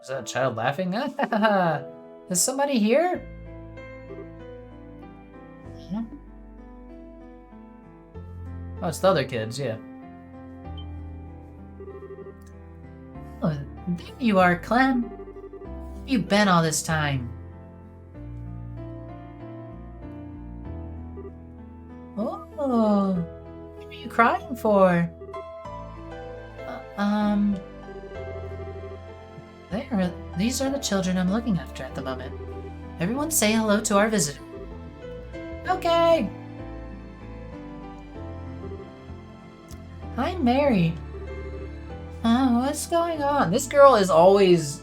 Speaker 1: Is that a child laughing?
Speaker 2: Is somebody here? Huh?
Speaker 1: Oh, it's the other kids, yeah.
Speaker 2: Oh, there you are, Clem. Where have you been all this time? Oh, what are you crying for? These are the children I'm looking after at the moment. Everyone say hello to our visitor. Okay. Hi, Mary. What's going on?
Speaker 1: This girl is always...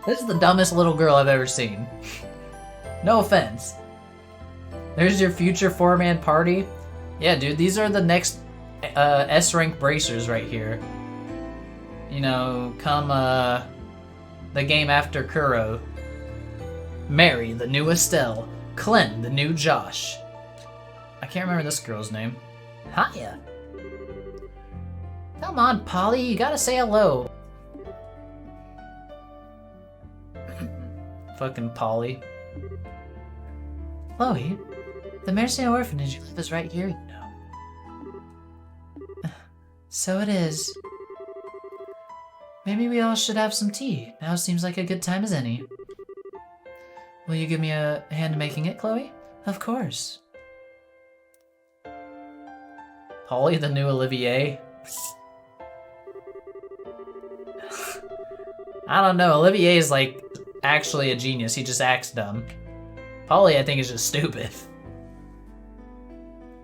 Speaker 1: This is the dumbest little girl I've ever seen. No offense. There's your future four-man party. Yeah, dude, these are the next S-rank bracers right here. You know, come the game after Kuro. Mary, the new Estelle. Clem, the new Josh. I can't remember this girl's name.
Speaker 2: Hiya. Come on, Polly, you gotta say hello.
Speaker 1: Fucking Polly.
Speaker 2: Chloe, the Mercia orphanage you live is right here, you know. So it is. Maybe we all should have some tea. Now seems like a good time as any. Will you give me a hand making it, Chloe? Of course.
Speaker 1: Polly, the new Olivier. I don't know. Olivier is like actually a genius. He just acts dumb. Polly, I think, is just stupid.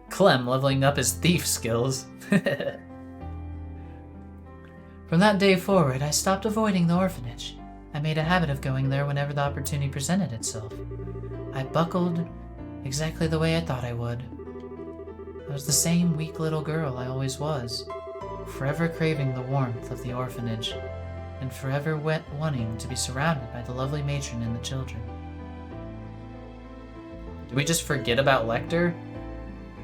Speaker 1: Clem leveling up his thief skills.
Speaker 2: From that day forward, I stopped avoiding the orphanage. I made a habit of going there whenever the opportunity presented itself. I buckled exactly the way I thought I would. I was the same weak little girl I always was, forever craving the warmth of the orphanage, and forever wanting to be surrounded by the lovely matron and the children.
Speaker 1: Did we just forget about Lecter?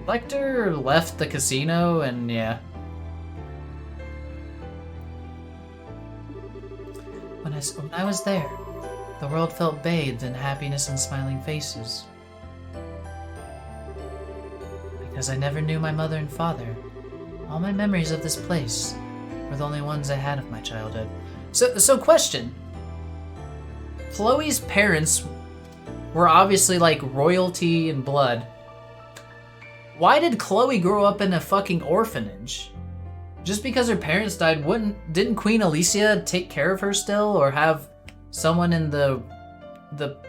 Speaker 1: Lecter left the casino and yeah.
Speaker 2: When I was there, the world felt bathed in happiness and smiling faces. because I never knew my mother and father. All my memories of this place were the only ones I had of my childhood.
Speaker 1: So question. Chloe's parents were obviously like royalty and blood. Why did Chloe grow up in a fucking orphanage? Just because her parents died, didn't Queen Alicia take care of her still, or have someone in the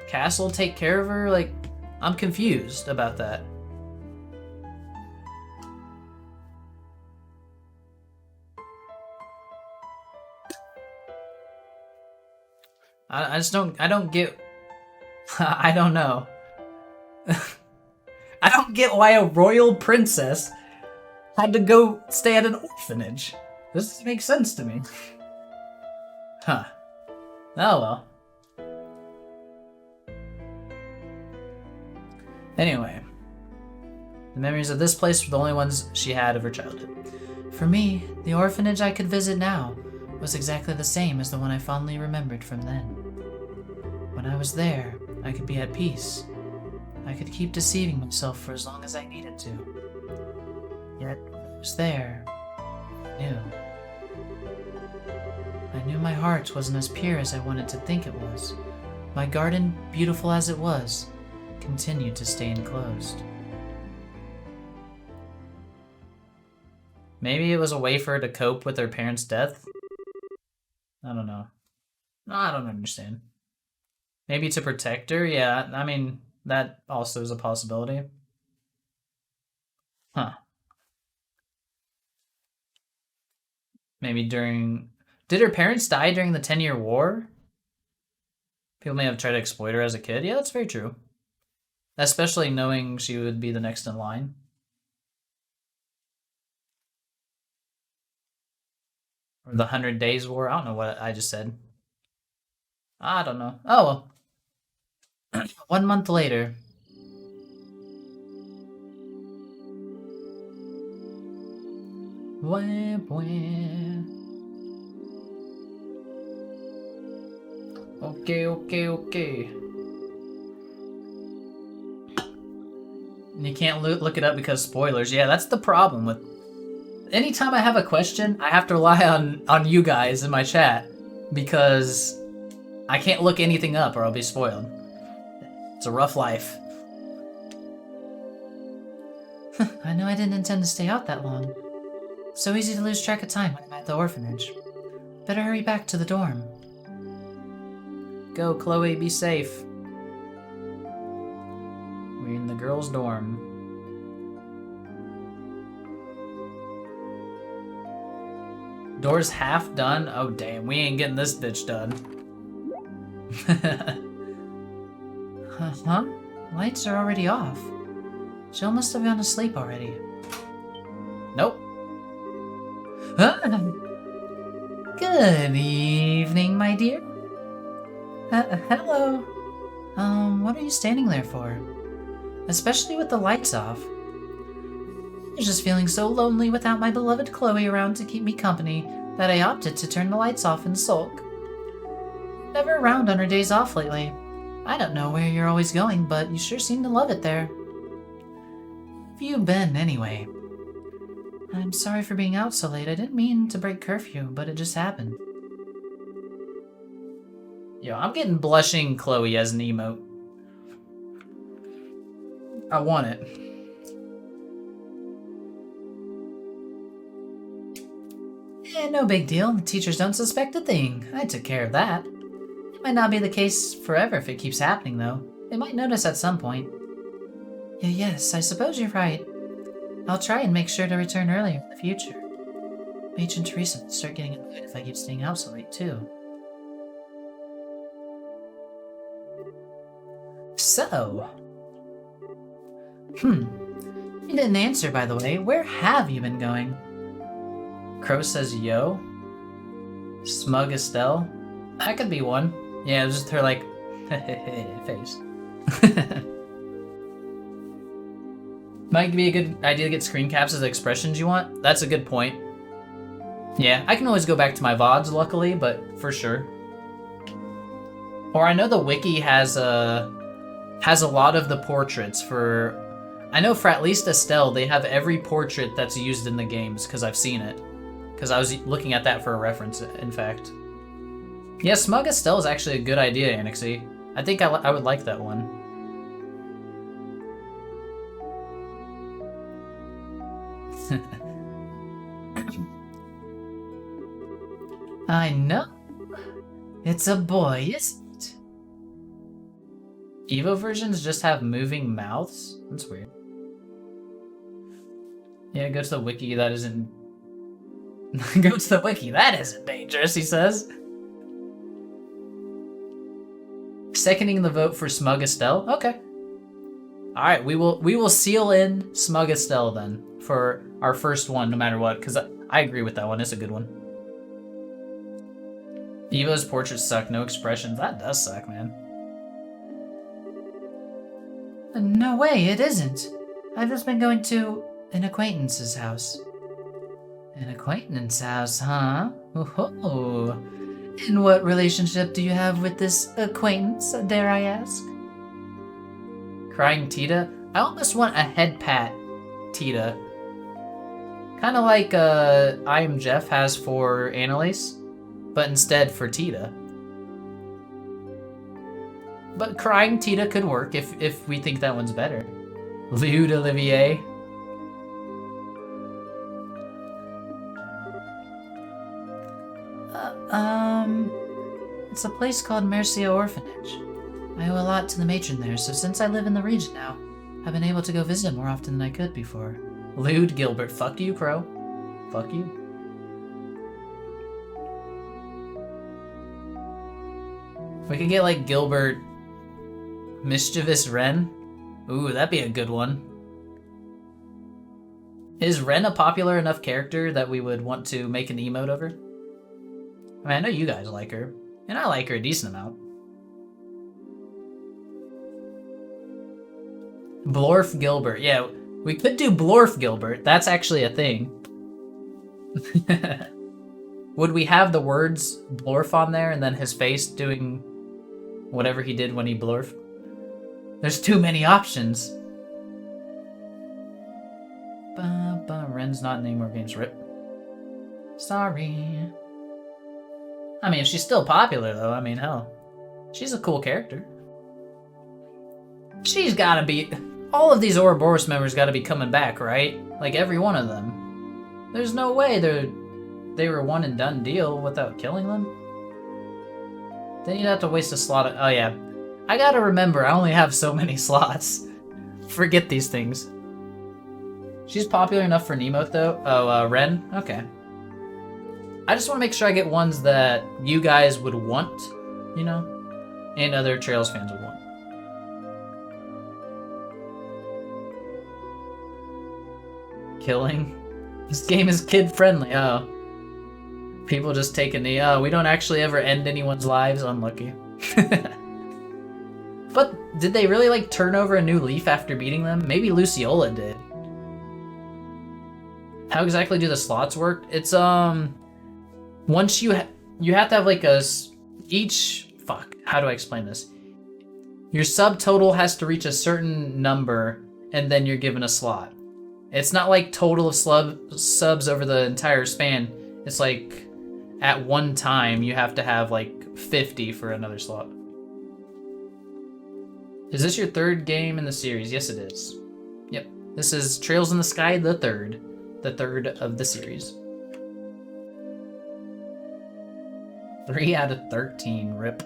Speaker 1: castle take care of her? Like, I'm confused about that. I just don't get. I don't know. I don't get why a royal princess had to go stay at an orphanage. This makes sense to me. Huh. Oh well. Anyway. The memories of this place were the only ones she had of her childhood.
Speaker 2: For me, the orphanage I could visit now was exactly the same as the one I fondly remembered from then. When I was there, I could be at peace. I could keep deceiving myself for as long as I needed to. Yet, when I was there, I knew my heart wasn't as pure as I wanted to think it was. My garden, beautiful as it was, continued to stay enclosed.
Speaker 1: Maybe it was a way for her to cope with her parents' death? I don't know. I don't understand. Maybe to protect her? Yeah, I mean, that also is a possibility. Huh. Maybe during... Did her parents die during the 10-Year War? People may have tried to exploit her as a kid. Yeah, that's very true. Especially knowing she would be the next in line. Or the 100 Days War. I don't know what I just said. I don't know. Oh, well. 1 month later. Wah, wah. Okay. And you can't look it up because spoilers. Yeah, that's the problem with... Anytime I have a question, I have to rely on you guys in my chat because I can't look anything up or I'll be spoiled. It's a rough life.
Speaker 2: I know I didn't intend to stay out that long. So easy to lose track of time when I'm at the orphanage. Better hurry back to the dorm.
Speaker 1: Go, Chloe, be safe. We're in the girls' dorm. Door's half done? Oh, damn, we ain't getting this bitch done.
Speaker 2: Huh? Lights are already off. Jill must have gone to sleep already.
Speaker 1: Nope.
Speaker 2: Good evening, my dear. Hello. What are you standing there for? Especially with the lights off. I'm just feeling so lonely without my beloved Chloe around to keep me company that I opted to turn the lights off and sulk. Never around on her days off lately. I don't know where you're always going, but you sure seem to love it there. Have you been, anyway? I'm sorry for being out so late. I didn't mean to break curfew, but it just happened.
Speaker 1: Yo, I'm getting blushing Chloe as an emote. I want it.
Speaker 2: No big deal. The teachers don't suspect a thing. I took care of that. It might not be the case forever if it keeps happening, though. They might notice at some point. Yes, I suppose you're right. I'll try and make sure to return earlier in the future. Agent Teresa will start getting annoyed if I keep staying out so late, too.
Speaker 1: So...
Speaker 2: You didn't answer, by the way. Where have you been going?
Speaker 1: Crow says yo. Smug Estelle. That could be one. Yeah, it was just her like face. Might be a good idea to get screen caps as expressions you want. That's a good point. Yeah, I can always go back to my VODs, luckily, but for sure. Or I know the wiki has a lot of the portraits for I know for at least Estelle, they have every portrait that's used in the games, because I've seen it. Because I was looking at that for a reference, in fact. Yeah, Smug Estelle is actually a good idea, Anixie. I think I would like that one.
Speaker 2: I know. It's a boy, isn't it?
Speaker 1: Evo versions just have moving mouths? That's weird. Yeah, go to the wiki, that isn't... Go to the wiki, that isn't dangerous, he says. Seconding the vote for Smug Estelle? Okay. Alright, we will seal in Smug Estelle then for our first one, no matter what, because I agree with that one. It's a good one. Evo's portraits suck, no expressions. That does suck, man.
Speaker 2: No way, it isn't. I've just been going to an acquaintance's house. An acquaintance house, huh? Oh. And what relationship do you have with this acquaintance, dare I ask?
Speaker 1: Crying Tita? I almost want a head pat Tita. Kind of like I Am Jeff has for Annalise, but instead for Tita. But Crying Tita could work if we think that one's better. Lewd Olivier.
Speaker 2: It's a place called Mercia Orphanage. I owe a lot to the matron there, so since I live in the region now, I've been able to go visit more often than I could before.
Speaker 1: Lewd Gilbert. Fuck you, Crow. Fuck you. We could get like Gilbert Mischievous Ren. Ooh, that'd be a good one. Is Ren a popular enough character that we would want to make an emote of her? I mean, I know you guys like her, and I like her a decent amount. Blorf Gilbert. Yeah, we could do Blorf Gilbert. That's actually a thing. Would we have the words Blorf on there and then his face doing whatever he did when he blorfed? There's too many options. Ren's not in any more games. Rip.
Speaker 2: Sorry.
Speaker 1: I mean, she's still popular, though. I mean, hell. She's a cool character. She's gotta be... All of these Ouroboros members gotta be coming back, right? Like, every one of them. There's no way they were one and done deal without killing them. Then you'd have to waste a slot. Oh, yeah. I gotta remember, I only have so many slots. Forget these things. She's popular enough for an emote, though. Oh, Ren? Okay. I just want to make sure I get ones that you guys would want, you know? And other Trails fans would want. Killing? This game is kid-friendly, oh. People just take a knee. Oh, we don't actually ever end anyone's lives. Unlucky. But did they really, like, turn over a new leaf after beating them? Maybe Luciola did. How exactly do the slots work? It's, once you have to have, like, how do I explain this? Your subtotal has to reach a certain number, and then you're given a slot. It's not like total of subs over the entire span. It's like, at one time, you have to have, like, 50 for another slot. Is this your third game in the series? Yes, it is. Yep. This is Trails in the Sky, the third. The third of the series. 3 out of 13, rip.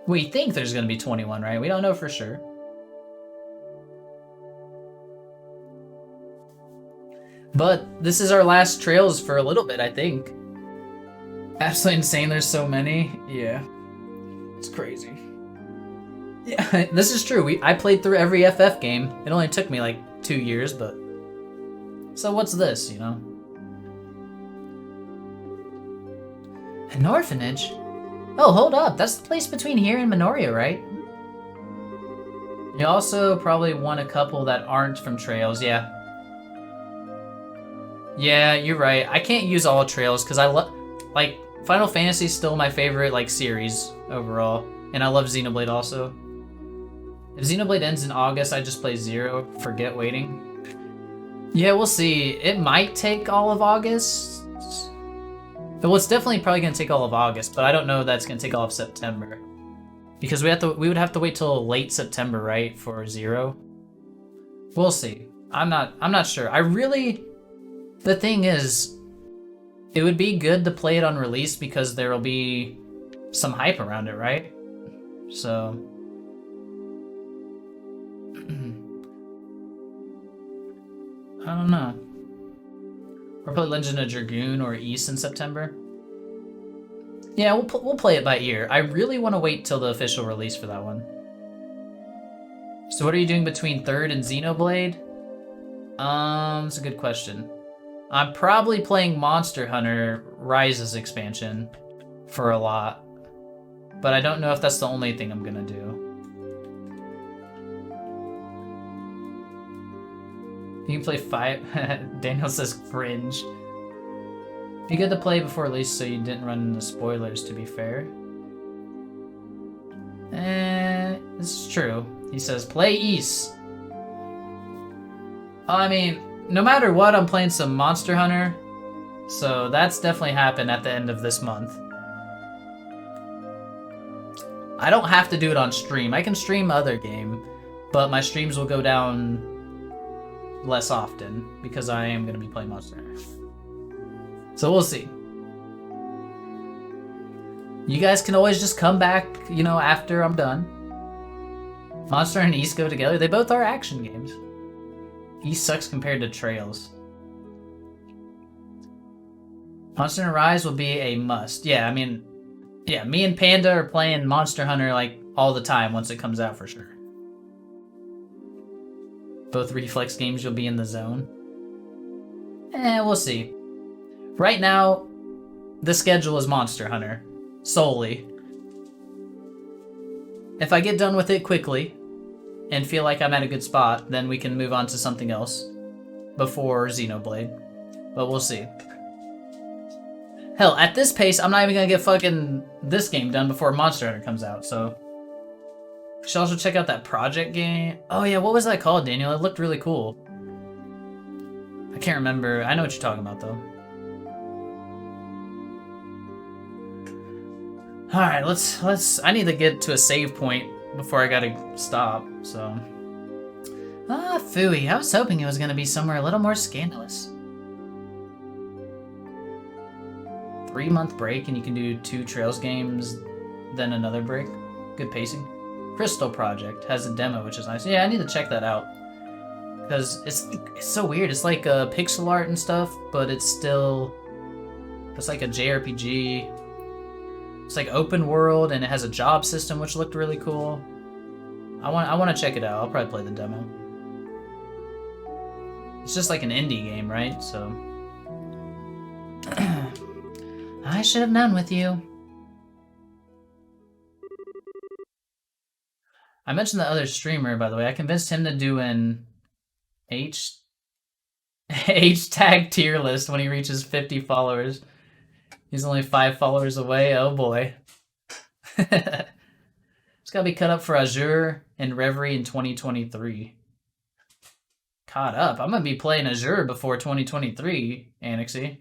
Speaker 1: We think there's gonna be 21, right? We don't know for sure. But this is our last Trails for a little bit, I think. Absolutely insane, there's so many. Yeah. It's crazy. Yeah, this is true. I played through every FF game. It only took me like 2 years, but... So what's this, you know?
Speaker 2: An orphanage? Oh, hold up. That's the place between here and Minoria, right?
Speaker 1: You also probably want a couple that aren't from Trails, yeah. Yeah, you're right. I can't use all Trails, because I love... Like, Final Fantasy's still my favorite, like, series overall. And I love Xenoblade also. If Xenoblade ends in August, I just play Zero, forget waiting. Yeah, we'll see. It might take all of August. Well, it's definitely probably gonna take all of August, but I don't know if that's gonna take all of September. Because we would have to wait till late September, right, for Zero? We'll see. I'm not sure. The thing is, it would be good to play it on release because there'll be some hype around it, right? So I don't know. Or play Legend of Dragoon or East in September. Yeah, we'll play it by ear. I really want to wait till the official release for that one. So what are you doing between 3rd and Xenoblade? That's a good question. I'm probably playing Monster Hunter Rise's expansion for a lot. But I don't know if that's the only thing I'm gonna do. You can play 5. Daniel says cringe. Be good to play before release so you didn't run into spoilers, to be fair. This is true. He says, play East. I mean, no matter what, I'm playing some Monster Hunter. So that's definitely happened at the end of this month. I don't have to do it on stream. I can stream other game, but my streams will go down less often because I am going to be playing Monster Hunter. So we'll see. You guys can always just come back, you know, after I'm done. Monster and East go together. They both are action games. East sucks compared to Trails. Monster Hunter Rise will be a must. Yeah, I mean, yeah, me and Panda are playing Monster Hunter like all the time once it comes out for sure. Both Reflex games, you'll be in the zone. We'll see. Right now, the schedule is Monster Hunter, solely. If I get done with it quickly, and feel like I'm at a good spot, then we can move on to something else before Xenoblade. But we'll see. Hell, at this pace, I'm not even gonna get fucking this game done before Monster Hunter comes out, so... You should also check out that Project game. Oh yeah, what was that called, Daniel? It looked really cool. I can't remember. I know what you're talking about, though. Alright, let's... I need to get to a save point before I gotta stop, so...
Speaker 2: Ah, phooey. I was hoping it was gonna be somewhere a little more scandalous.
Speaker 1: 3-month break and you can do 2 Trails games, then another break. Good pacing. Crystal Project has a demo, which is nice. Yeah, I need to check that out. Because it's so weird. It's like pixel art and stuff, but it's still... It's like a JRPG. It's like open world, and it has a job system, which looked really cool. I want to check it out. I'll probably play the demo. It's just like an indie game, right? So...
Speaker 2: I should have known with you.
Speaker 1: I mentioned the other streamer, by the way. I convinced him to do an H-tag tier list when he reaches 50 followers. He's only 5 followers away. Oh boy. It's gotta be cut up for Azure and Reverie in 2023. Caught up? I'm gonna be playing Azure before 2023, Annexy.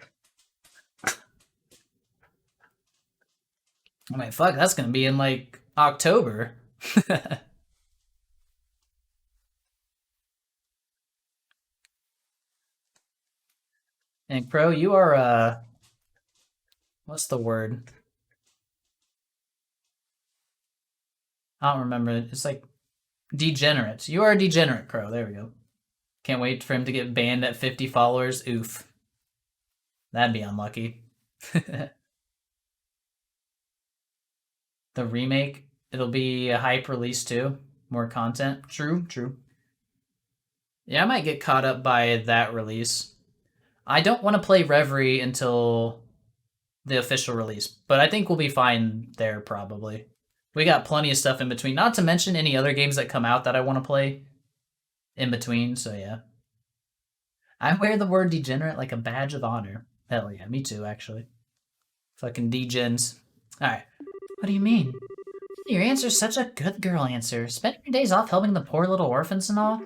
Speaker 1: I'm like, fuck, that's gonna be in like October. And Crow, you are what's the word? I don't remember. It's like degenerate. You are a degenerate, Crow. There we go. Can't wait for him to get banned at 50 followers. Oof. That'd be unlucky. The remake, it'll be a hype release too. More content. True, true. Yeah, I might get caught up by that release. I don't want to play Reverie until the official release, but I think we'll be fine there probably. We got plenty of stuff in between, not to mention any other games that come out that I want to play in between, so yeah. I wear the word degenerate like a badge of honor. Hell yeah, me too, actually. Fucking degens. Alright.
Speaker 2: What do you mean? Your answer's such a good girl answer. Spending your days off helping the poor little orphans and all.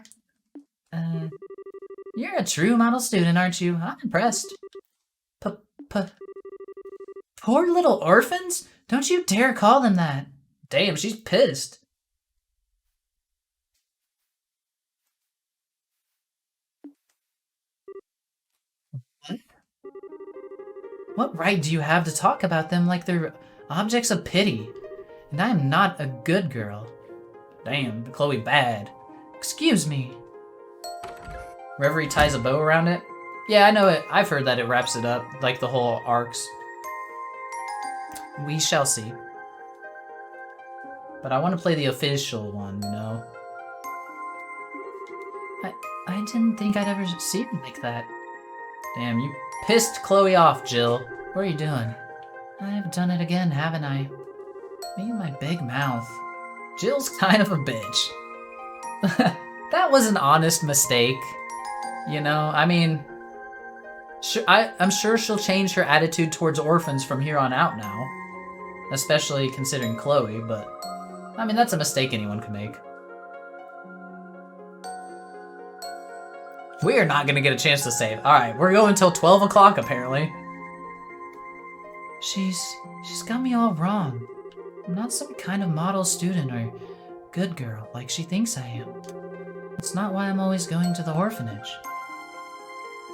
Speaker 2: You're a true model student, aren't you? I'm impressed. Poor little orphans? Don't you dare call them that.
Speaker 1: Damn, she's pissed.
Speaker 2: What right do you have to talk about them like they're objects of pity? And I'm not a good girl.
Speaker 1: Damn, Chloe bad.
Speaker 2: Excuse me.
Speaker 1: Reverie ties a bow around it. Yeah, I know it. I've heard that it wraps it up, like the whole arcs. We shall see. But I want to play the official one, you know?
Speaker 2: I didn't think I'd ever see him like that.
Speaker 1: Damn, you pissed Chloe off, Jill.
Speaker 2: What are you doing? I've done it again, haven't I? Me and my big mouth.
Speaker 1: Jill's kind of a bitch. That was an honest mistake. You know, I mean, I'm sure she'll change her attitude towards orphans from here on out now. Especially considering Chloe, but I mean, that's a mistake anyone can make. We are not going to get a chance to save. Alright, we're going until 12 o'clock apparently.
Speaker 2: She's got me all wrong. I'm not some kind of model student or good girl like she thinks I am. It's not why I'm always going to the orphanage.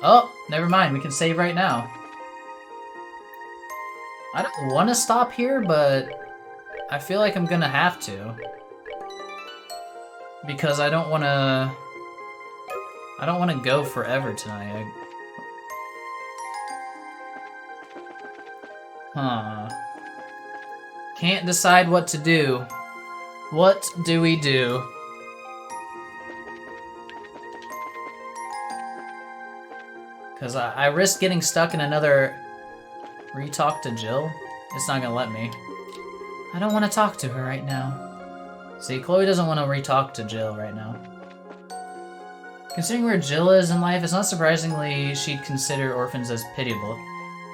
Speaker 1: Oh, never mind. We can save right now. I don't want to stop here, but I feel like I'm going to have to. Because I don't want to go forever tonight. Can't decide what to do. What do we do? Because I risk getting stuck in another re-talk to Jill. It's not gonna let me.
Speaker 2: I don't want to talk to her right now.
Speaker 1: See, Chloe doesn't want to re-talk to Jill right now. Considering where Jill is in life, it's not surprisingly she'd consider orphans as pitiable.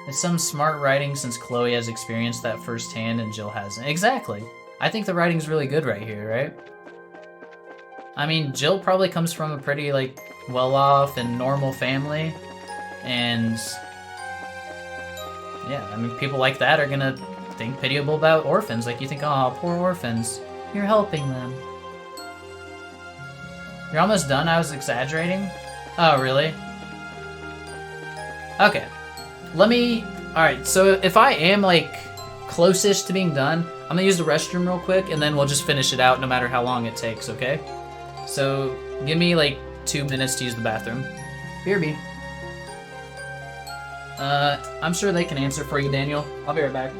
Speaker 1: It's some smart writing since Chloe has experienced that firsthand and Jill hasn't. Exactly. I think the writing's really good right here, right? I mean, Jill probably comes from a pretty, like, well-off and normal family. And yeah, I mean, people like that are gonna think pitiable about orphans. Like, you think, oh, poor orphans.
Speaker 2: You're helping them.
Speaker 1: You're almost done? I was exaggerating? Oh, really? Okay. Alright, so if I am, like, close-ish to being done, I'm gonna use the restroom real quick, and then we'll just finish it out no matter how long it takes, okay? So, give me, like, 2 minutes to use the bathroom. BRB. I'm sure they can answer for you, Daniel. I'll be right back.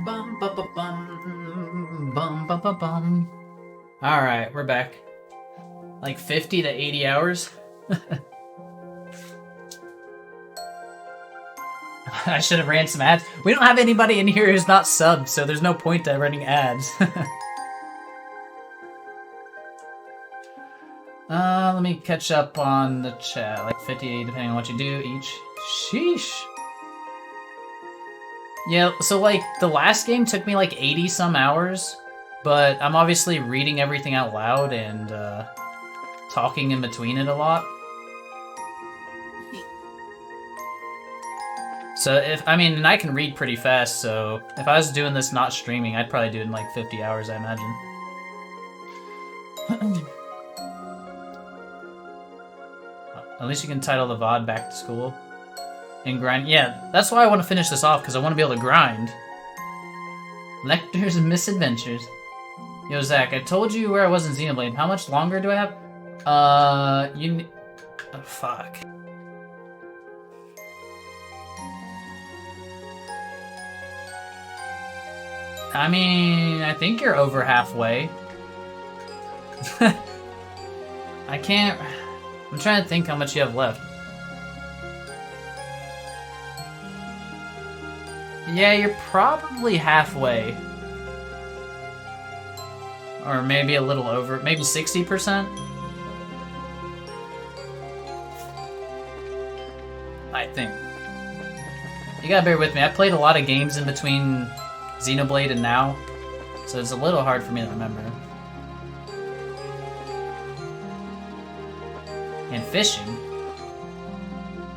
Speaker 1: Bum, bum, bum, bum, bum, bum, bum, bum. Alright, we're back. Like 50 to 80 hours. I should have ran some ads. We don't have anybody in here who's not subbed, so there's no point to running ads. Let me catch up on the chat. Like 50, depending on what you do each. Sheesh. Yeah, so like the last game took me like 80 some hours, but I'm obviously reading everything out loud and talking in between it a lot. So and I can read pretty fast, so if I was doing this not streaming, I'd probably do it in like 50 hours, I imagine. At least you can title the VOD Back to School. And grind. Yeah, that's why I want to finish this off, because I want to be able to grind. Lecter's Misadventures. Yo, Zach, I told you where I was in Xenoblade. How much longer do I have? Oh, fuck. I mean, I think you're over halfway. I can't... I'm trying to think how much you have left. Yeah, you're probably halfway. Or maybe a little over, maybe 60%? I think. You gotta bear with me, I played a lot of games in between Xenoblade and now, so it's a little hard for me to remember. And fishing.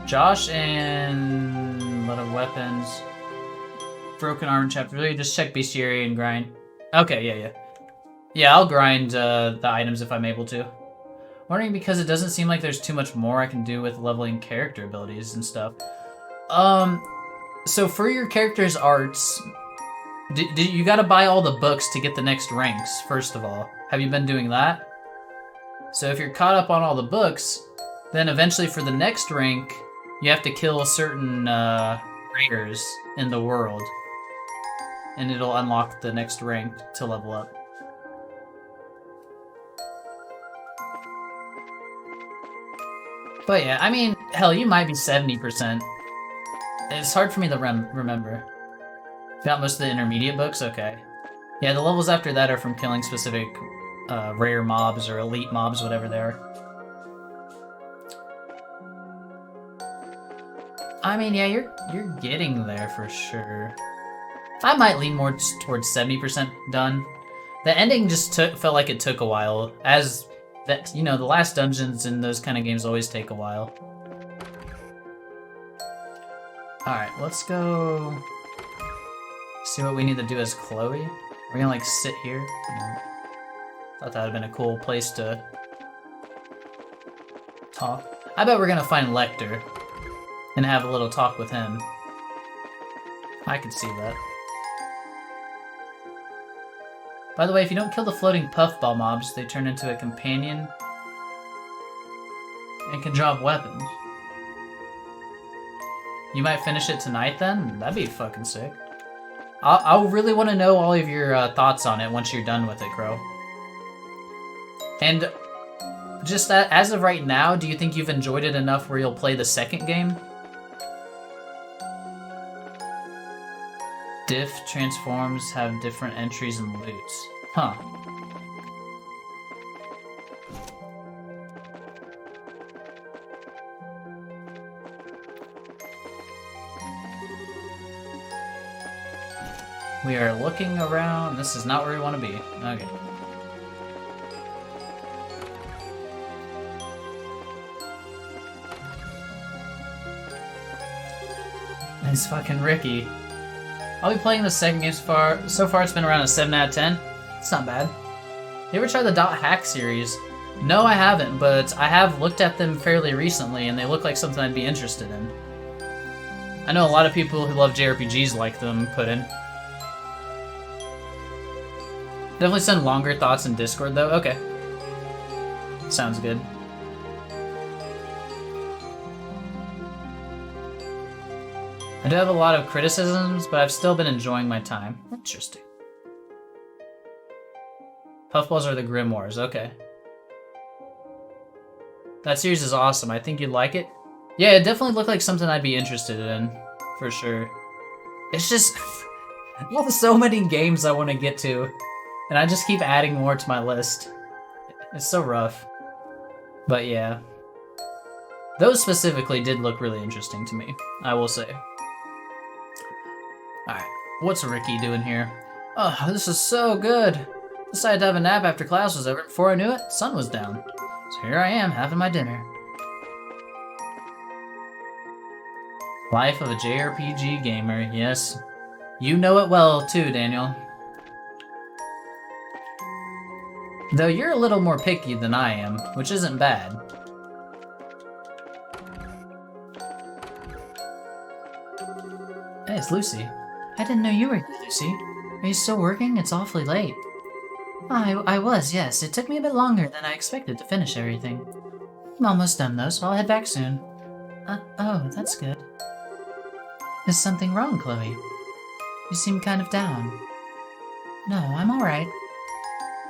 Speaker 1: Josh and... Lot of weapons. Broken Arm Chapter 3, just check bestiary and grind. Okay, yeah. Yeah, I'll grind the items if I'm able to. Wondering because it doesn't seem like there's too much more I can do with leveling character abilities and stuff. So for your character's arts, you gotta buy all the books to get the next ranks, first of all. Have you been doing that? So if you're caught up on all the books, then eventually for the next rank, you have to kill certain raiders in the world. And it'll unlock the next rank to level up. But yeah, I mean, hell, you might be 70%. It's hard for me to remember. Got most of the intermediate books? Okay. Yeah, the levels after that are from killing specific rare mobs or elite mobs, whatever they are. I mean, yeah, you're getting there for sure. I might lean more towards 70% done. The ending just felt like it took a while, as that, you know, the last dungeons in those kind of games always take a while. Alright, let's go see what we need to do as Chloe. We're gonna like sit here. Thought that would have been a cool place to talk. I bet we're gonna find Lecter and have a little talk with him. I could see that. By the way, if you don't kill the floating puffball mobs, they turn into a companion and can drop weapons. You might finish it tonight then? That'd be fucking sick. I'll really want to know all of your thoughts on it once you're done with it, Crow. And just as of right now, do you think you've enjoyed it enough where you'll play the second game? Diff transforms have different entries and loots. Huh. We are looking around. This is not where we want to be. Okay. It's fucking Ricky. I'll be playing the second game so far it's been around a 7 out of 10. It's not bad. You ever try the Dot Hack series? No, I haven't, but I have looked at them fairly recently and they look like something I'd be interested in. I know a lot of people who love JRPGs like them put in. Definitely send longer thoughts in Discord though. Okay. Sounds good. I do have a lot of criticisms, but I've still been enjoying my time. Interesting. Puffballs are the Grimoires, okay. That series is awesome. I think you'd like it. Yeah, it definitely looked like something I'd be interested in, for sure. It's just, there's so many games I want to get to, and I just keep adding more to my list. It's so rough. But yeah. Those specifically did look really interesting to me, I will say. Alright, what's Ricky doing here? Oh, this is so good. Decided to have a nap after class was over. Before I knew it, sun was down. So here I am, having my dinner. Life of a JRPG gamer, yes. You know it well, too, Daniel. Though you're a little more picky than I am, which isn't bad. Hey, it's Lucy.
Speaker 2: I didn't know you were here, Lucy. Are you still working? It's awfully late. I was, yes. It took me a bit longer than I expected to finish everything. I'm almost done though, so I'll head back soon. Oh, that's good. Is something wrong, Chloe? You seem kind of down. No, I'm alright.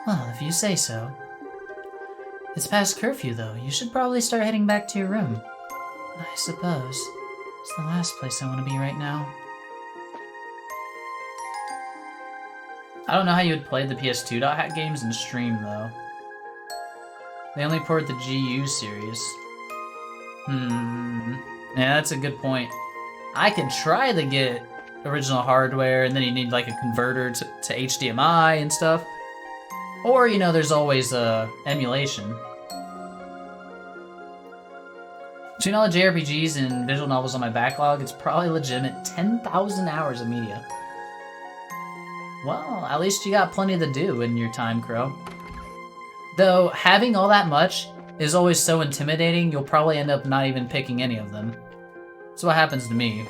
Speaker 2: Well, if you say so. It's past curfew though. You should probably start heading back to your room. I suppose. It's the last place I want to be right now.
Speaker 1: I don't know how you would play the PS2 dot hack games and stream, though. They only port the GU series. Yeah, that's a good point. I could try to get original hardware, and then you need like a converter to HDMI and stuff. Or, you know, there's always emulation. Between all the JRPGs and visual novels on my backlog, it's probably legitimate 10,000 hours of media. Well, at least you got plenty to do in your time, Crow. Though, having all that much is always so intimidating, you'll probably end up not even picking any of them. That's what happens to me.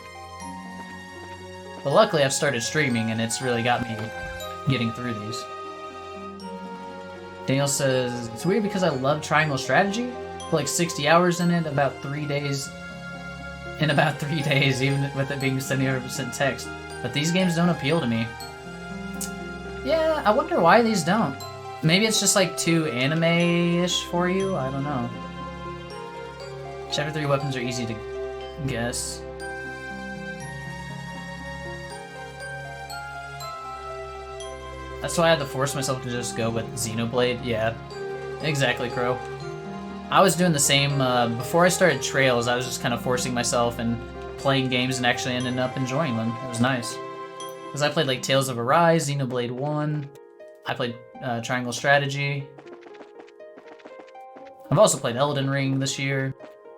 Speaker 1: But luckily I've started streaming and it's really got me getting through these. Daniel says, it's weird because I love Triangle Strategy. Put like 60 hours in it, about 3 days. In about 3 days, even with it being 70% text. But these games don't appeal to me. Yeah, I wonder why these don't. Maybe it's just like too anime-ish for you? I don't know. Chapter 3 weapons are easy to guess. That's why I had to force myself to just go with Xenoblade. Yeah, exactly, Crow. I was doing the same before I started Trails. I was just kind of forcing myself and playing games and actually ended up enjoying them. It was nice. Because I played like Tales of Arise, Xenoblade 1. I played Triangle Strategy. I've also played Elden Ring this year.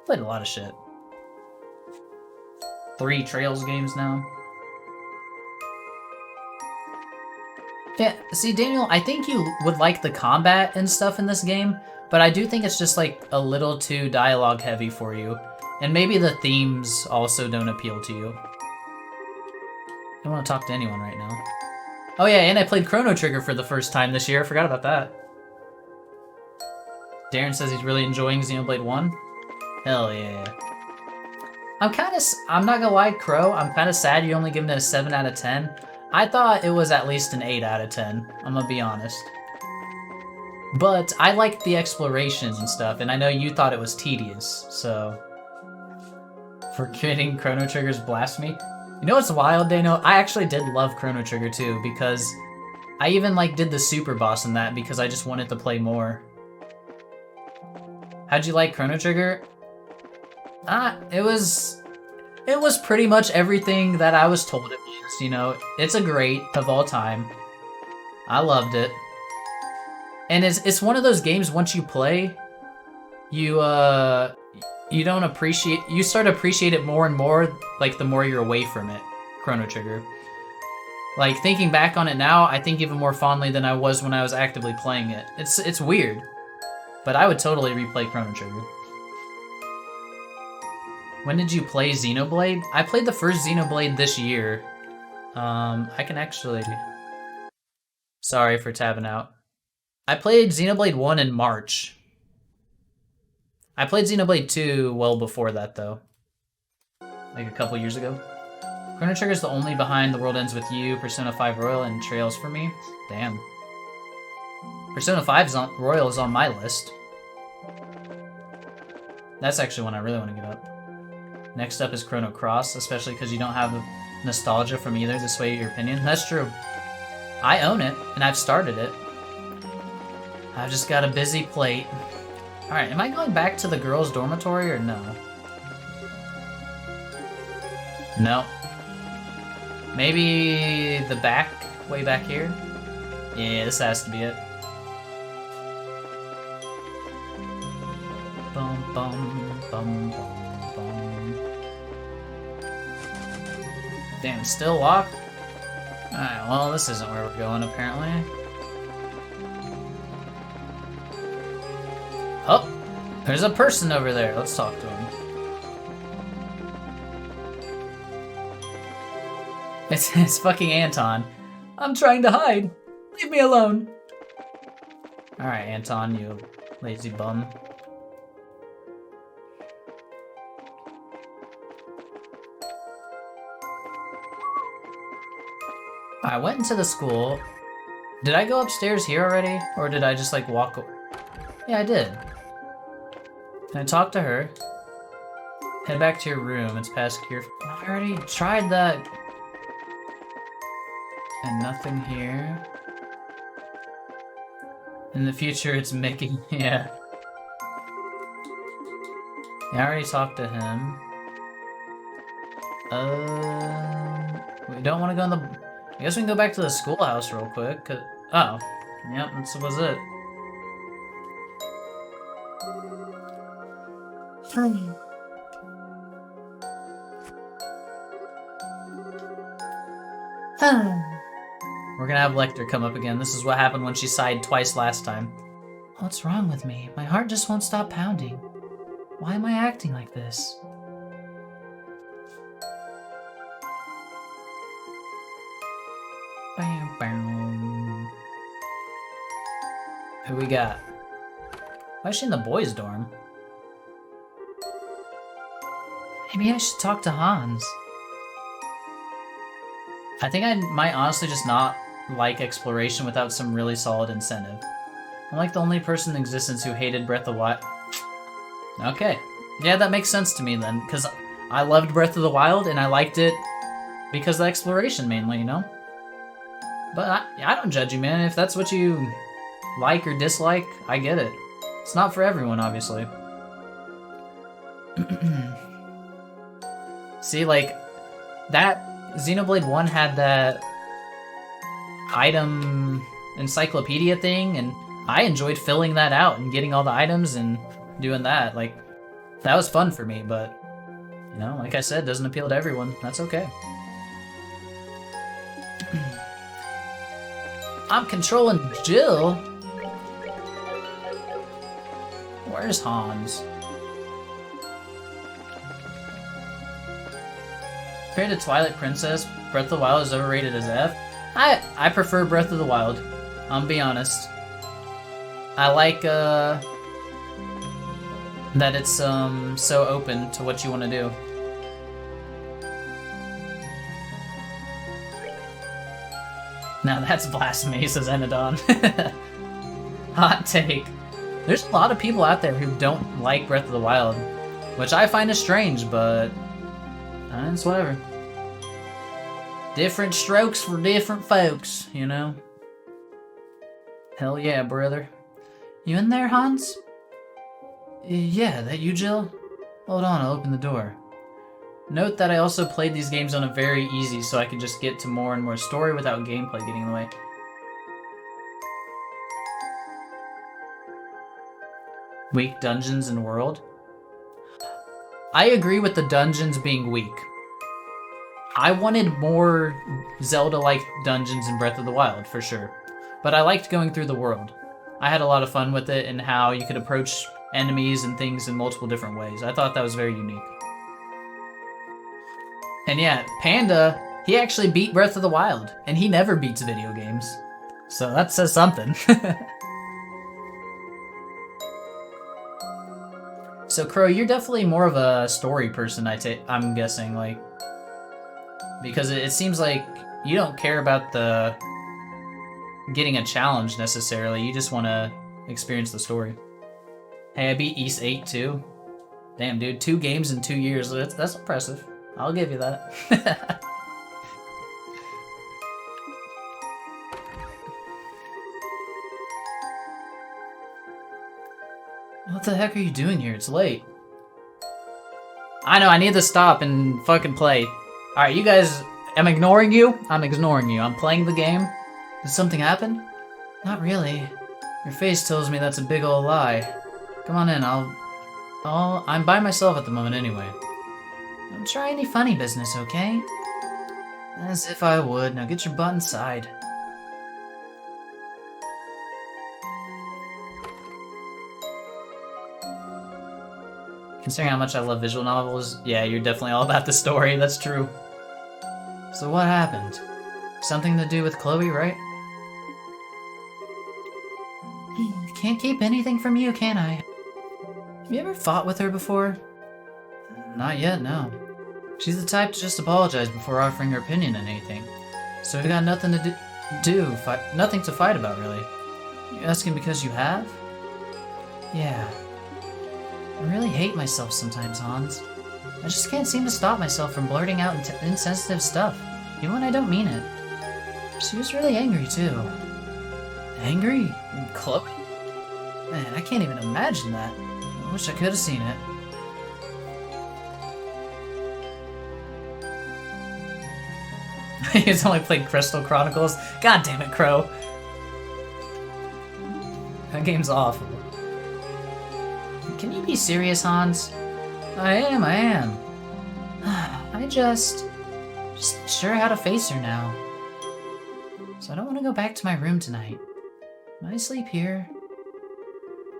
Speaker 1: Played a lot of shit. 3 Trails games now. Yeah, see, Daniel, I think you would like the combat and stuff in this game, but I do think it's just like a little too dialogue heavy for you. And maybe the themes also don't appeal to you. I don't want to talk to anyone right now. Oh yeah, and I played Chrono Trigger for the first time this year. I forgot about that. Darren says he's really enjoying Xenoblade 1. Hell yeah. I'm not gonna lie, Crow, I'm kind of sad you only given it a 7 out of 10. I thought it was at least an 8 out of 10. I'm gonna be honest. But I liked the explorations and stuff, and I know you thought it was tedious, so... Forgetting Chrono Trigger's blasphemy? You know what's wild, Dano? I actually did love Chrono Trigger too, because I even like did the super boss in that because I just wanted to play more. How'd you like Chrono Trigger? It was pretty much everything that I was told it was, you know. It's a great of all time. I loved it. And it's one of those games once you play, you don't appreciate, you start to appreciate it more and more, like, the more you're away from it, Chrono Trigger. Like, thinking back on it now, I think even more fondly than I was when I was actively playing it. It's weird, but I would totally replay Chrono Trigger. When did you play Xenoblade? I played the first Xenoblade this year. I can actually... Sorry for tabbing out. I played Xenoblade 1 in March. I played Xenoblade 2 well before that, though. Like a couple years ago. Chrono Trigger's the only behind The World Ends With You, Persona 5 Royal, and Trails for me. Damn. Persona 5 Royal is on my list. That's actually one I really want to get up. Next up is Chrono Cross, especially because you don't have the nostalgia from either to sway your opinion. That's true. I own it, and I've started it. I've just got a busy plate. Alright, am I going back to the girls' dormitory or no? No. Maybe the back, way back here? Yeah, this has to be it. Bum bum bum bum bum. Damn, still locked? Alright, well, this isn't where we're going, apparently. Oh! There's a person over there. Let's talk to him. It's fucking Anton. I'm trying to hide. Leave me alone. Alright, Anton, you lazy bum. I went into the school. Did I go upstairs here already? Or did I just like walk? Yeah, I did. Can I talk to her? Head back to your room. It's past cure. I already tried that. And nothing here. In the future, it's Mickey. Yeah. I already talked to him. We don't want to go in the... I guess we can go back to the schoolhouse real quick. Oh. Yep, that was it. We're gonna have Lecter come up again. This is what happened when she sighed twice last time.
Speaker 2: What's wrong with me? My heart just won't stop pounding. Why am I acting like this?
Speaker 1: Bam, bam. Who we got? Why is she in the boys' dorm?
Speaker 2: Maybe I should talk to Hans.
Speaker 1: I think I might honestly just not like exploration without some really solid incentive. I'm like the only person in existence who hated Breath of the Wild. Okay. Yeah, that makes sense to me then, because I loved Breath of the Wild and I liked it because of the exploration mainly, you know? But I don't judge you, man. If that's what you like or dislike, I get it. It's not for everyone, obviously. See, like, that Xenoblade 1 had that item encyclopedia thing, and I enjoyed filling that out and getting all the items and doing that. Like, that was fun for me, but, you know, like I said, doesn't appeal to everyone. That's okay. I'm controlling Jill. Where's Hans? Compared to Twilight Princess, Breath of the Wild is overrated as F. I prefer Breath of the Wild. I'll be honest. I like that it's so open to what you want to do. Now that's blasphemy, says Enadon. Hot take. There's a lot of people out there who don't like Breath of the Wild, which I find is strange, but it's whatever. Different strokes for different folks, you know? Hell yeah, brother.
Speaker 2: You in there, Hans?
Speaker 3: Yeah, that you, Jill? Hold on, I'll open the door.
Speaker 1: Note that I also played these games on a very easy so I could just get to more and more story without gameplay getting in the way. Weak dungeons and world? I agree with the dungeons being weak. I wanted more Zelda-like dungeons in Breath of the Wild, for sure. But I liked going through the world. I had a lot of fun with it and how you could approach enemies and things in multiple different ways. I thought that was very unique. And yeah, Panda, he actually beat Breath of the Wild, and he never beats video games. So that says something. So Crow, you're definitely more of a story person, I'm guessing, like, because it seems like you don't care about the getting a challenge necessarily. You just want to experience the story. Hey, I beat Ys 8 too. Damn, dude, 2 games in 2 years. That's impressive. I'll give you that.
Speaker 3: What the heck are you doing here? It's late.
Speaker 1: I know, I need to stop and fucking play. Alright, you guys, I'm ignoring you. I'm ignoring you. I'm playing the game.
Speaker 3: Did something happen? Not really. Your face tells me that's a big ol' lie. Come on in, I'm by myself at the moment anyway.
Speaker 2: Don't try any funny business, okay?
Speaker 3: As if I would. Now get your butt inside.
Speaker 1: Considering how much I love visual novels, yeah, you're definitely all about the story, that's true.
Speaker 3: So what happened? Something to do with Chloe, right?
Speaker 2: Can't keep anything from you, can I?
Speaker 3: Have you ever fought with her before? Not yet, no. She's the type to just apologize before offering her opinion on anything. So we got nothing to nothing to fight about, really. You asking because you have?
Speaker 2: Yeah. I really hate myself sometimes, Hans. I just can't seem to stop myself from blurting out insensitive stuff, even when I don't mean it. She was really angry, too.
Speaker 3: Angry?
Speaker 1: Chloe?
Speaker 3: Man, I can't even imagine that. I wish I could have seen it.
Speaker 1: He's only played Crystal Chronicles? God damn it, Crow. That game's awful.
Speaker 2: Can you be serious, Hans?
Speaker 3: I am.
Speaker 2: I just sure how to face her now. So I don't want to go back to my room tonight. Can I sleep here?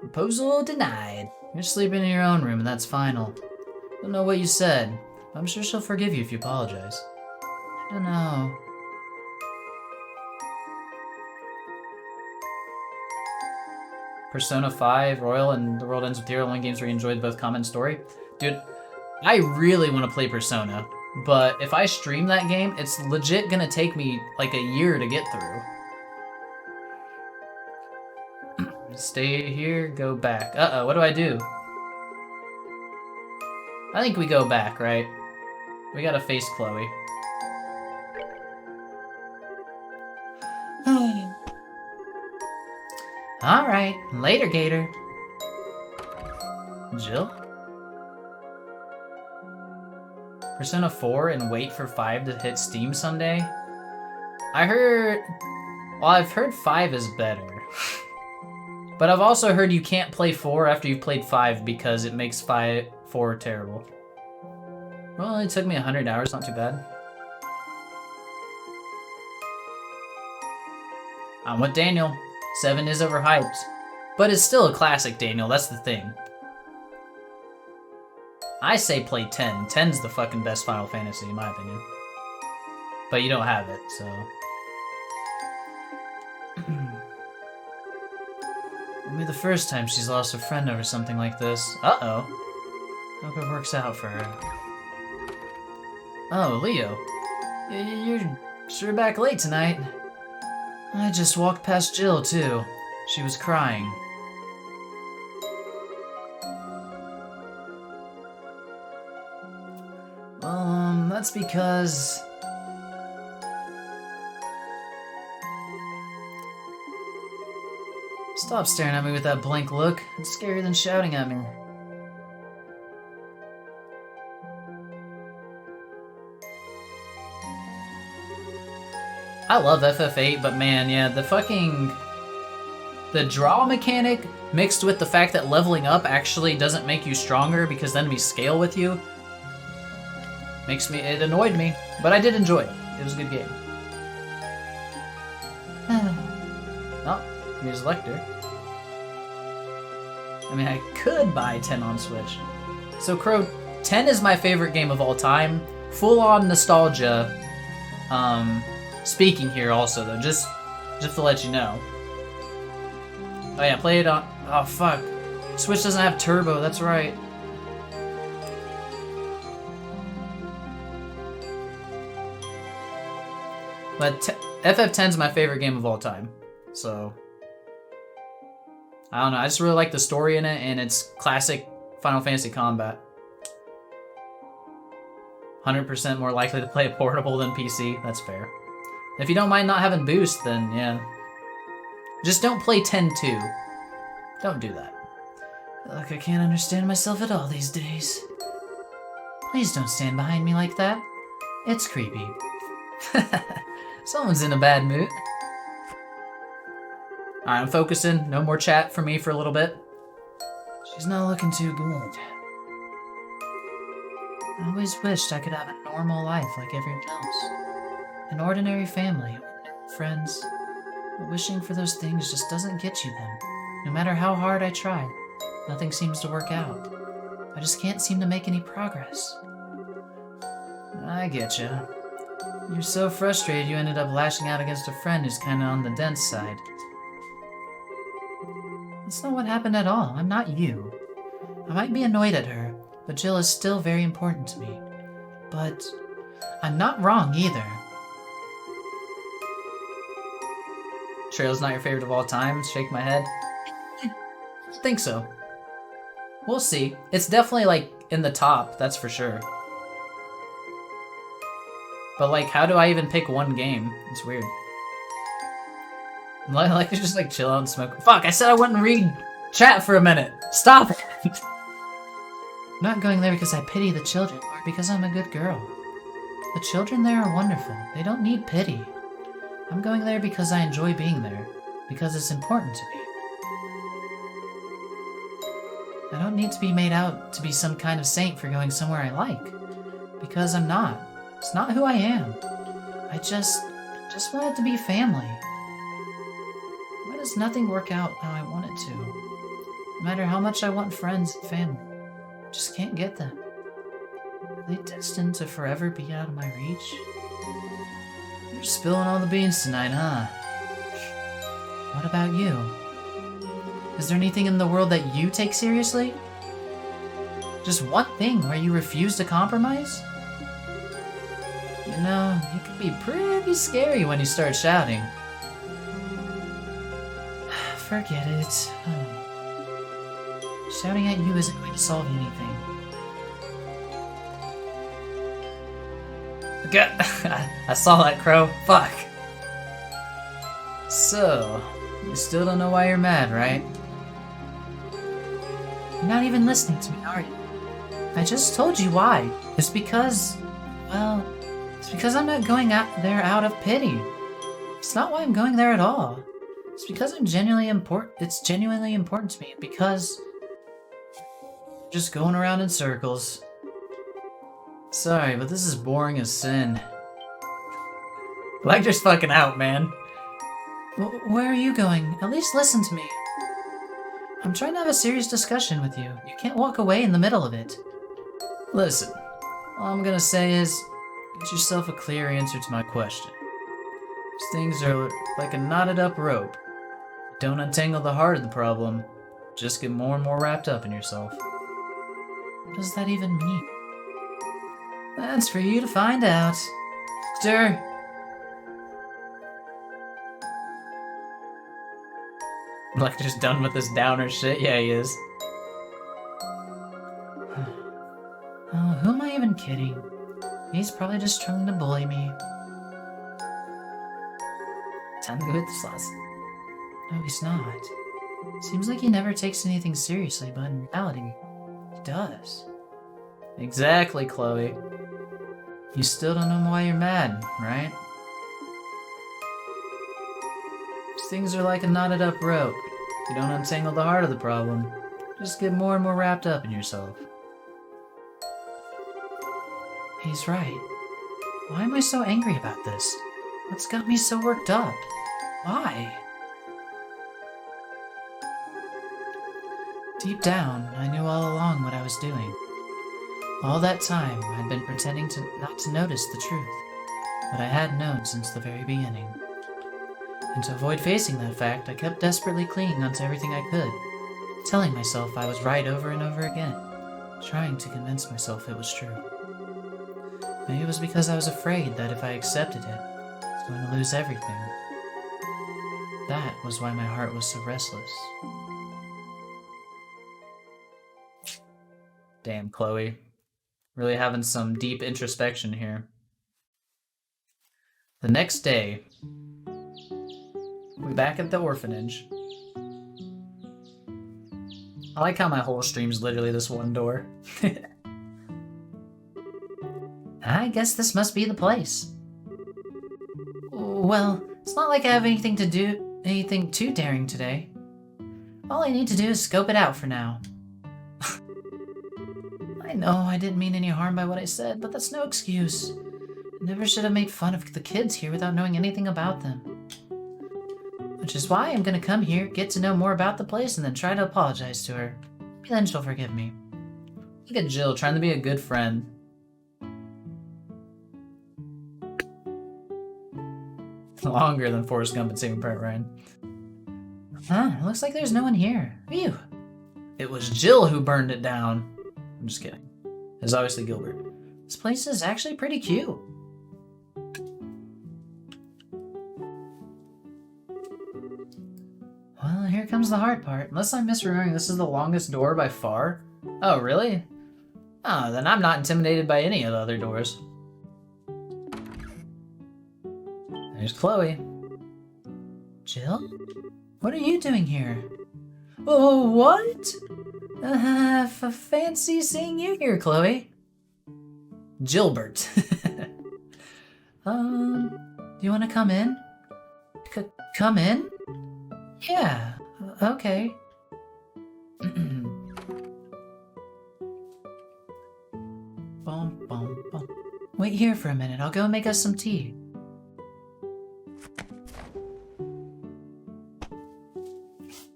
Speaker 3: Proposal denied. You're sleeping in your own room, and that's final. Don't know what you said, but I'm sure she'll forgive you if you apologize.
Speaker 2: I don't know.
Speaker 1: Persona 5, Royal, and The World Ends With Zero, only games where you enjoyed both comment and story. Dude, I really want to play Persona, but if I stream that game, it's legit gonna take me like a year to get through. Stay here, go back. Uh-oh, what do I do? I think we go back, right? We gotta face Chloe.
Speaker 2: Alright, later, Gator.
Speaker 1: Jill? Persona 4 and wait for 5 to hit Steam someday? I've heard 5 is better. But I've also heard you can't play 4 after you've played 5 because it makes 4 terrible. Well, it took me 100 hours, not too bad. I'm with Daniel. 7 is overhyped. But it's still a classic, Daniel, that's the thing. I say play 10. 10's the fucking best Final Fantasy, in my opinion. But you don't have it, so...
Speaker 3: It'll be the first time she's lost a friend over something like this.
Speaker 1: Uh-oh.
Speaker 3: Hope it works out for her. Oh, Leo. You're sure back late tonight. I just walked past Jill, too. She was crying. That's because... Stop staring at me with that blank look. It's scarier than shouting at me.
Speaker 1: I love FF8, but man, yeah, the draw mechanic mixed with the fact that leveling up actually doesn't make you stronger because then we scale with you. It annoyed me, but I did enjoy it. It was a good game. Oh, here's Lecter. I mean, I could buy 10 on Switch. So, Crow, 10 is my favorite game of all time. Full-on nostalgia. Speaking here also, though, just to let you know. Oh yeah, play it on... Oh, fuck. Switch doesn't have turbo, that's right. But FF10's my favorite game of all time, so... I don't know, I just really like the story in it, and it's classic Final Fantasy combat. 100% more likely to play it portable than PC, that's fair. If you don't mind not having boost, then yeah. Just don't play 10-2. Don't do that.
Speaker 3: Look, I can't understand myself at all these days.
Speaker 2: Please don't stand behind me like that. It's creepy.
Speaker 3: Someone's in a bad mood.
Speaker 1: I'm focusing. No more chat for me for a little bit.
Speaker 3: She's not looking too good. I always wished I could have a normal life like everyone else. An ordinary family, friends. But wishing for those things just doesn't get you them. No matter how hard I try, nothing seems to work out. I just can't seem to make any progress. I get you. You're so frustrated you ended up lashing out against a friend who's kinda on the dense side. That's not what happened at all. I'm not you. I might be annoyed at her, but Jill is still very important to me. But I'm not wrong either.
Speaker 1: Trail's not your favorite of all time? Shake my head. I think so. We'll see. It's definitely, like, in the top, that's for sure. But, like, how do I even pick one game? It's weird. I like to just, like, chill out and smoke. Fuck, I said I wouldn't read chat for a minute. Stop it!
Speaker 3: I'm not going there because I pity the children, or because I'm a good girl. The children there are wonderful. They don't need pity. I'm going there because I enjoy being there, because it's important to me. I don't need to be made out to be some kind of saint for going somewhere I like, because I'm not. It's not who I am. I just want it to be family. Why does nothing work out how I want it to? No matter how much I want friends and family, I just can't get them. Are they destined to forever be out of my reach? You're spilling all the beans tonight, huh? What about you? Is there anything in the world that you take seriously? Just one thing where you refuse to compromise? You know, you can be pretty scary when you start shouting. Forget it. Shouting at you isn't going to solve anything.
Speaker 1: I saw that, Crow. Fuck. So, you still don't know why you're mad, right?
Speaker 3: You're not even listening to me, are you? I just told you why. It's because, well, it's because I'm not going out there out of pity. It's not why I'm going there at all. It's because it's genuinely important to me, and because I'm just going around in circles.
Speaker 1: Sorry, but this is boring as sin. Lecter's fucking out, man.
Speaker 3: Where are you going? At least listen to me. I'm trying to have a serious discussion with you. You can't walk away in the middle of it.
Speaker 1: Listen, all I'm gonna say is, get yourself a clear answer to my question. These things are like a knotted up rope. Don't untangle the heart of the problem, just get more and more wrapped up in yourself.
Speaker 3: What does that even mean?
Speaker 1: That's for you to find out. Sir. Lecter's done with this downer shit. Yeah, he is.
Speaker 3: Oh, who am I even kidding? He's probably just trying to bully me.
Speaker 1: Time to go hit the slots.
Speaker 3: No, he's not. Seems like he never takes anything seriously, but in reality, he does.
Speaker 1: Exactly, Chloe. You still don't know why you're mad, right? These things are like a knotted up rope. You don't untangle the heart of the problem, just get more and more wrapped up in yourself.
Speaker 3: He's right. Why am I so angry about this? What's got me so worked up? Why? Deep down, I knew all along what I was doing. All that time, I'd been pretending not to notice the truth, but I had known since the very beginning. And to avoid facing that fact, I kept desperately clinging onto everything I could, telling myself I was right over and over again, trying to convince myself it was true. Maybe it was because I was afraid that if I accepted it, I was going to lose everything. That was why my heart was so restless.
Speaker 1: Damn, Chloe. Really having some deep introspection here. The next day, we're back at the orphanage. I like how my whole stream's literally this one door.
Speaker 3: I guess this must be the place. Well, it's not like I have anything to do
Speaker 2: anything too daring today. All I need to do is scope it out for now. I know I didn't mean any harm by what I said, but that's no excuse. I never should have made fun of the kids here without knowing anything about them. Which is why I'm gonna come here, get to know more about the place, and then try to apologize to her. Maybe then she'll forgive me.
Speaker 1: Look at Jill trying to be a good friend. Longer than Forrest Gump and Saving Private Ryan.
Speaker 2: Huh, looks like there's no one here. Phew.
Speaker 1: It was Jill who burned it down. I'm just kidding. It's obviously Gilbert.
Speaker 2: This place is actually pretty cute. Well, here comes the hard part.
Speaker 1: Unless I'm misremembering, this is the longest door by far. Oh, really? Oh, then I'm not intimidated by any of the other doors. There's Chloe.
Speaker 2: Jill? What are you doing here? Oh, what? Fancy seeing you here, Chloe.
Speaker 1: Gilbert.
Speaker 2: Do you want to come in? Come in? Yeah, okay. Bum, bum, bum. Wait here for a minute, I'll go and make us some tea.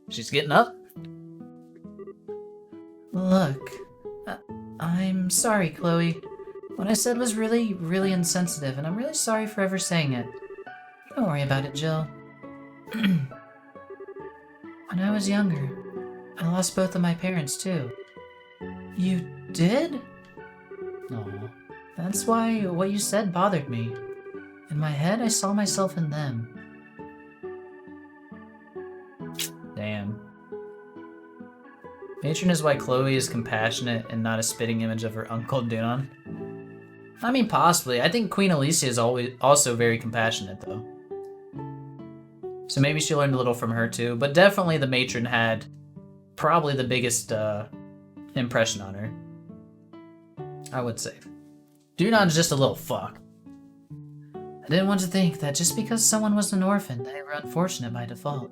Speaker 1: She's getting up.
Speaker 2: Look, I'm sorry, Chloe. What I said was really, really insensitive, and I'm really sorry for ever saying it. Don't worry about it, Jill. When I was younger, I lost both of my parents, too. You did?
Speaker 1: Aw.
Speaker 2: That's why what you said bothered me. In my head, I saw myself in them.
Speaker 1: Damn. Matron is why Chloe is compassionate and not a spitting image of her uncle Dunon. I mean, possibly. I think Queen Alicia is also very compassionate, though. So maybe she learned a little from her, too. But definitely the matron had probably the biggest impression on her. I would say. Dunon's just a little fuck.
Speaker 2: I didn't want to think that just because someone was an orphan, they were unfortunate by default.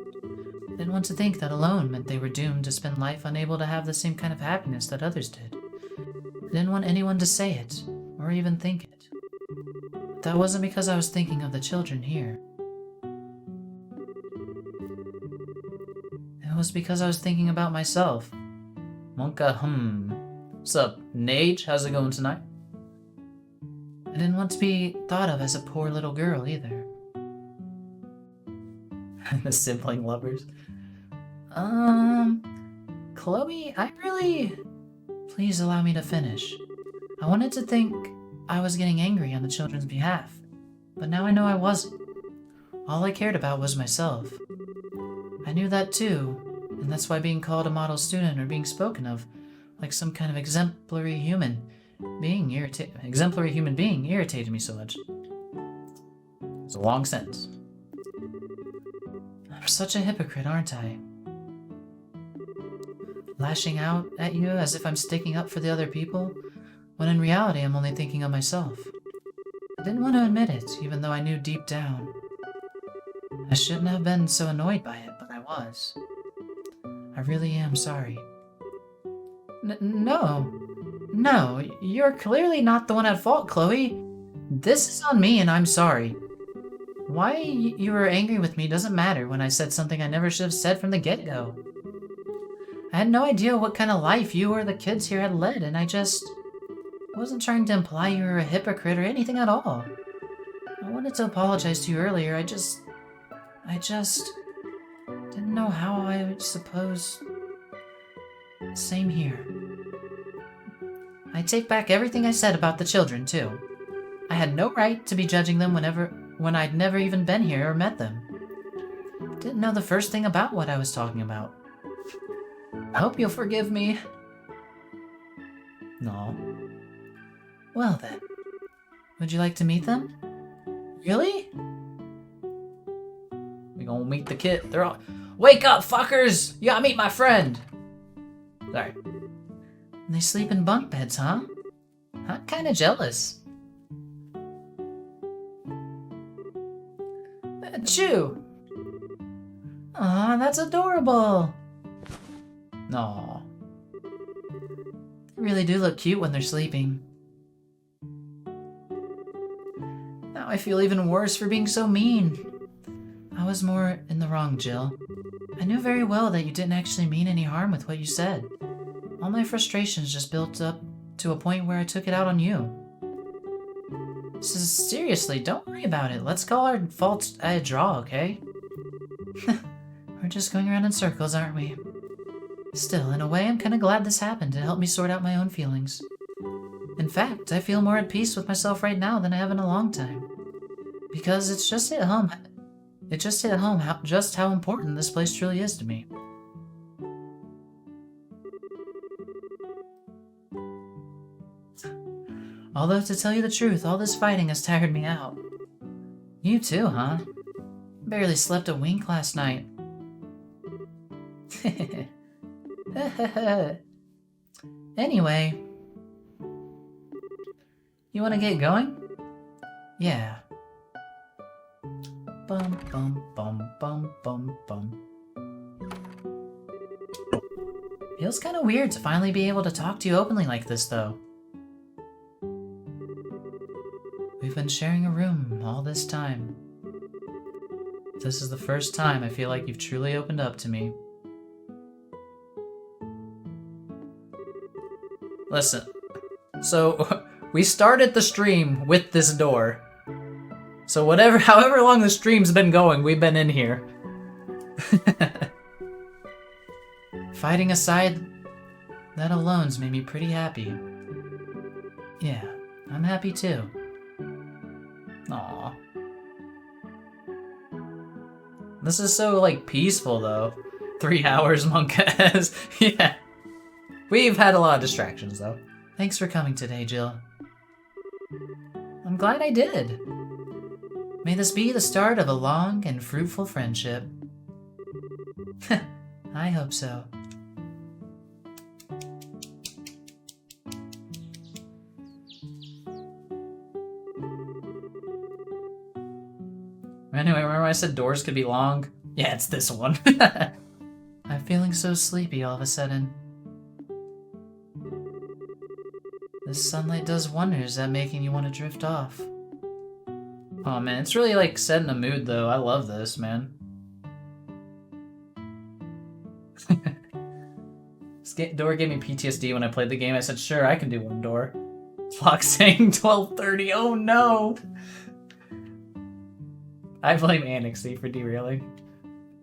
Speaker 2: I didn't want to think that alone meant they were doomed to spend life unable to have the same kind of happiness that others did. I didn't want anyone to say it, or even think it. But that wasn't because I was thinking of the children here. It was because I was thinking about myself.
Speaker 1: Monka, What's up, Nage? How's it going tonight?
Speaker 2: I didn't want to be thought of as a poor little girl either.
Speaker 1: The sibling lovers.
Speaker 2: Chloe, Please allow me to finish. I wanted to think I was getting angry on the children's behalf, but now I know I wasn't. All I cared about was myself. I knew that too, and that's why being called a model student or being spoken of like some kind of exemplary human being irritated me so much.
Speaker 1: It's a long sentence.
Speaker 2: I'm such a hypocrite, aren't I? Lashing out at you as if I'm sticking up for the other people, when in reality I'm only thinking of myself. I didn't want to admit it, even though I knew deep down. I shouldn't have been so annoyed by it, but I was. I really am sorry. No, you're clearly not the one at fault, Chloe. This is on me and I'm sorry. Why you were angry with me doesn't matter when I said something I never should have said from the get-go. I had no idea what kind of life you or the kids here had led, and I wasn't trying to imply you were a hypocrite or anything at all. I wanted to apologize to you earlier, I just didn't know how I would suppose. Same here. I take back everything I said about the children, too. I had no right to be judging them when I'd never even been here or met them. Didn't know the first thing about what I was talking about. I hope you'll forgive me.
Speaker 1: No.
Speaker 2: Well then, would you like to meet them? Really?
Speaker 1: We gonna meet the kid. They're all, wake up, fuckers! You gotta meet my friend. Sorry.
Speaker 2: They sleep in bunk beds, huh? I'm kinda jealous. Chew! Aw, that's adorable.
Speaker 1: Aw.
Speaker 2: They really do look cute when they're sleeping. Now I feel even worse for being so mean. I was more in the wrong, Jill. I knew very well that you didn't actually mean any harm with what you said. All my frustrations just built up to a point where I took it out on you. Seriously, don't worry about it. Let's call our faults a draw, okay? We're just going around in circles, aren't we? Still, in a way, I'm kind of glad this happened. It helped me sort out my own feelings. In fact, I feel more at peace with myself right now than I have in a long time. Because it just hit home just how important this place truly is to me. Although, to tell you the truth, all this fighting has tired me out. You too, huh? Barely slept a wink last night. Anyway, you want to get going? Yeah. Bum bum bum bum bum bum. Feels kind of weird to finally be able to talk to you openly like this, though. We've been sharing a room all this time. This is the first time I feel like you've truly opened up to me.
Speaker 1: Listen, so we started the stream with this door. So however long the stream's been going, we've been in here.
Speaker 2: Fighting aside, that alone's made me pretty happy. Yeah, I'm happy too.
Speaker 1: Aw. This is so, like, peaceful, though. 3 hours, Monk has. Yeah. We've had a lot of distractions, though.
Speaker 2: Thanks for coming today, Jill. I'm glad I did. May this be the start of a long and fruitful friendship. I hope so.
Speaker 1: Anyway, remember I said doors could be long? Yeah, it's this one.
Speaker 2: I'm feeling so sleepy all of a sudden. This sunlight does wonders at making you want to drift off.
Speaker 1: Oh man, it's really like setting a mood though. I love this, man. This door gave me PTSD when I played the game. I said, sure, I can do one door. Clock saying 12:30. Oh no! I blame Annexy for derailing.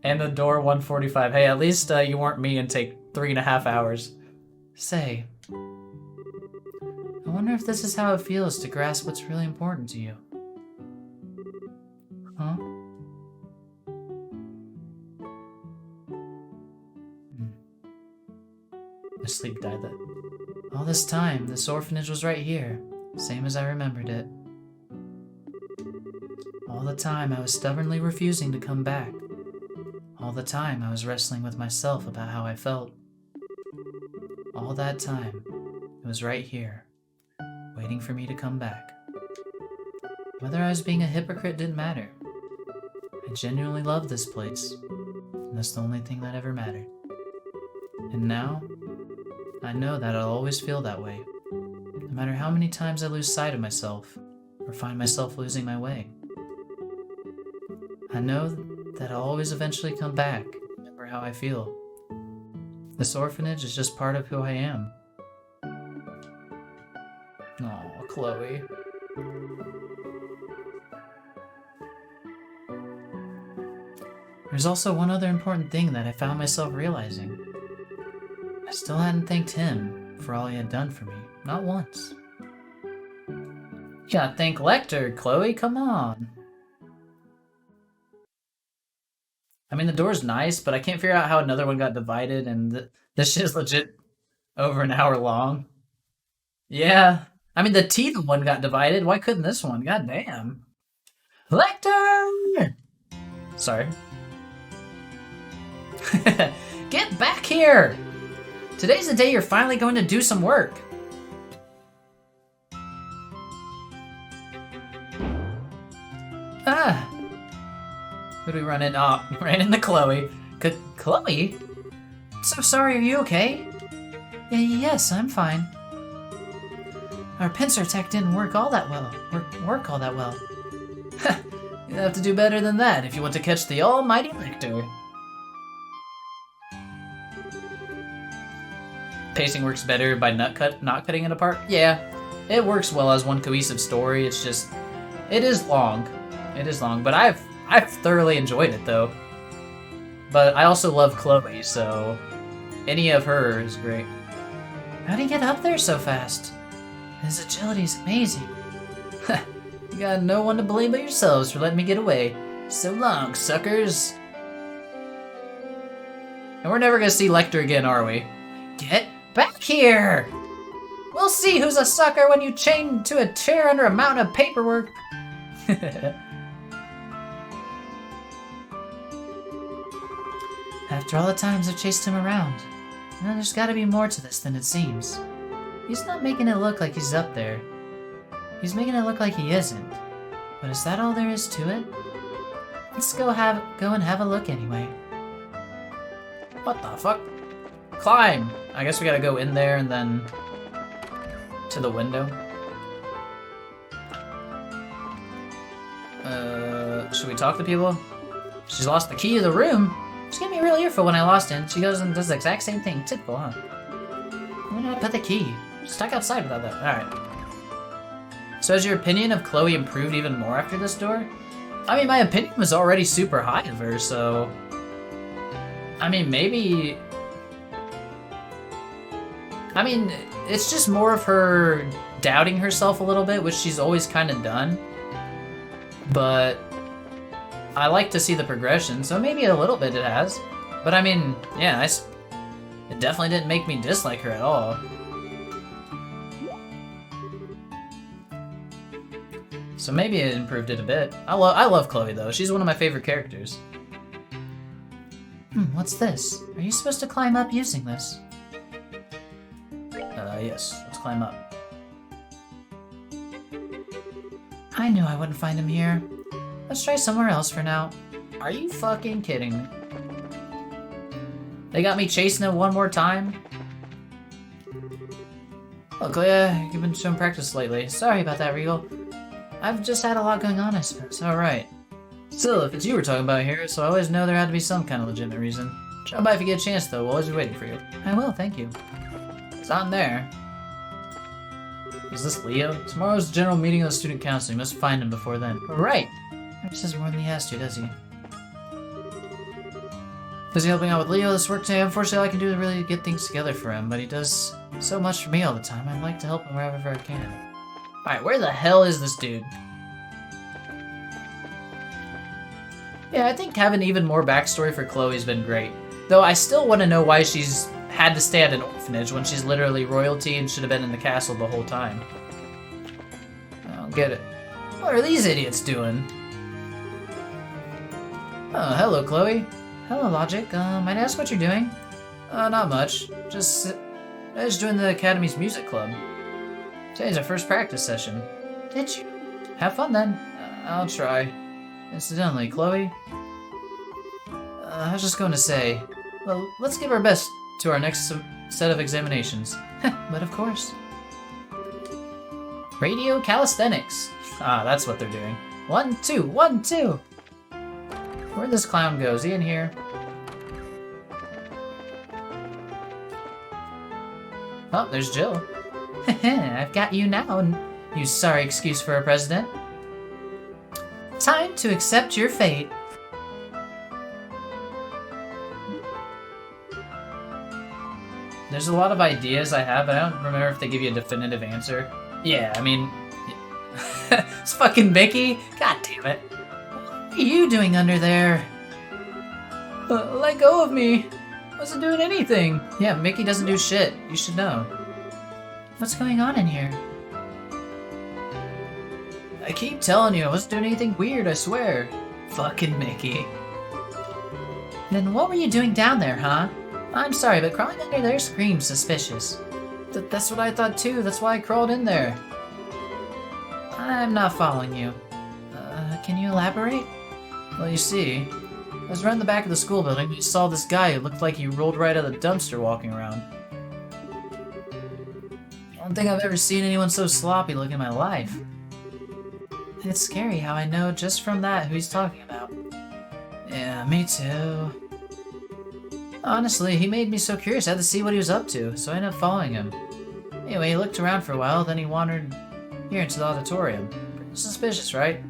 Speaker 1: And the door 1:45. Hey, at least you weren't me and take 3.5 hours.
Speaker 2: Say, I wonder if this is how it feels to grasp what's really important to you. Huh?
Speaker 1: My sleep died that.
Speaker 2: All this time, this orphanage was right here, same as I remembered it. All the time, I was stubbornly refusing to come back. All the time, I was wrestling with myself about how I felt. All that time, it was right here, waiting for me to come back. Whether I was being a hypocrite didn't matter. I genuinely loved this place, and that's the only thing that ever mattered. And now, I know that I'll always feel that way, no matter how many times I lose sight of myself, or find myself losing my way. I know that I'll always eventually come back and remember how I feel. This orphanage is just part of who I am.
Speaker 1: Aw, Chloe.
Speaker 2: There's also one other important thing that I found myself realizing. I still hadn't thanked him for all he had done for me, not once.
Speaker 1: You gotta thank Lecter, Chloe, come on. I mean, the door's nice, but I can't figure out how another one got divided, and this shit's legit over an hour long. Yeah. I mean, the teeth one got divided. Why couldn't this one? God damn. Lecter! Sorry. Get back here! Today's the day you're finally going to do some work. Who do we run in? Oh, we ran into Chloe. Chloe?
Speaker 2: So sorry, are you okay? Yes, I'm fine. Our pincer attack didn't work all that well.
Speaker 1: You have to do better than that if you want to catch the almighty Lictor. Pacing works better by not cutting it apart. Yeah, it works well as one cohesive story. It's just, it is long. But I've thoroughly enjoyed it though. But I also love Chloe, so any of her is great.
Speaker 2: How'd he get up there so fast? His agility's amazing.
Speaker 1: You got no one to blame but yourselves for letting me get away. So long, suckers. And we're never gonna see Lecter again, are we?
Speaker 2: Get back here! We'll see who's a sucker when you chain to a chair under a mountain of paperwork. After all the times I've chased him around, there's gotta be more to this than it seems. He's not making it look like he's up there. He's making it look like he isn't. But is that all there is to it? Let's go and have a look anyway.
Speaker 1: What the fuck? Climb! I guess we gotta go in there and then to the window. Should we talk to people? She's lost the key to the room. She gave me a real earful when I lost it. She goes and does the exact same thing. Typical, huh?
Speaker 2: Where did I put the key?
Speaker 1: Stuck outside without that. Alright. So has your opinion of Chloe improved even more after this door? I mean, my opinion was already super high of her, so... I mean, maybe... I mean, it's just more of her doubting herself a little bit, which she's always kind of done. But I like to see the progression, so maybe a little bit it has. But I mean, yeah, it definitely didn't make me dislike her at all. So maybe it improved it a bit. I love Chloe though. She's one of my favorite characters.
Speaker 2: What's this? Are you supposed to climb up using this?
Speaker 1: Yes. Let's climb up.
Speaker 2: I knew I wouldn't find him here. Let's try somewhere else for now.
Speaker 1: Are you fucking kidding me? They got me chasing him one more time?
Speaker 2: Oh, Clea, you've been showing practice lately. Sorry about that, Regal. I've just had a lot going on, I suppose.
Speaker 1: Alright. Still, if it's you we're talking about here, so I always know there had to be some kind of legitimate reason. Drop by if you get a chance, though. We'll always be waiting for you.
Speaker 2: I will, thank you.
Speaker 1: It's on there. Is this Leo? Tomorrow's the general meeting of the student council. You must find him before then.
Speaker 2: Right. Perhaps does more than he has to, does he?
Speaker 1: Is he helping out with Leo this work today? Unfortunately, all I can do is really get things together for him, but he does so much for me all the time. I'd like to help him wherever I can. Alright, where the hell is this dude? Yeah, I think having even more backstory for Chloe's been great. Though I still want to know why she's had to stay at an orphanage when she's literally royalty and should have been in the castle the whole time. I don't get it. What are these idiots doing? Oh, hello, Chloe.
Speaker 2: Hello, Logic. Might I ask what you're doing?
Speaker 1: Not much. I just joined the Academy's music club. Today's our first practice session.
Speaker 2: Did you?
Speaker 1: Have fun then. I'll try. Incidentally, Chloe, I was just going to say, well, let's give our best to our next set of examinations.
Speaker 2: But of course.
Speaker 1: Radio calisthenics. Ah, that's what they're doing. 1, 2, 1, 2. Where'd this clown go? Is he in here? Oh, there's Jill.
Speaker 2: I've got you now, you sorry excuse for a president. Time to accept your fate.
Speaker 1: There's a lot of ideas I have, but I don't remember if they give you a definitive answer. Yeah, I mean... it's fucking Mickey? God damn it.
Speaker 2: What are you doing under there?
Speaker 1: Let go of me. Wasn't doing anything. Yeah, Mickey doesn't do shit. You should know.
Speaker 2: What's going on in here?
Speaker 1: I keep telling you, I wasn't doing anything weird, I swear. Fucking Mickey.
Speaker 2: Then what were you doing down there, huh? I'm sorry, but crawling under there screams suspicious.
Speaker 1: That's what I thought too, that's why I crawled in there.
Speaker 2: I'm not following you. Can you elaborate?
Speaker 3: Well, you see, I was around the back of the school building and saw this guy who looked like he rolled right out of the dumpster walking around. I don't think I've ever seen anyone so sloppy looking in my life.
Speaker 2: It's scary how I know just from that who he's talking about.
Speaker 3: Yeah, me too.
Speaker 2: Honestly, he made me so curious I had to see what he was up to, so I ended up following him. Anyway, he looked around for a while, then he wandered here into the auditorium. Pretty suspicious, right?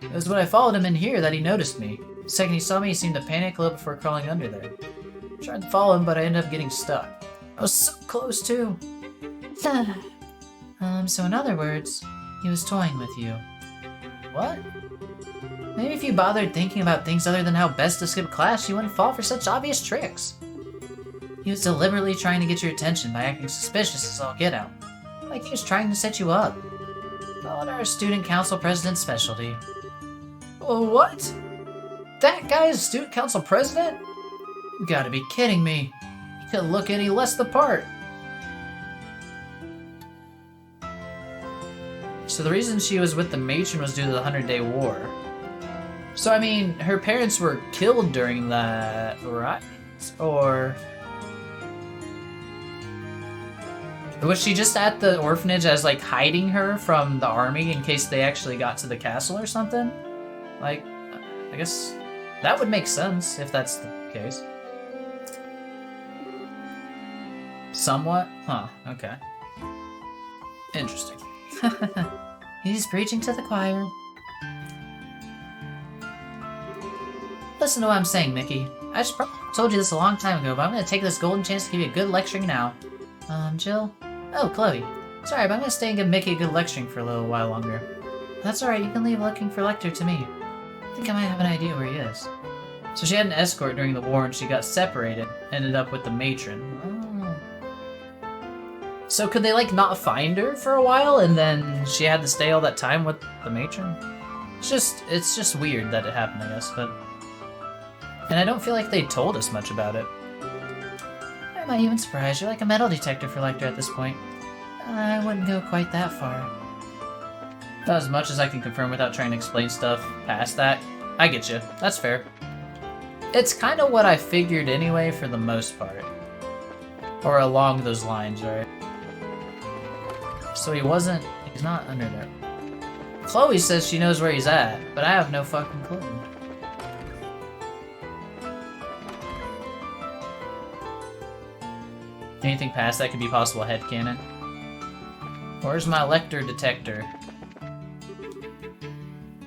Speaker 2: It was when I followed him in here that he noticed me. The second he saw me, he seemed to panic a little before crawling under there. I tried to follow him, but I ended up getting stuck. I was so close, too. So in other words, he was toying with you.
Speaker 3: What?
Speaker 2: Maybe if you bothered thinking about things other than how best to skip class, you wouldn't fall for such obvious tricks. He was deliberately trying to get your attention by acting suspicious as all get out. Like he was trying to set you up. Following our student council president's specialty.
Speaker 3: What? That guy is student council president?
Speaker 2: You gotta be kidding me.
Speaker 3: He couldn't look any less the part.
Speaker 1: So the reason she was with the matron was due to the 100-Day War. So, I mean, her parents were killed during that, right? Or was she just at the orphanage as, like, hiding her from the army in case they actually got to the castle or something? Like, I guess that would make sense if that's the case. Somewhat? Huh, okay. Interesting.
Speaker 2: He's preaching to the choir. Listen to what I'm saying, Mickey. I should probably told you this a long time ago, but I'm gonna take this golden chance to give you a good lecturing now. Jill? Oh, Chloe. Sorry, but I'm gonna stay and give Mickey a good lecturing for a little while longer. That's alright, you can leave looking for Lecter to me. I think I might have an idea where he is.
Speaker 1: So she had an escort during the war and she got separated, ended up with the matron.
Speaker 2: Oh.
Speaker 1: So could they, like, not find her for a while and then she had to stay all that time with the matron? It's just weird that it happened, I guess, but... And I don't feel like they told us much about it.
Speaker 2: I might even surprise you, like a metal detector for Lecter at this point. I wouldn't go quite that far.
Speaker 1: Not as much as I can confirm without trying to explain stuff past that. I get you. That's fair. It's kind of what I figured anyway for the most part. Or along those lines, right? So he's not under there. Chloe says she knows where he's at, but I have no fucking clue. Anything past that could be possible headcanon. Where's my Lecter detector?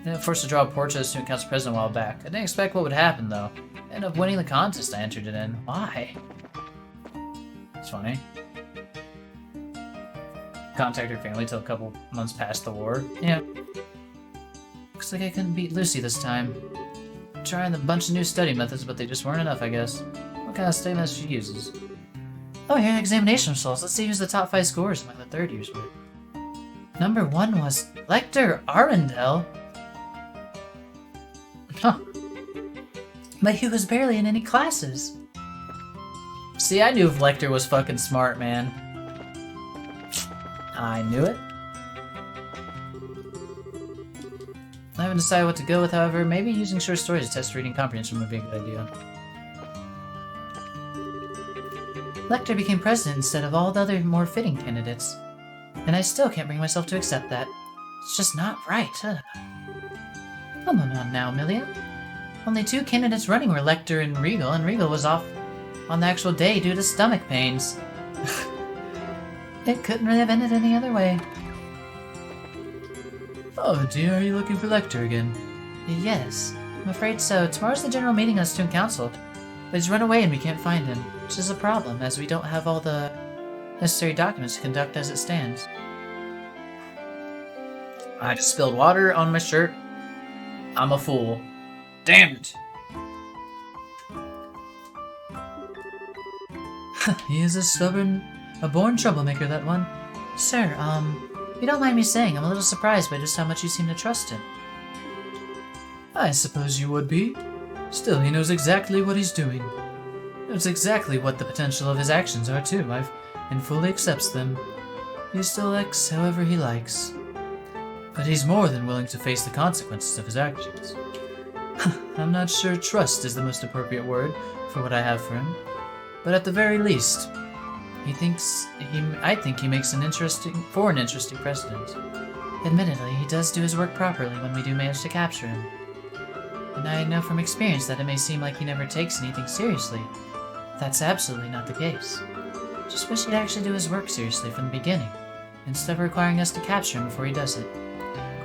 Speaker 1: I was forced to draw a portrait of the student council president a while back. I didn't expect what would happen though. I ended up winning the contest I entered it in. Why? It's funny. Contact her family till a couple months past the war. Yeah.
Speaker 2: Looks like I couldn't beat Lucy this time.
Speaker 1: Trying a bunch of new study methods, but they just weren't enough, I guess. What kind of study methods she uses?
Speaker 2: Oh, here are examination results. Let's see who's the top 5 scorers among the third years were. Number 1 was Lecter Arundel.
Speaker 1: Huh.
Speaker 2: But he was barely in any classes.
Speaker 1: See, I knew Lecter was fucking smart, man. I knew it.
Speaker 2: I haven't decided what to go with, however. Maybe using short stories to test reading comprehension would be a good idea. Lecter became president instead of all the other more fitting candidates. And I still can't bring myself to accept that. It's just not right. Come on now, Amelia. Only 2 candidates running were Lecter and Regal was off on the actual day due to stomach pains. It couldn't really have ended any other way.
Speaker 3: Oh dear, are you looking for Lecter again?
Speaker 2: Yes, I'm afraid so. Tomorrow's the general meeting of the student council. But he's run away and we can't find him, which is a problem, as we don't have all the necessary documents to conduct as it stands.
Speaker 1: I just spilled water on my shirt. I'm a fool. Damn it!
Speaker 3: He is a born troublemaker, that one.
Speaker 2: Sir, if you don't mind me saying, I'm a little surprised by just how much you seem to trust him.
Speaker 3: I suppose you would be. Still, he knows exactly what he's doing. Knows exactly what the potential of his actions are, too, and fully accepts them. He still acts however he likes. But he's more than willing to face the consequences of his actions. I'm not sure trust is the most appropriate word for what I have for him, but at the very least, I think he makes an interesting president.
Speaker 2: Admittedly, he does do his work properly when we do manage to capture him. And I know from experience that it may seem like he never takes anything seriously. That's absolutely not the case. Just wish he'd actually do his work seriously from the beginning, instead of requiring us to capture him before he does it.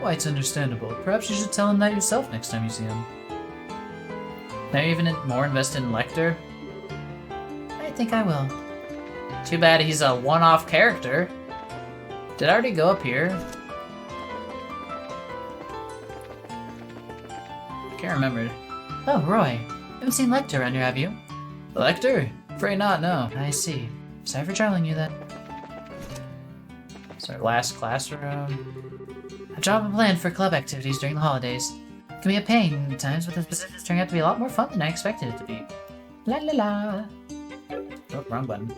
Speaker 3: Quite understandable. Perhaps you should tell him that yourself next time you see him.
Speaker 1: Now you're even more invested in Lecter?
Speaker 2: I think I will.
Speaker 1: Too bad he's a one-off character. Did I already go up here? I can't remember.
Speaker 2: Oh, Roy. You haven't seen Lecter around here, have you?
Speaker 1: Lecter? Afraid not, no.
Speaker 2: I see. Sorry for troubling you then.
Speaker 1: It's our last classroom.
Speaker 2: I've drawn up a plan for club activities during the holidays. It can be a pain at times, but this position is turning out to be a lot more fun than I expected it to be. La la la.
Speaker 1: Oh, wrong button.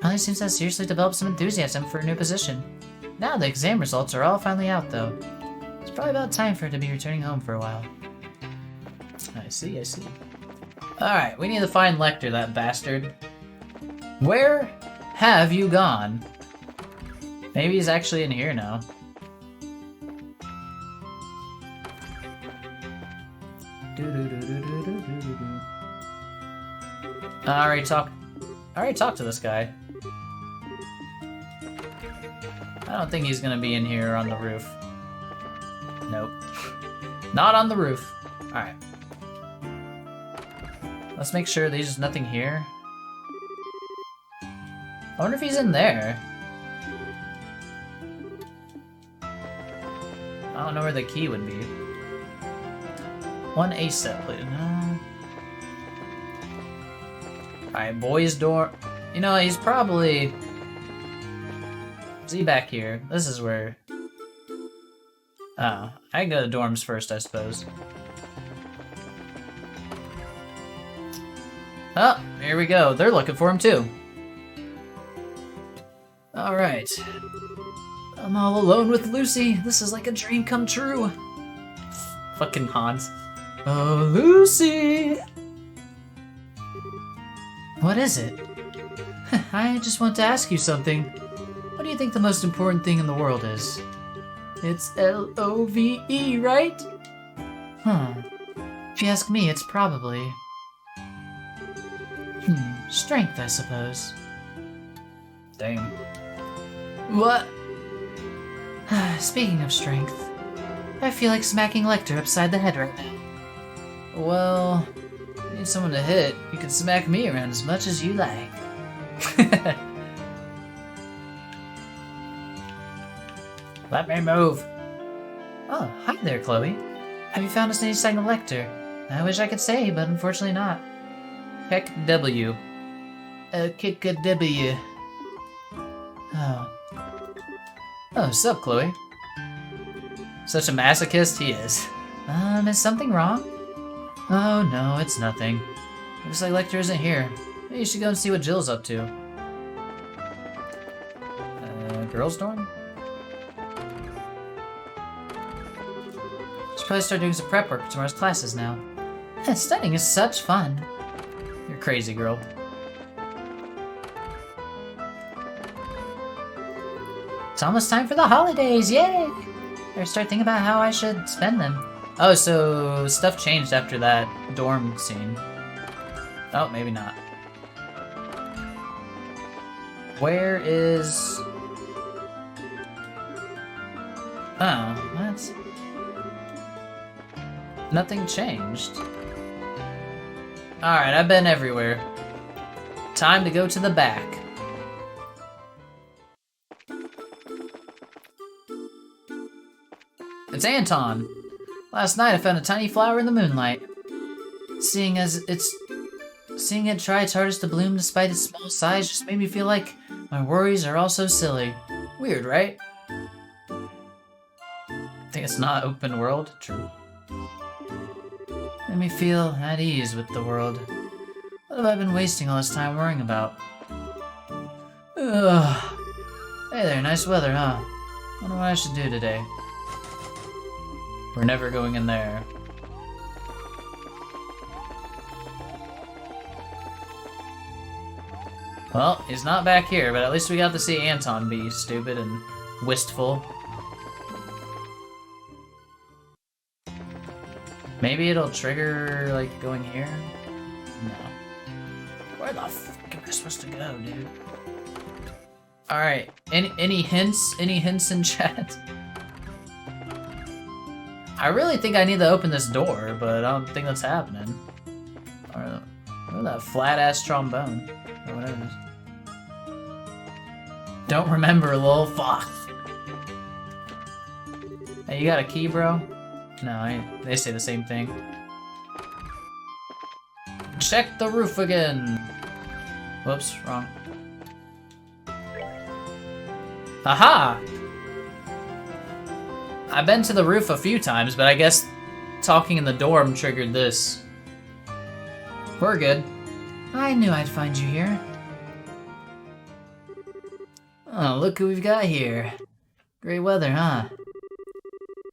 Speaker 2: Holly seems to have seriously developed some enthusiasm for a new position. Now the exam results are all finally out, though. It's probably about time for her to be returning home for a while.
Speaker 1: I see. Alright, we need to find Lecter, that bastard. Where have you gone? Maybe he's actually in here now. I already talked to this guy. I don't think he's gonna be in here on the roof. Nope. Not on the roof. Alright. Let's make sure there's nothing here. I wonder if he's in there. I don't know where the key would be. One ace set, please. No. Alright, boys' door. You know, he's probably... Is he back here? This is where... Oh, I can go to dorms first, I suppose. Oh, here we go. They're looking for him, too. Alright. I'm all alone with Lucy. This is like a dream come true. Fucking Hans. Oh, Lucy!
Speaker 2: What is it?
Speaker 3: I just want to ask you something. What do you think the most important thing in the world is? It's L-O-V-E, right?
Speaker 2: If you ask me, it's probably... strength, I suppose.
Speaker 1: Damn.
Speaker 3: What?
Speaker 2: Speaking of strength, I feel like smacking Lecter upside the head right now.
Speaker 3: Well, you need someone to hit. You can smack me around as much as you like.
Speaker 1: Let me move.
Speaker 2: Oh, hi there, Chloe. Have you found us any sign of Lecter? I wish I could say, but unfortunately not.
Speaker 1: Heck W.
Speaker 3: Kick a W.
Speaker 2: Oh.
Speaker 3: Oh, sup, Chloe?
Speaker 1: Such a masochist he is.
Speaker 2: Is something wrong?
Speaker 3: Oh, no, it's nothing. Looks like Lecter isn't here. Maybe you should go and see what Jill's up to. Girls' dorm?
Speaker 2: Should probably start doing some prep work for tomorrow's classes now. Studying is such fun.
Speaker 1: You're crazy, girl.
Speaker 2: It's almost time for the holidays, yay! Better start thinking about how I should spend them.
Speaker 1: Oh, so stuff changed after that dorm scene. Oh, maybe not. Where is... Oh, what? Nothing changed. Alright, I've been everywhere. Time to go to the back. It's Anton! Last night I found a tiny flower in the moonlight.
Speaker 2: Seeing it try its hardest to bloom despite its small size just made me feel like my worries are all so silly.
Speaker 1: Weird, right? Think it's not open world? True.
Speaker 2: Made me feel at ease with the world. What have I been wasting all this time worrying about?
Speaker 3: Ugh. Hey there, nice weather, huh? Wonder what I should do today.
Speaker 1: We're never going in there. Well, he's not back here, but at least we got to see Anton be stupid and wistful. Maybe it'll trigger, like, going here? No. Where the fuck am I supposed to go, dude? Alright, any hints? Any hints in chat? I really think I need to open this door, but I don't think that's happening. Or that flat-ass trombone. Or whatever it is. Don't remember, lol. Fuck. Hey, you got a key, bro? No, they say the same thing. Check the roof again. Whoops, wrong. Aha! I've been to the roof a few times, but I guess talking in the dorm triggered this. We're good.
Speaker 2: I knew I'd find you here.
Speaker 1: Oh, look who we've got here. Great weather, huh?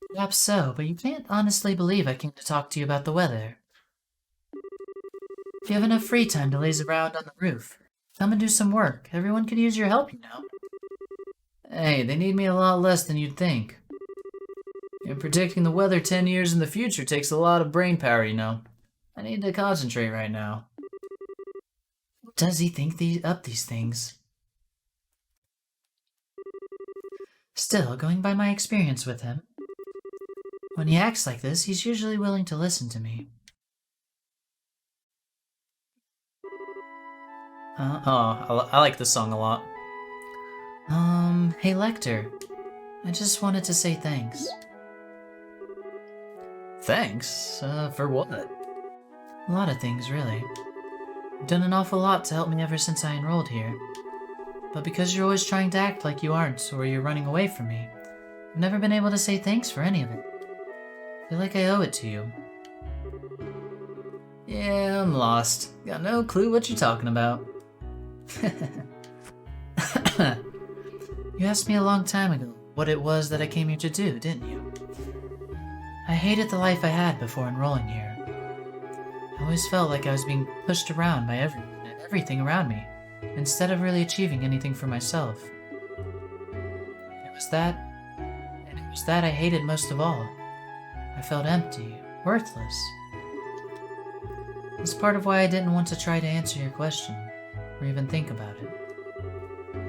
Speaker 2: Perhaps so, but you can't honestly believe I came to talk to you about the weather. If you have enough free time to laze around on the roof, come and do some work. Everyone could use your help, you know.
Speaker 1: Hey, they need me a lot less than you'd think. And predicting the weather 10 years in the future takes a lot of brain power, you know. I need to concentrate right now.
Speaker 2: Does he think up these things? Still, going by my experience with him, when he acts like this, he's usually willing to listen to me.
Speaker 1: I like this song a lot.
Speaker 2: Hey Lecter, I just wanted to say thanks.
Speaker 1: Thanks? For what?
Speaker 2: A lot of things, really. You've done an awful lot to help me ever since I enrolled here. But because you're always trying to act like you aren't, or you're running away from me, I've never been able to say thanks for any of it. I feel like I owe it to you.
Speaker 1: Yeah, I'm lost. Got no clue what you're talking about.
Speaker 2: You asked me a long time ago what it was that I came here to do, didn't you? I hated the life I had before enrolling here. I always felt like I was being pushed around by everyone and everything around me, instead of really achieving anything for myself. It was that I hated most of all. I felt empty, worthless. It's part of why I didn't want to try to answer your question, or even think about it.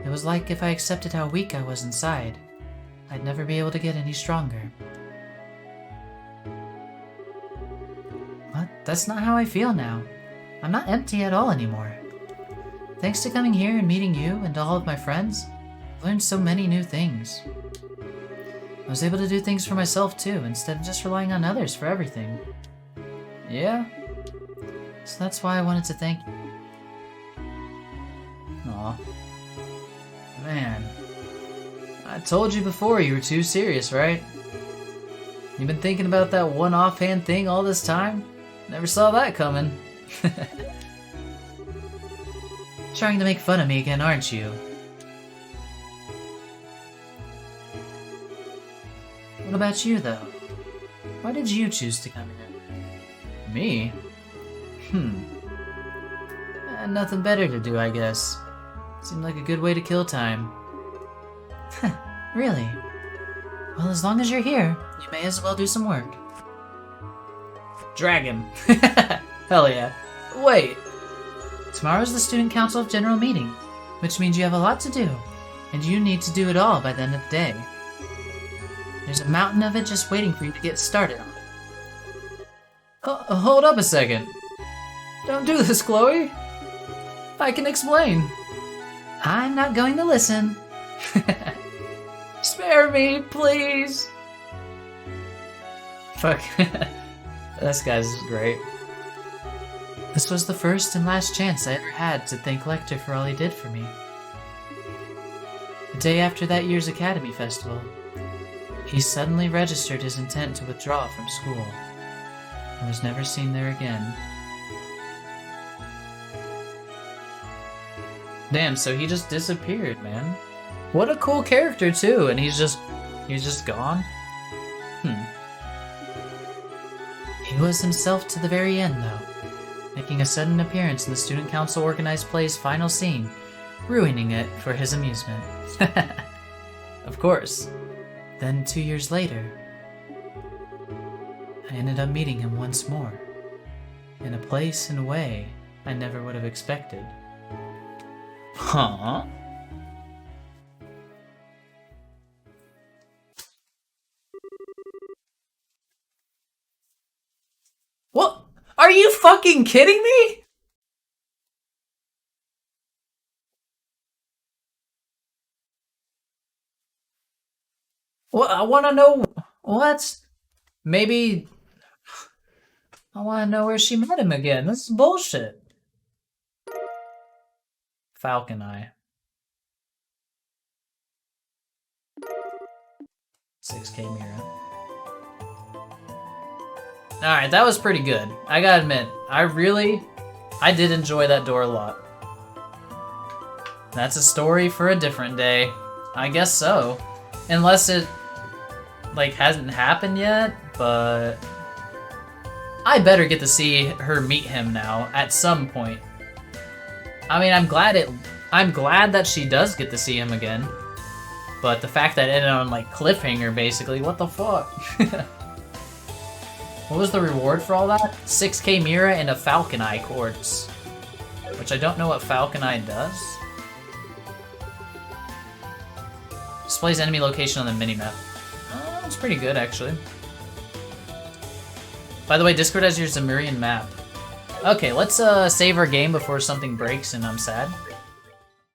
Speaker 2: It was like if I accepted how weak I was inside, I'd never be able to get any stronger. What? That's not how I feel now. I'm not empty at all anymore. Thanks to coming here and meeting you and all of my friends, I've learned so many new things. I was able to do things for myself too, instead of just relying on others for everything.
Speaker 1: Yeah?
Speaker 2: So that's why I wanted to thank you.
Speaker 1: Aw. Man. I told you before you were too serious, right? You've been thinking about that one offhand thing all this time? Never saw that coming.
Speaker 2: Trying to make fun of me again, aren't you? What about you, though? Why did you choose to come here?
Speaker 1: Me? Nothing better to do, I guess. Seemed like a good way to kill time.
Speaker 2: Really? Well, as long as you're here, you may as well do some work.
Speaker 1: Dragon. Hell yeah. Wait.
Speaker 2: Tomorrow's the Student Council of General Meeting, which means you have a lot to do, and you need to do it all by the end of the day. There's a mountain of it just waiting for you to get started on.
Speaker 1: Hold up a second. Don't do this, Chloe. I can explain.
Speaker 2: I'm not going to listen.
Speaker 1: Spare me, please. Fuck. This guy's great.
Speaker 2: This was the first and last chance I ever had to thank Lecter for all he did for me. The day after that year's Academy Festival, he suddenly registered his intent to withdraw from school and was never seen there again.
Speaker 1: Damn, so he just disappeared, man. What a cool character too, and he's just gone?
Speaker 2: He was himself to the very end, though, making a sudden appearance in the Student Council organized play's final scene
Speaker 3: ruining it for his amusement.
Speaker 1: Of course.
Speaker 3: Then 2 years later, I ended up meeting him once more, in a place and a way I never would have expected.
Speaker 1: Huh? What? Are you fucking kidding me? Well, I want to know what? Maybe I want to know where she met him again. This is bullshit. Falcon Eye. 6K Mira. Alright, that was pretty good. I gotta admit, I did enjoy that door a lot. That's a story for a different day. I guess so. Unless it, like, hasn't happened yet, but I better get to see her meet him now at some point. I mean, I'm glad that she does get to see him again. But the fact that it ended on, like, cliffhanger, basically, what the fuck? What was the reward for all that? 6K Mira and a Falcon Eye Quartz. Which I don't know what Falcon Eye does. Displays enemy location on the minimap. Oh, that's pretty good, actually. By the way, Discord has your Zemurian map. Okay, let's save our game before something breaks and I'm sad.